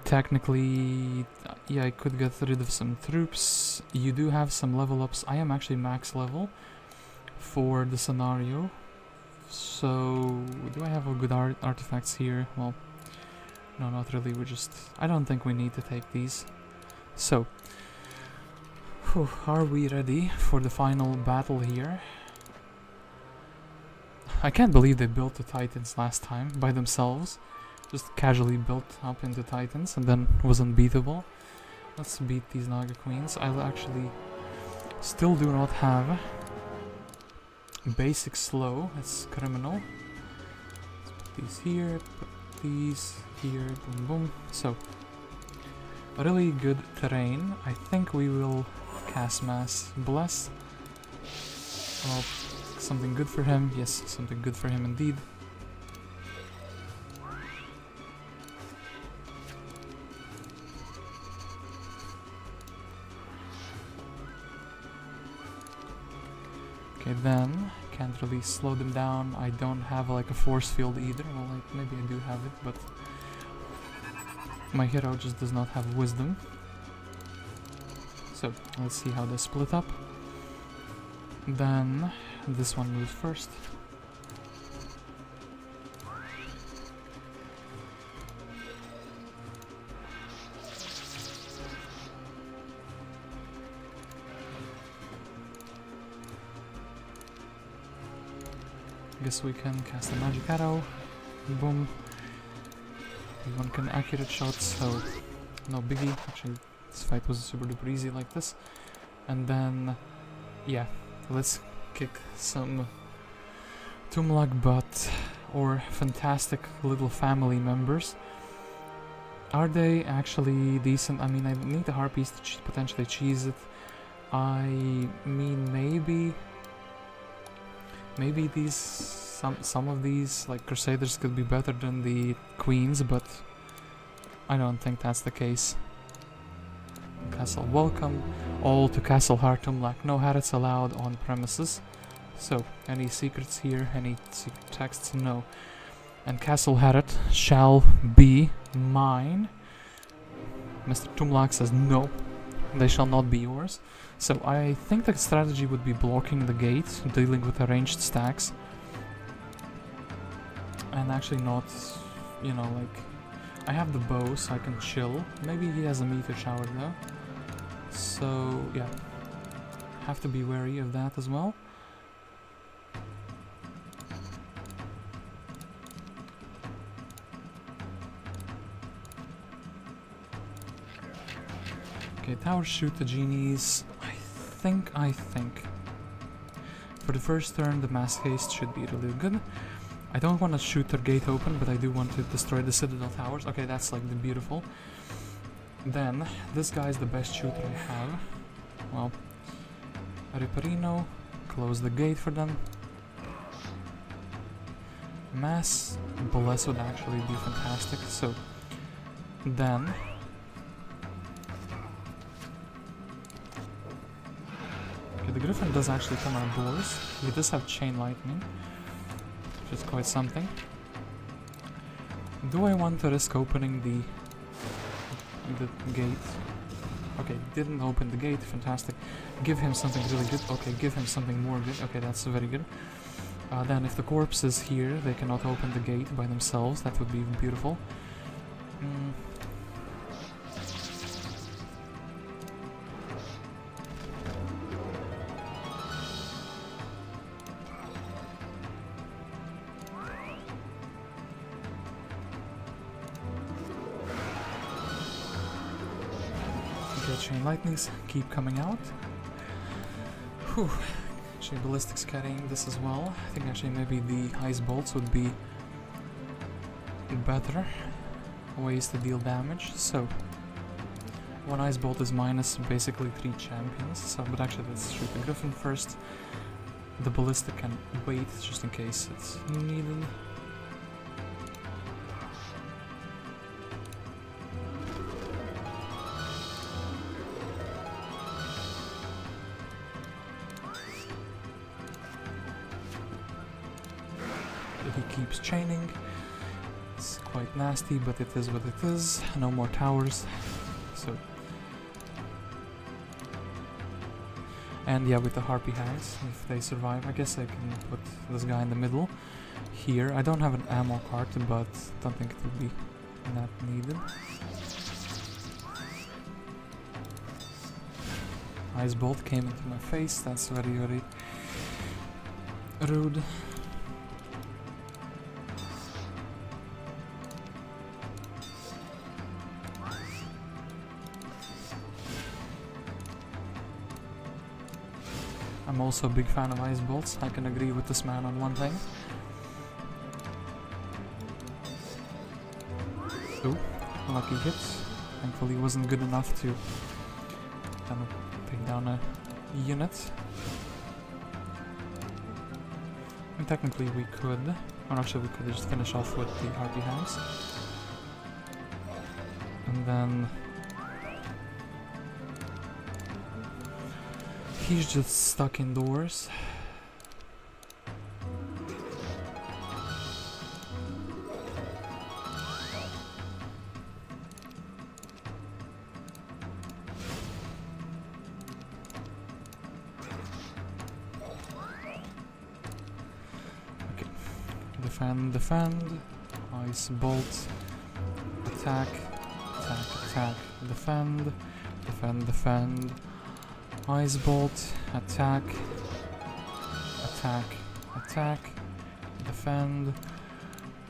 Technically, yeah, I could get rid of some troops. You do have some level ups. I am actually max level for the scenario. So, do I have a good artifacts here? Well, no, not really. I don't think we need to take these. So, are we ready for the final battle here? I can't believe they built the Titans last time by themselves. Just casually built up into Titans and then was unbeatable. Let's beat these Naga Queens. I actually still do not have basic slow. It's criminal. Let's put these here, put abilities here, boom boom. So, really good terrain. I think we will cast Mass Bless. Well, something good for him. Yes, something good for him indeed. Okay, then can't really slow them down. I don't have like a force field either. Well, like maybe I do have it, but my hero just does not have wisdom. So let's see how they split up. Then this one moves first. Guess we can cast a magic arrow. Boom. One can accurate shots, so no biggie. Actually, this fight was super duper easy like this. And then, yeah, let's kick some Tumlac butt, or fantastic little family members. Are they actually decent? I mean, I need the harpies to potentially cheese it. I mean, maybe these, some of these, like Crusaders, could be better than the Queens, but I don't think that's the case. Castle, welcome all to Castle Haret Tumlac. No Harets allowed on premises. So, any secrets here? Any secret texts? No. And Castle Haret shall be mine. Mr. Tumlac says no, they shall not be yours. So I think the strategy would be blocking the gate, dealing with arranged stacks. And actually not, you know, like, I have the bow so I can chill. Maybe he has a meteor shower though. So, yeah. Have to be wary of that as well. Okay, towers shoot the genies. I think. For the first turn, the mass haste should be really good. I don't want to shoot their gate open, but I do want to destroy the citadel towers. Okay, that's like the beautiful. Then, this guy is the best shooter I have. Well, Riparino, close the gate for them. Mass Bless would actually be fantastic. So, then the Griffin does actually come outdoors. He does have Chain Lightning, which is quite something. Do I want to risk opening the gate? Okay, didn't open the gate, fantastic. Give him something really good. Okay, give him something more good. Okay, that's very good. Then if the corpse is here, they cannot open the gate by themselves. That would be beautiful. Chain lightnings keep coming out. Whew. Actually, ballistics carrying this as well. I think actually maybe the ice bolts would be better ways to deal damage. So one ice bolt is minus basically 3 champions. So, but actually let's shoot the Griffin first. The ballistic can wait just in case it's needed. He keeps chaining. It's quite nasty, but it is what it is. No more towers. So, and yeah, with the Harpy Hags, if they survive, I guess I can put this guy in the middle here. I don't have an ammo cart, but don't think it would be that needed. Ice bolt came into my face. That's very, very rude. I'm also a big fan of ice bolts. I can agree with this man on one thing. Ooh, lucky hit. Thankfully wasn't good enough to kind of take down a unit. And technically we could, or actually we could just finish off with the RP hands. And then he's just stuck indoors. Okay, defend, ice bolt, attack, attack, defend, ice bolt, attack, defend,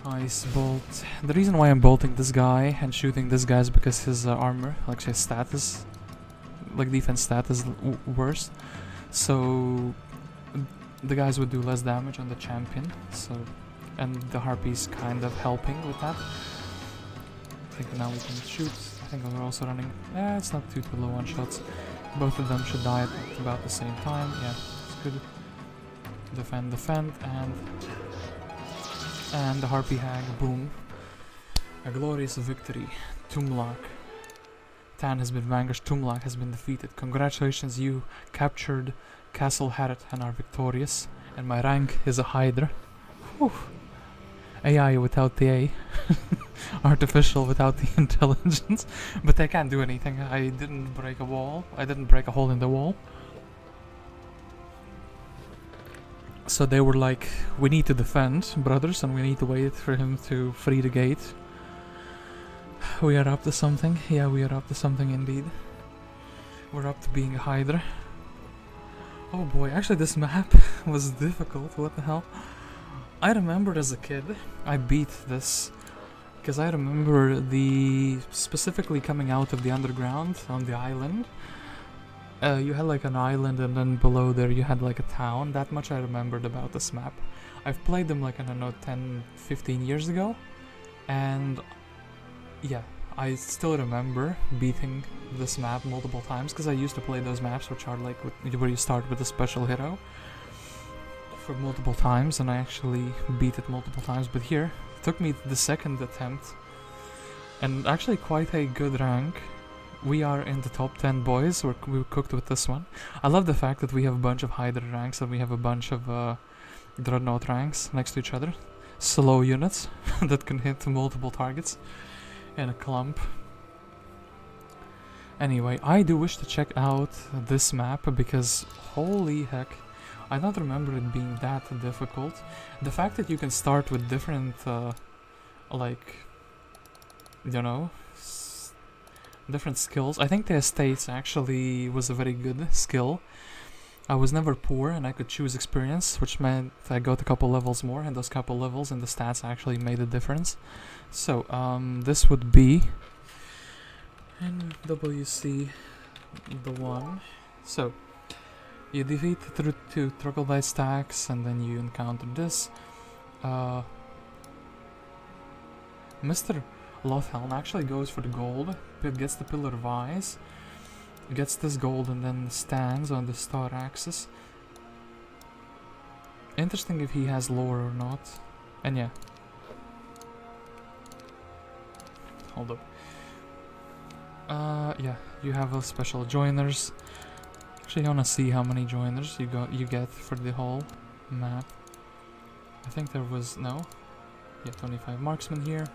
ice bolt. The reason why I'm bolting this guy and shooting this guy is because his armor, like his status, like defense stat is worse. So the guys would do less damage on the champion. So, and the harpy's kind of helping with that. I think now we can shoot. I think we're also running. It's not too low on shots. Both of them should die at about the same time. Yeah, it's good. Defend, and the harpy hag. Boom! A glorious victory. Tumlac. Tan has been vanquished. Tumlac has been defeated. Congratulations, you captured Castle Haret and are victorious. And my rank is a Hydra. Whew. AI without the A. Artificial without the intelligence. But they can't do anything. I didn't break a wall. I didn't break a hole in the wall. So they were like, we need to defend, brothers, and we need to wait for him to free the gate. We are up to something. Yeah, we are up to something indeed. We're up to being a Hydra. Oh boy, actually this map was difficult. What the hell? I remember as a kid, I beat this. Because I remember specifically coming out of the underground on the island. You had like an island and then below there you had like a town. That much I remembered about this map. I've played them like, I don't know, 10, 15 years ago. And yeah, I still remember beating this map multiple times. Because I used to play those maps which are like where you start with a special hero. For multiple times, and I actually beat it multiple times. But here, it took me the second attempt. And actually quite a good rank. We are in the top 10 boys. We cooked with this one. I love the fact that we have a bunch of Hydra ranks and we have a bunch of Dreadnought ranks next to each other. Slow units that can hit multiple targets in a clump. Anyway, I do wish to check out this map because holy heck, I don't remember it being that difficult. The fact that you can start with different, like, you know, different skills. I think the estates actually was a very good skill. I was never poor and I could choose experience, which meant I got a couple levels more, and those couple levels and the stats actually made a difference. So, this would be in WC the one. So, you defeat through 2 troglodyte stacks and then you encounter this. Mr. Lothelen actually goes for the gold, but gets the Pillar of Eyes, gets this gold and then stands on the star axis. Interesting if he has lore or not. And yeah. Hold up. Yeah, you have a special joiners. Actually, I wanna see how many joiners you get for the whole map. I think there was yeah, 25 marksmen here.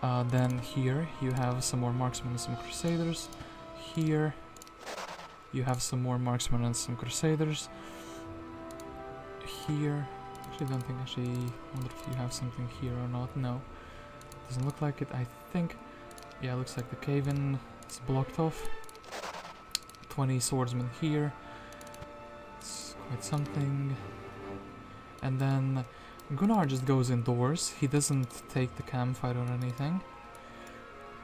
Then here you have some more marksmen and some crusaders. Here you have some more marksmen and some crusaders. Here, actually don't think, wonder if you have something here or not. No, doesn't look like it. I think, yeah, it looks like the cave-in is blocked off. 20 swordsmen here. It's quite something. And then Gunnar just goes indoors. He doesn't take the campfire or anything.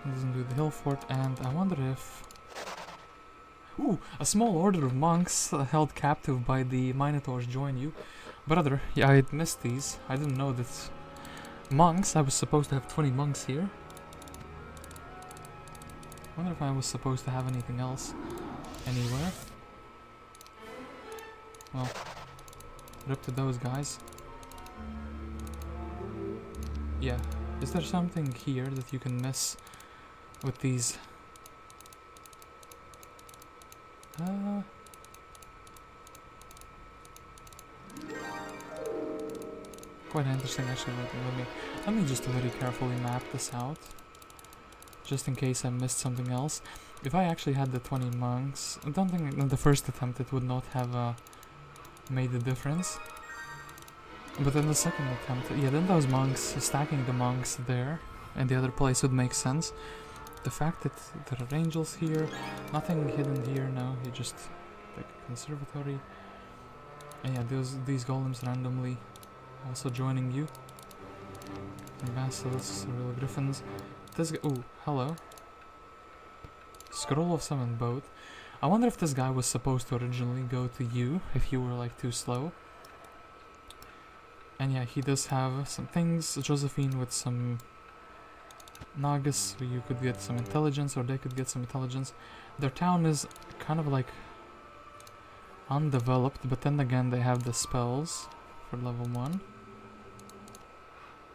He doesn't do the hill fort, and I wonder if... Ooh, a small order of monks held captive by the Minotaurs join you. Brother, yeah, I missed these. I didn't know that monks, I was supposed to have 20 monks here. Wonder if I was supposed to have anything else anywhere. Well, rip to those guys. Yeah, is there something here that you can miss with these? Quite interesting actually. Let me just very carefully map this out, just in case I missed something else. If I actually had the 20 monks, I don't think in the first attempt it would not have made the difference. But in the second attempt, yeah, then those monks, stacking the monks there and the other place would make sense. The fact that there are angels here, nothing hidden here, no, you just like a conservatory. And yeah, these golems randomly also joining you. Vassals, real griffins. This guy, ooh, hello. Scroll of Summon Boat. I wonder if this guy was supposed to originally go to you, if you were like too slow. And yeah, he does have some things. Josephine with some Nagas, so you could get some intelligence, or they could get some intelligence. Their town is kind of like undeveloped, but then again they have the spells for level 1.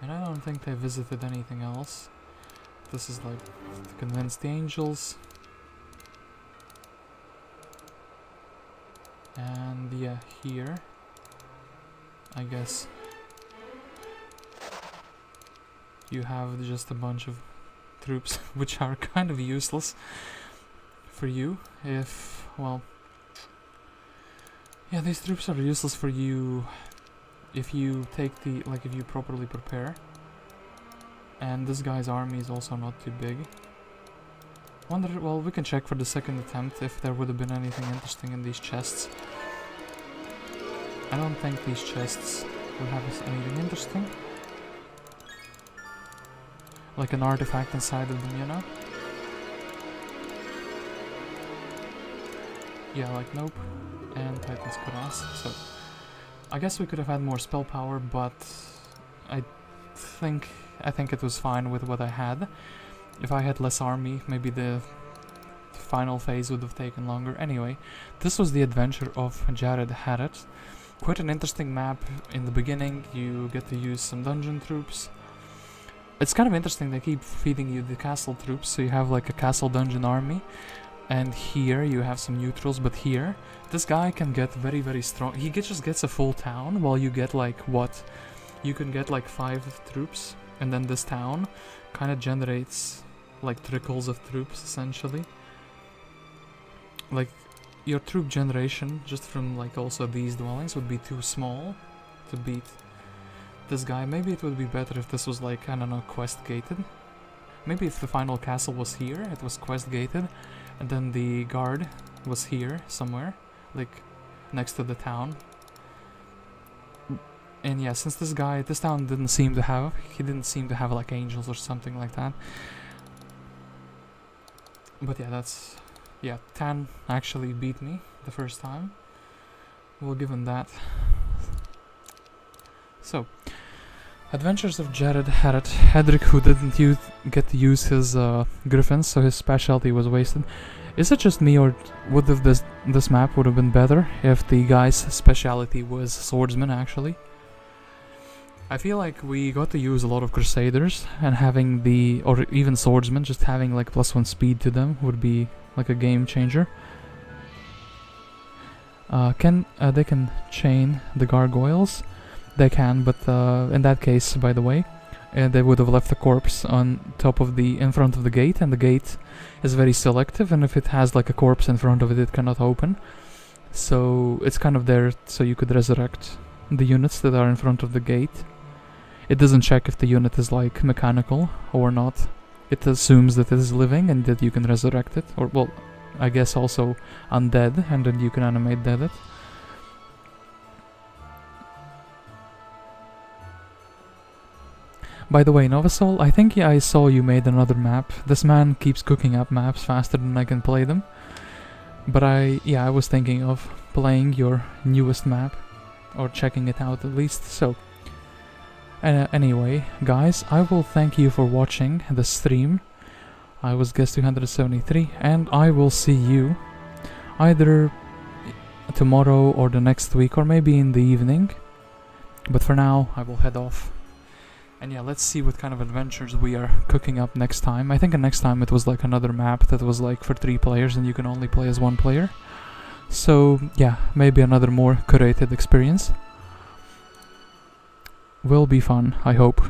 And I don't think they visited anything else. This is like to convince the angels. And yeah, here, I guess you have just a bunch of troops which are kind of useless for you if, well, yeah, these troops are useless for you if you take the, like, if you properly prepare. And this guy's army is also not too big. Wonder, well, we can check for the second attempt if there would have been anything interesting in these chests. I don't think these chests will have anything interesting. Like an artifact inside of them, you know? Yeah, like nope. And Titan's Cuirass, so I guess we could have had more spell power, but I think it was fine with what I had. If I had less army, maybe the final phase would have taken longer. Anyway, this was the adventure of Jared Haret. Quite an interesting map. In the beginning, you get to use some dungeon troops. It's kind of interesting, they keep feeding you the castle troops, so you have like a castle dungeon army. And here you have some neutrals, but here, this guy can get very, very strong. He just gets a full town, while you get like, what? You can get like 5 troops, and then this town kind of generates like trickles of troops, essentially. Like, your troop generation, just from like also these dwellings, would be too small to beat this guy. Maybe it would be better if this was like, I don't know, quest gated. Maybe if the final castle was here, it was quest gated, and then the guard was here somewhere, like next to the town. And yeah, since this town didn't seem to have like angels or something like that. But yeah, Tan actually beat me the first time. We'll give him that. So, Adventures of Jared Haret. Edric, who didn't get to use his griffins, so his specialty was wasted. Is it just me, or would have this map would have been better if the guy's specialty was swordsman, actually? I feel like we got to use a lot of crusaders, and having or even swordsmen, just having like +1 speed to them would be like a game changer. They can chain the gargoyles. They can, but in that case, by the way, they would have left the corpse on top of in front of the gate, and the gate is very selective, and if it has like a corpse in front of it, it cannot open. So it's kind of there so you could resurrect the units that are in front of the gate. It doesn't check if the unit is like mechanical or not. It assumes that it is living and that you can resurrect it, or well, I guess also undead, and then you can animate dead it. By the way, Novasol, I think I saw you made another map. This man keeps cooking up maps faster than I can play them. But I was thinking of playing your newest map, or checking it out at least, so... anyway, guys, I will thank you for watching the stream. I was guest 273, and I will see you either tomorrow or the next week, or maybe in the evening. But for now, I will head off. And yeah, let's see what kind of adventures we are cooking up next time. I think next time it was like another map that was like for 3 players and you can only play as 1 player. So yeah, maybe another more curated experience. Will be fun, I hope.